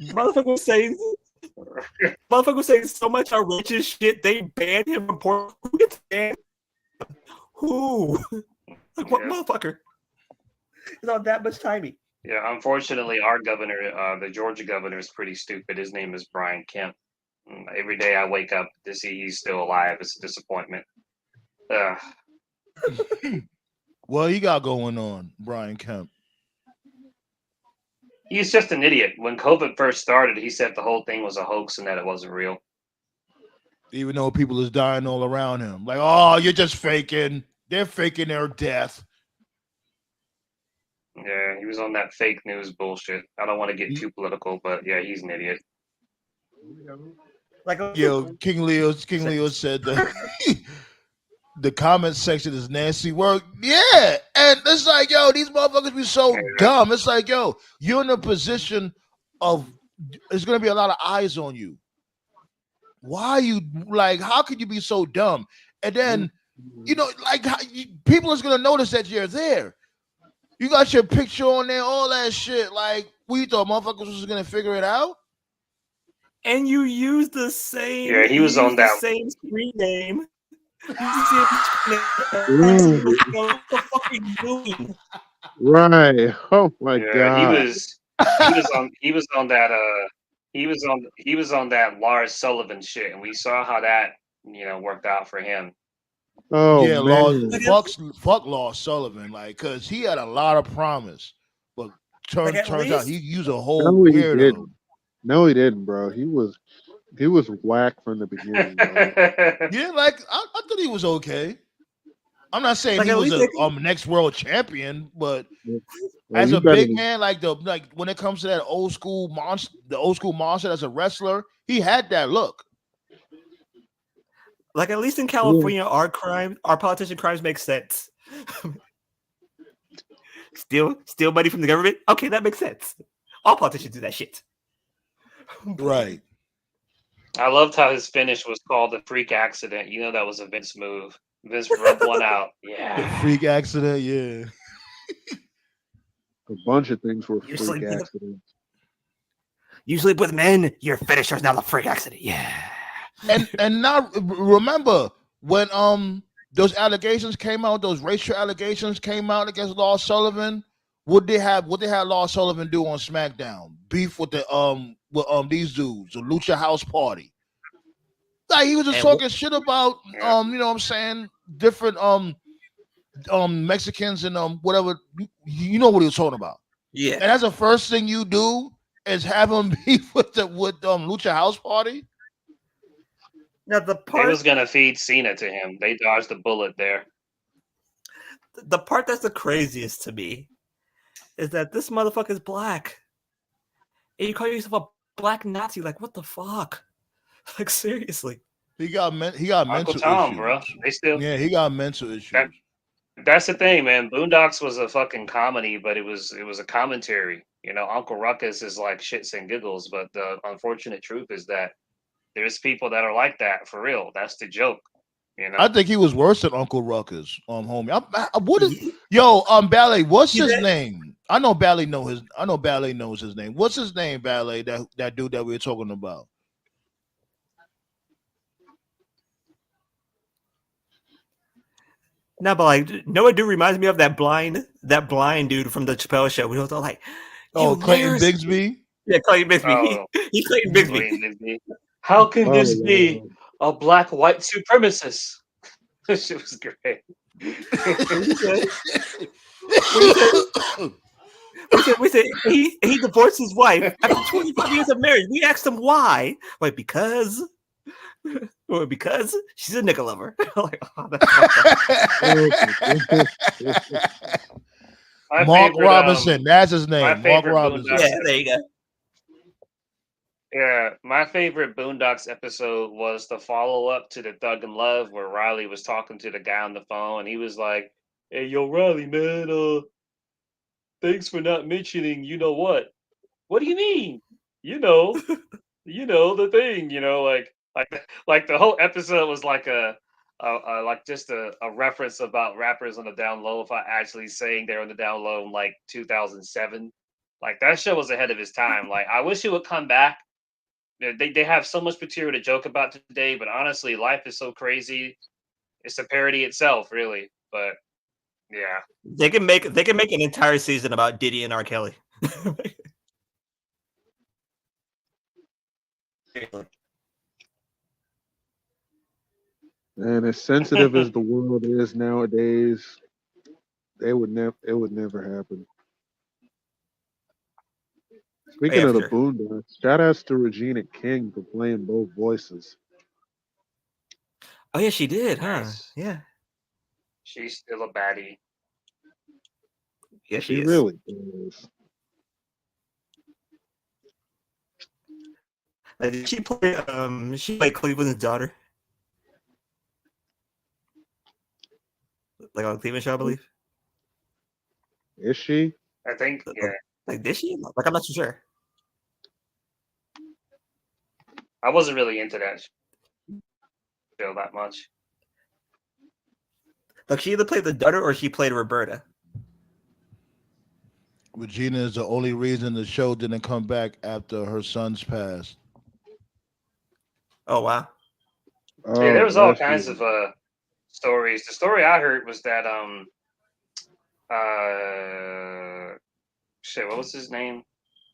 Motherfucker was saying so much outrageous shit. They banned him from porn. Who gets banned? Who? Like what motherfucker? He's on that much timing. Yeah, unfortunately, our governor, the Georgia governor, is pretty stupid. His name is Brian Kemp. Every day I wake up to see he's still alive. It's a disappointment. What he got going on, Brian Kemp? He's just an idiot. When COVID first started, he said the whole thing was a hoax and that it wasn't real. Even though people is dying all around him, like, oh, you're just faking. They're faking their death. Yeah, he was on that fake news bullshit. I don't want to get too political, but yeah, he's an idiot. Like, Yo, King Leo said that the comment section is nasty work. Yeah, and it's like, yo, these motherfuckers be so dumb. It's like, yo, you're in a position of there's gonna be a lot of eyes on you. Why are you like? How could you be so dumb? And then, you know, like people is gonna notice that you're there. You got your picture on there, all that shit. Like, we thought motherfuckers was gonna figure it out. And you use the same. Yeah, he was on that same screen name. Right. Oh my god. He was on that Lars Sullivan shit, and we saw how that worked out for him. Oh yeah, man. fuck Lars Sullivan, like, cause he had a lot of promise, but turns out he was a whole weirdo. No, he didn't, bro. He was whack from the beginning. Yeah, like I thought he was okay. I'm not saying like, he was a next world champion, but as a big man, like when it comes to that old school monster as a wrestler, he had that look. Like, at least in California, our politician crimes make sense. Steal money from the government? Okay, that makes sense. All politicians do that shit. Right. I loved how his finish was called the freak accident. You know that was a Vince move. Vince rubbed one out. Yeah. The freak accident, yeah. A bunch of things were freak accidents. You sleep with men, your finisher's now the freak accident. Yeah. And now remember when those allegations came out, those racial allegations came out against Lars Sullivan. What they had Lars Sullivan do on SmackDown? Beef with these dudes, the Lucha House Party. Like, he was just talking shit about you know what I'm saying, different Mexicans and whatever. You know what he was talking about. Yeah. And that's the first thing you do is have him beef with Lucha House Party. Now the part they was gonna feed Cena to him. They dodged the bullet there. The part that's the craziest to me is that this motherfucker's black. And you call yourself a black Nazi? Like, what the fuck? Like, seriously. He got mental Uncle Tom, issues. bro. He got mental issues. That's the thing, man. Boondocks was a fucking comedy, but it was a commentary. Uncle Ruckus is like shits and giggles, but the unfortunate truth is that there's people that are like that for real. That's the joke. I think he was worse than Uncle Ruckus, homie. Ballet? What's his name? I know Ballet knows his name. What's his name, Ballet? That dude that we were talking about. No, but like, no, it dude reminds me of that blind dude from the Chappelle Show. We were all like, Oh, Clayton Bigsby. Yeah, Clayton Bigsby. Oh, He's Clayton Bigsby. Clayton Bigsby. How can Oh, this be a black white supremacist? This shit was great. We said he divorced his wife after 25 years of marriage. We asked him why. Like, because she's a nigga lover. Like, oh, Mark Robinson, that's his name. Mark Robinson. Yeah, there you go. Yeah, my favorite Boondocks episode was the follow-up to the Thug and Love, where Riley was talking to the guy on the phone, and he was like, "Hey, yo, Riley, man, thanks for not mentioning, you know what? What do you mean? You know, the thing, like the whole episode was like just a reference about rappers on the down low, if I actually saying they're on the down low in like 2007. Like that show was ahead of his time. Like I wish it would come back. They have so much material to joke about today, but honestly, life is so crazy. It's a parody itself, really. But yeah, they can make an entire season about Diddy and R. Kelly. And as sensitive as the world is nowadays, it would never happen. Speaking of the Boondocks, shout outs to Regina King for playing both voices. Oh yeah, she did, huh? Nice. Yeah. She's still a baddie. Yeah, she is. Really is. Did she play? She played Cleveland's daughter, like on Cleveland show, I believe. Is she? I think, yeah. Like, did she? Like, I'm not too sure. I wasn't really into that show that much. Like, she either played the daughter or she played Roberta. Regina is the only reason the show didn't come back after her son's passed. Oh wow! Yeah, there was all kinds of stories. The story I heard was that shit, what was his name?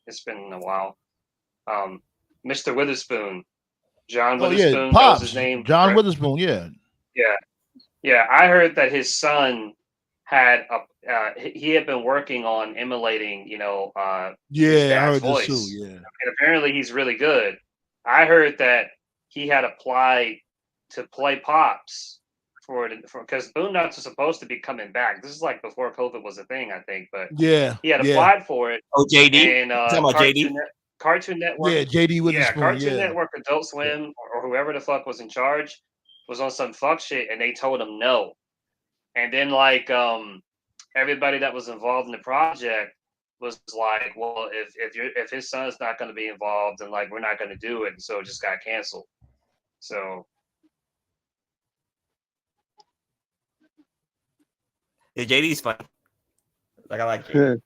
It's been a while. Mr. Witherspoon, John Witherspoon. Pops. That was his name. John Witherspoon. Yeah. I heard that his son had he had been working on emulating, his I dad's heard voice. this too. Yeah, and apparently he's really good. I heard that he had applied to play Pops for because Boondocks was supposed to be coming back. This is like before COVID was a thing, I think. But he had applied for it. Oh, JD. And talking about JD. Cartoon Network. Yeah, JD Witherspoon. Cartoon Network, Adult Swim, or whoever the fuck was in charge was on some fuck shit, and they told him no. And then everybody that was involved in the project was like, well, if his son's not going to be involved, then like we're not going to do it, and so it just got canceled. So yeah, JD's fun. Like I like JD.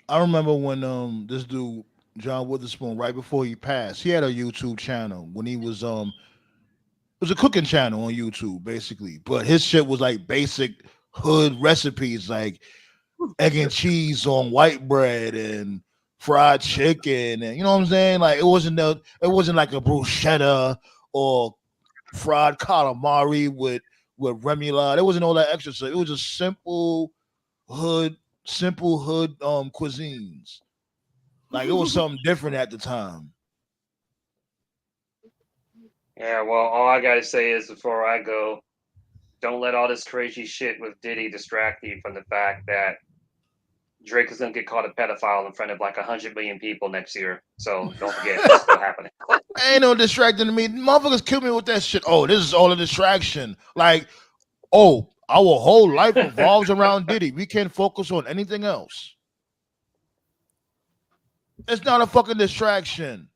I remember when this dude John Witherspoon, right before he passed, he had a YouTube channel when he was it was a cooking channel on YouTube basically, but his shit was like basic hood recipes like egg and cheese on white bread and fried chicken, and you know what I'm saying? Like it wasn't like a bruschetta or fried calamari with remoulade. It wasn't all that extra stuff. It was just simple hood cuisines. Like it was something different at the time. yeah, well, all I gotta say is before I go, don't let all this crazy shit with Diddy distract you from the fact that Drake is gonna get caught a pedophile in front of like 100 million people next year. So don't forget, it's still happening. Ain't no distracting to me. Motherfuckers kill me with that shit. Oh, this is all a distraction. Like, oh, our whole life revolves around Diddy. We can't focus on anything else. It's not a fucking distraction.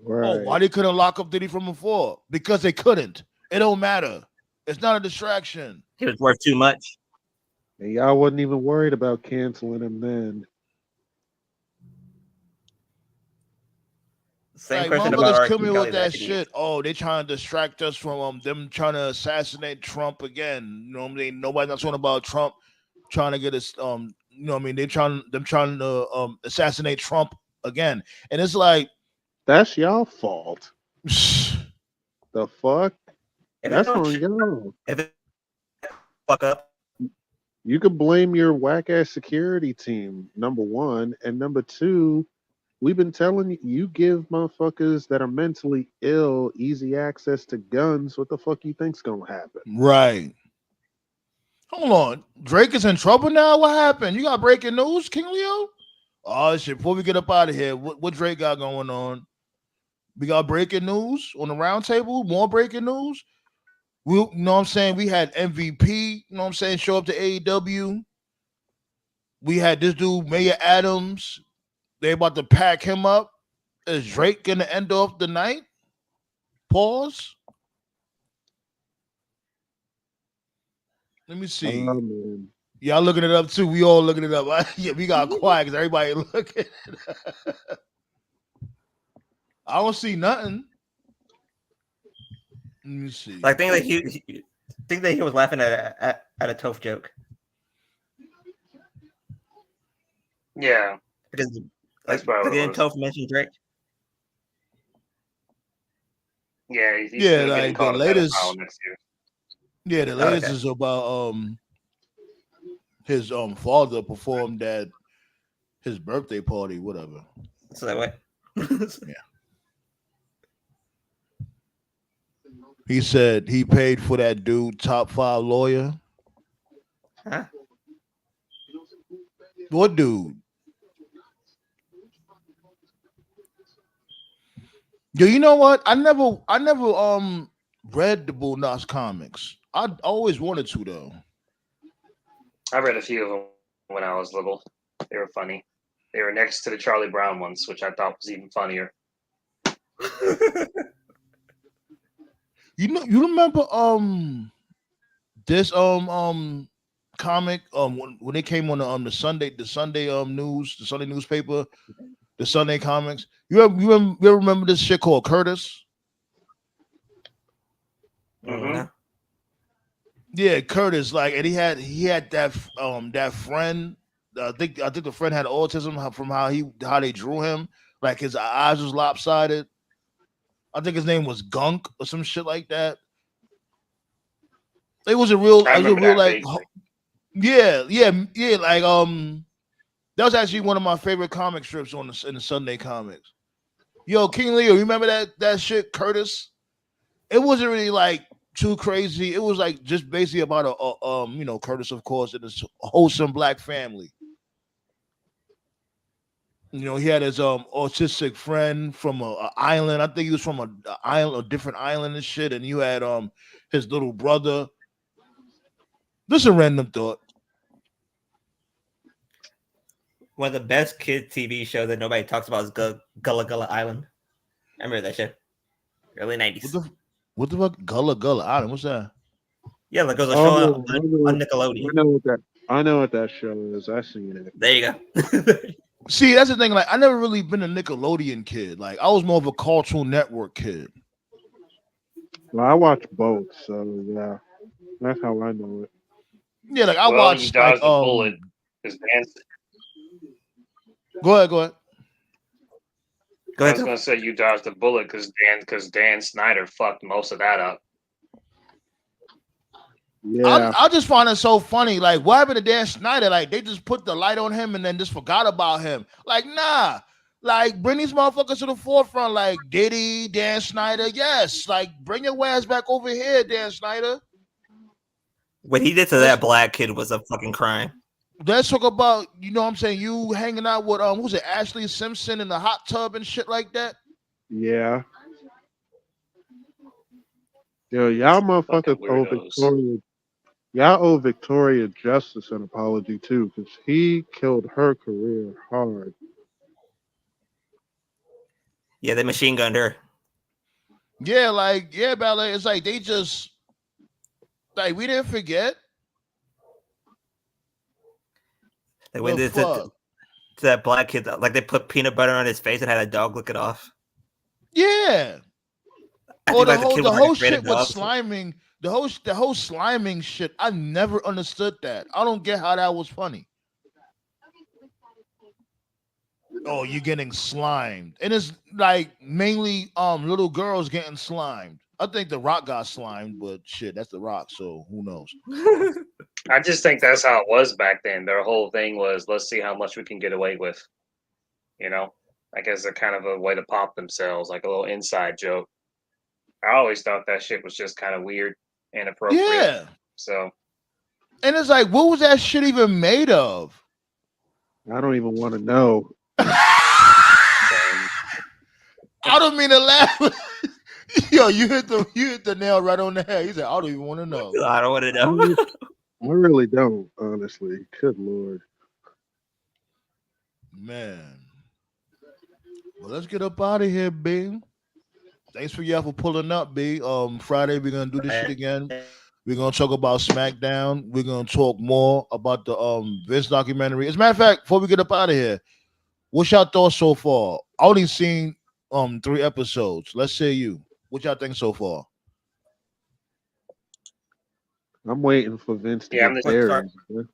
Right. Oh, why they couldn't lock up Diddy from before? Because they couldn't. It don't matter. It's not a distraction. He was worth too much. And y'all wasn't even worried about canceling him then. Same Like question about motherfuckers R. kill me Kelly's with that acting. shit. Oh, they trying to distract us from them trying to assassinate Trump again. You know what I mean? Nobody's not talking about Trump trying to get us. You know what I mean? They're trying to assassinate Trump again, and it's like That's y'all fault. The fuck? If That's it don't, on y'all. if it fuck up, You could blame your whack ass security team, number one. And number two, we've been telling you, you give motherfuckers that are mentally ill easy access to guns. What the fuck you think's gonna happen? right. Hold on, Drake is in trouble now. What happened? You got breaking news, King Leo? Oh shit! Before we get up out of here, what Drake got going on? We got breaking news on the round table. More breaking news. We, you know what I'm saying? We had MVP, you know what I'm saying, show up to AEW. We had this dude, Mayor Adams. They about to pack him up. Is Drake gonna end off the night? Pause. Let me see. Man. Y'all looking it up too. We all looking it up. Yeah, we got quiet because everybody looking. I don't see nothing. Let me see. like think that he was laughing at a Toph joke Yeah, because that's probably what it didn't was. Toph mention Drake? Yeah, he's Yeah, still getting like called the a latest. pedophile next year. Yeah, the latest is about his father performed at his birthday party, whatever. So that way. Yeah. He said he paid for that dude, top 5 lawyer. Huh? What dude? Yo, you know what? I never read the Bull Knox comics. I always wanted to though. I read a few of them when I was little. They were funny. They were next to the Charlie Brown ones, which I thought was even funnier. You remember this comic when they came on the Sunday news, the Sunday newspaper, the Sunday comics. You ever remember this shit called Curtis? Mm-hmm. Yeah, Curtis. Like, and he had that friend. I think the friend had autism from how they drew him. Like his eyes was lopsided. I think his name was Gunk or some shit like that. It was a real like vaguely. yeah. Like that was actually one of my favorite comic strips in the Sunday comics. Yo, King Leo, you remember that shit, Curtis? It wasn't really like too crazy. It was like just basically about a Curtis, of course, and his wholesome black family. You know, he had his autistic friend from a island. I think he was from a different island and shit. And you had his little brother. This is a random thought. One of the best kid TV shows that nobody talks about is Gullah Gullah Island. I remember that shit. Early 90s. What the fuck? Gullah Gullah Island. What's that? Yeah, like it was a show on Nickelodeon. I know what that show is. I seen it. There you go. See, that's the thing. Like, I never really been a Nickelodeon kid. Like, I was more of a Cartoon Network kid. Well, I watch both, so yeah, that's how I know it. Yeah, like I watched. You dodged the bullet. Go ahead. I was gonna say you dodged the bullet because Dan Snyder fucked most of that up. Yeah, I just find it so funny. Like, what happened to Dan Snyder? Like, they just put the light on him and then just forgot about him. Like, nah. Like, bring these motherfuckers to the forefront. Like, Diddy, Dan Snyder. Yes. Like, bring your ass back over here, Dan Snyder. What he did to that black kid was a fucking crime. Let's talk about, you know what I'm saying, you hanging out with, who's it, Ashley Simpson in the hot tub and shit like that? yeah. Yo, y'all motherfuckers owe Victoria. Y'all owe Victoria Justice an apology too, because he killed her career hard. Yeah, they machine gunned her. Yeah, like, yeah, Ballet. It's like they just, like, we didn't forget. They went to that black kid, like they put peanut butter on his face and had a dog lick it off. Yeah. I Or think like the kid the was like whole afraid shit of with dogs. sliming, the whole sliming shit. I never understood that. I don't get how that was funny. Oh, you're getting slimed, and it's like mainly little girls getting slimed. I think the Rock got slimed, but shit, that's the Rock, so who knows? I just think that's how it was back then. Their whole thing was, let's see how much we can get away with. You know, I guess a kind of a way to pop themselves, like a little inside joke. I always thought that shit was just kind of weird, inappropriate. Yeah, So and it's like, what was that shit even made of? I don't even want to know. I don't mean to laugh. Yo, you hit the nail right on the head. He said, I don't even want to know. I don't want to know. I really don't, honestly. Good lord. Man. Well, let's get up out of here, B. Thanks for y'all for pulling up, B. Friday we're gonna do this shit again. We're gonna talk about SmackDown. We're gonna talk more about the Vince documentary. As a matter of fact, before we get up out of here, what's y'all thoughts so far? I only seen 3 episodes. Let's say you. What y'all think so far? I'm waiting for Vince to yeah, I'm get the, buried.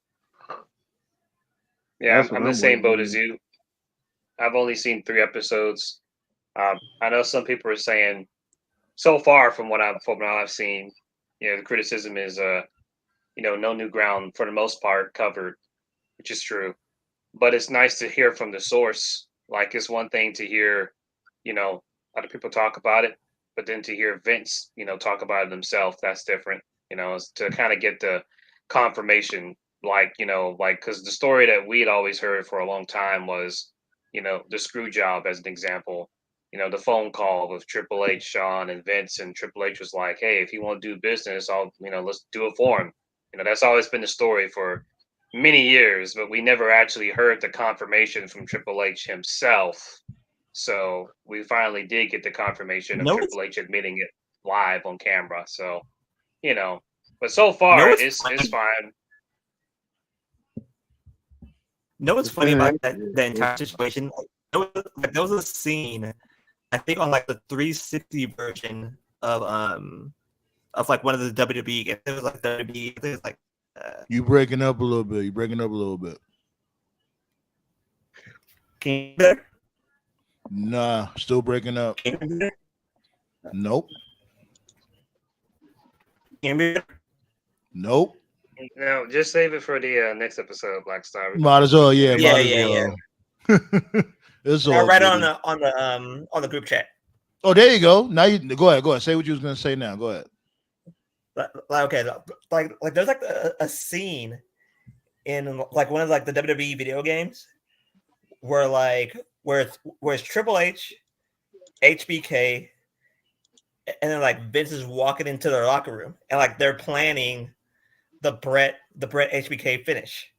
yeah, That's I'm what the I'm same boat waiting as you. I've only seen 3 episodes. I know some people are saying so far from what I've seen, the criticism is no new ground for the most part covered, which is true. But it's nice to hear from the source. Like it's one thing to hear, other people talk about it, but then to hear Vince, talk about it himself, that's different. Is to kind of get the confirmation, like because the story that we'd always heard for a long time was, the screw job as an example. The phone call with Triple H, Shawn, and Vince, and Triple H was like, "Hey, if you want to do business, let's do it for him." That's always been the story for many years, but we never actually heard the confirmation from Triple H himself. So we finally did get the confirmation of No, it's Triple H admitting it live on camera. So, but so no, far it's it's funny. fine. No, what's It's funny been about accurate. the entire situation? There was a scene, I think, on like the 360 version of like one of the WWE. It was like WWE. I think it was like. You breaking up a little bit. You breaking up a little bit. Can you hear me better? Nah, still breaking up. Can you hear me better? Nope. Can you hear me better? Nope. No, just save it for the next episode, Black Star. Might as well, yeah. Yeah, Might as yeah, well. It's Yeah, all right good. on the group chat. Oh, there you go. Now you go ahead. Say what you was gonna say now. Go ahead. Okay, like there's like a scene in like one of like the WWE video games where it's Triple H, HBK, and then like Vince is walking into their locker room and like they're planning the Brett HBK finish.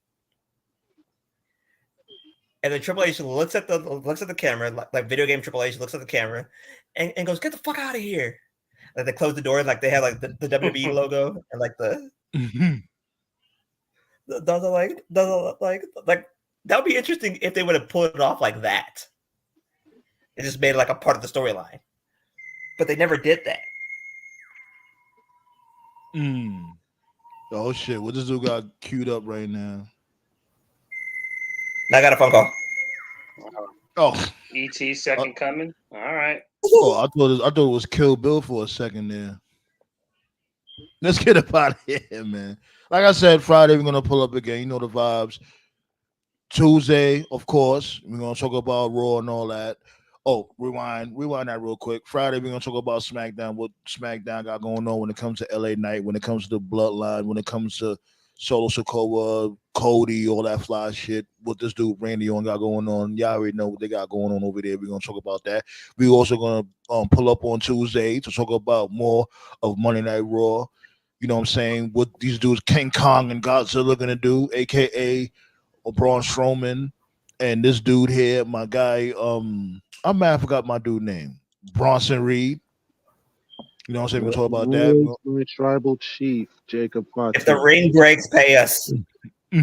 And then Triple H looks at the camera, like video game Triple H looks at the camera and goes, "Get the fuck out of here." Like they close the door, like they have like the WWE logo and like those are like that would be interesting if they would have pulled it off like that. It just made it like a part of the storyline. But they never did that. Oh shit! What this dude got queued up right now? Now I got a phone call. Oh, ET second coming. All right. oh! I thought it was Kill Bill for a second there. Let's get up out of here, man. Like I said, Friday we're gonna pull up again. You know the vibes. Tuesday, of course, we're gonna talk about Raw and all that. Oh, rewind that real quick. Friday, we're gonna talk about SmackDown, what SmackDown got going on when it comes to LA Knight, when it comes to the Bloodline, when it comes to Solo Sikoa, Cody, all that fly shit. What this dude Randy Orton got going on. Y'all already know what they got going on over there. We're gonna talk about that. We also gonna pull up on Tuesday to talk about more of Monday Night Raw. You know what I'm saying? What these dudes, King Kong and Godzilla, gonna do, aka Braun Strowman, and this dude here, my guy, I'm mad I forgot my dude name. Bronson Reed. You know what I'm saying? We're gonna talk about that. Who is my tribal chief, Jacob Fatu? If the ring breaks, pay us. They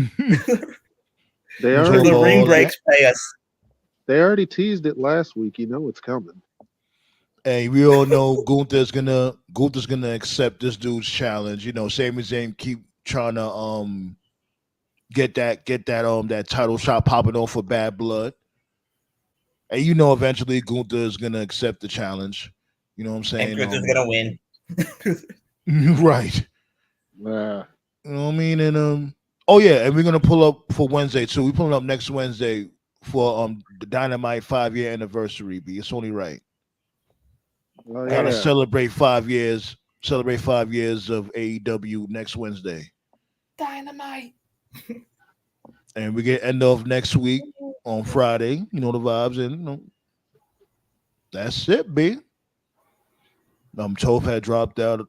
We'll If talk already the about ring all that. breaks, pay us. they already teased it last week. You know it's coming. And we all know Gunther's gonna accept this dude's challenge. Sami Zayn keep trying to get that title shot popping off for Bad Blood. And eventually Gunther is gonna accept the challenge. You know what I'm saying? And Gunther's gonna win. Right. Yeah. You know what I mean? And oh yeah, and we're gonna pull up for Wednesday too. We're pulling up next Wednesday for the Dynamite 5-year anniversary. B. It's only right. Well, Gotta yeah. celebrate 5 years. Celebrate 5 years of AEW next Wednesday. Dynamite. And we get end of next week on Friday. You know the vibes, and that's it, B. Toph had dropped out.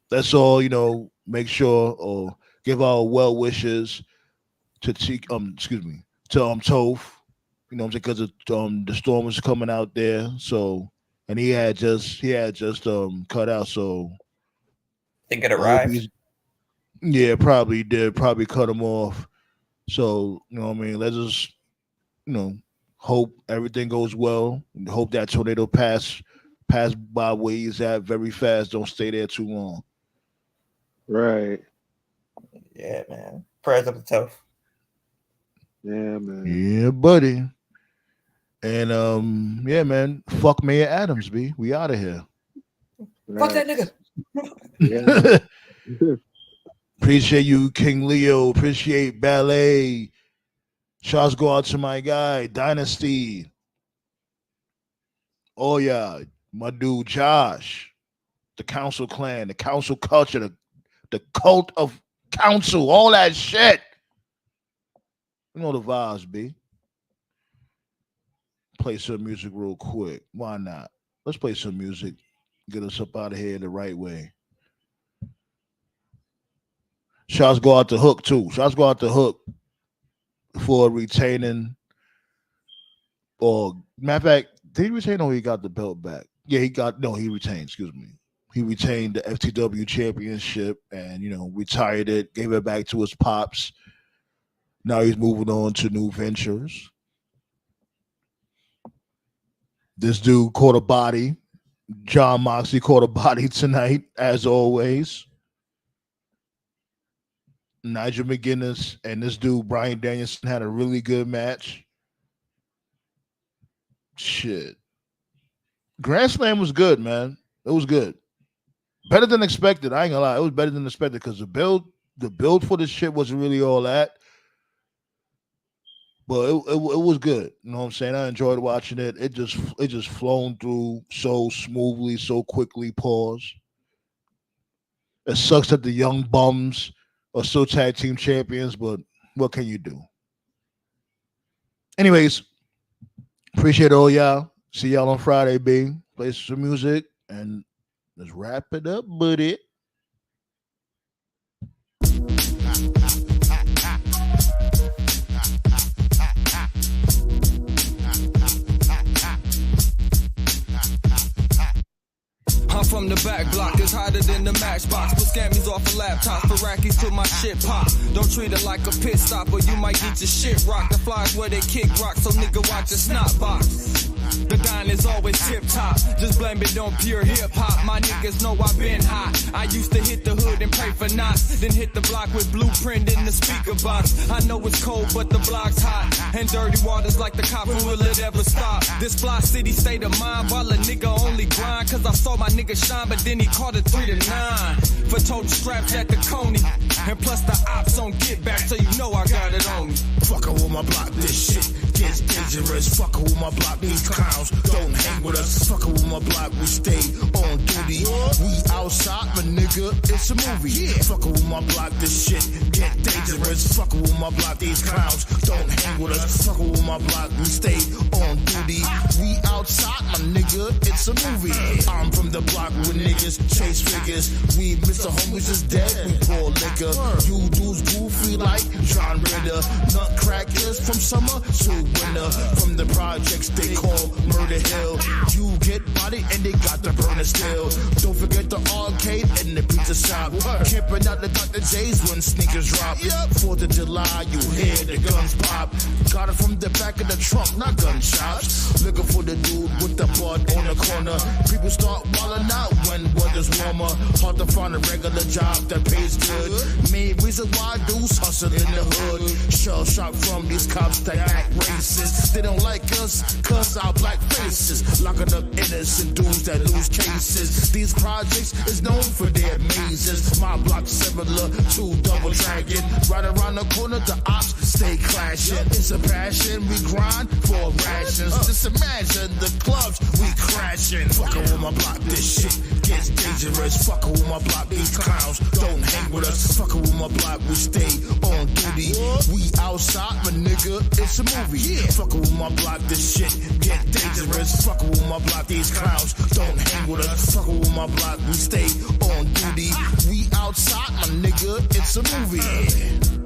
That's all. Make sure or give our well wishes to Toph. Because the storm was coming out there. So, and he had just cut out. So, Think it arrived. Yeah, probably did. Probably cut him off. So, let's just, hope everything goes well. Hope that tornado pass by where he's at very fast. Don't stay there too long. Right. Yeah, man. Prayers up to Toph. Yeah, man. Yeah, buddy. And yeah, man. Fuck Mayor Adams, B. We out of here. Fuck that nigga. Yeah. Appreciate you, King Leo. Appreciate Ballet. Shots go out to my guy, Dynasty. Oh yeah, my dude Josh. The Council Clan, the Council Culture, the cult of Council, all that shit. You know the vibes, B. Play some music real quick. Why not? Let's play some music. Get us up out of here the right way. Shots go out the Hook too. Shots go out the Hook for retaining. Or matter of fact, did he retain or he got the belt back? Yeah, he retained. Excuse me. He retained the FTW championship and retired it, gave it back to his pops. Now he's moving on to new ventures. This dude caught a body. John Moxley caught a body tonight, as always. Nigel McGuinness and this dude, Bryan Danielson, had a really good match. Shit. Grand Slam was good, man. It was good. Better than expected. I ain't gonna lie. It was better than expected because the build for this shit wasn't really all that. But it was good. You know what I'm saying? I enjoyed watching it. It just flown through so smoothly, so quickly. Pause. It sucks that the young bums are still tag team champions, but what can you do? Anyways, appreciate all y'all. See y'all on Friday, B. Play some music and let's wrap it up, buddy. I'm from the back block, it's hotter than the matchbox. Put scammies off of laptops, Iraqis till my shit pop. Don't treat it like a pit stop or you might get your shit rocked. The flies where they kick rock, so nigga watch your snot box. The dine is always tip top, just blame it on pure hip hop. My niggas know I've been hot. I used to hit the hood and pray for knots, then hit the block with blueprint in the speaker box. I know it's cold, but the block's hot, and dirty waters like the copper, will it ever stop? This fly city state of mind, while a nigga only grind, cause I saw my nigga shine, but then he caught it 3 to 9. For total straps at the Coney, and plus the ops on get back, so you know I got it on me. Fuckin' with my block, this shit gets dangerous. Fuckin' with my block, these clowns don't hang with us. Fuckin' with my block, we stay on duty. We outside, my nigga, it's a movie. Fuckin' with my block, this shit get dangerous. Fuckin' with my block, these clowns don't hang with us. Fuckin' with my block, we stay on duty. We outside, my nigga, it's a movie. I'm from the block with niggas, chase figures. We Mr. Homies is dead, we pour liquor. You dudes goofy like John Ritter. Nutcrackers from summer to winter. From the projects they call murder the hill. You get body and they got the burner still. Don't forget the arcade and the pizza shop. Camping out the Dr. J's when sneakers drop. 4th of July, you hear the guns pop. Got it from the back of the trunk, not gunshots. Looking for the dude with the bud on the corner. People start wilding out when weather's warmer. Hard to find a regular job that pays good. Main reason why dudes hustle in the hood. Shell shock from these cops that act racist. They don't like us cause our black faces. Locking up innocent dudes that lose cases. These projects is known for their mazes. My block similar to Double Dragon. Right around the corner the ops stay clashing. It's a passion, we grind for rations. Just imagine the clubs we crashing. Fucking with my block, this shit gets dangerous. Fucking with my block, these clowns don't hang with us. Fucking with my block, we stay on duty. We outside, my nigga, it's a movie. Fucking with my block, this shit get dangerous. Fucking with my block, these clowns don't hang with us. Fucking with my block, we stay on duty. We outside, my nigga, it's a movie.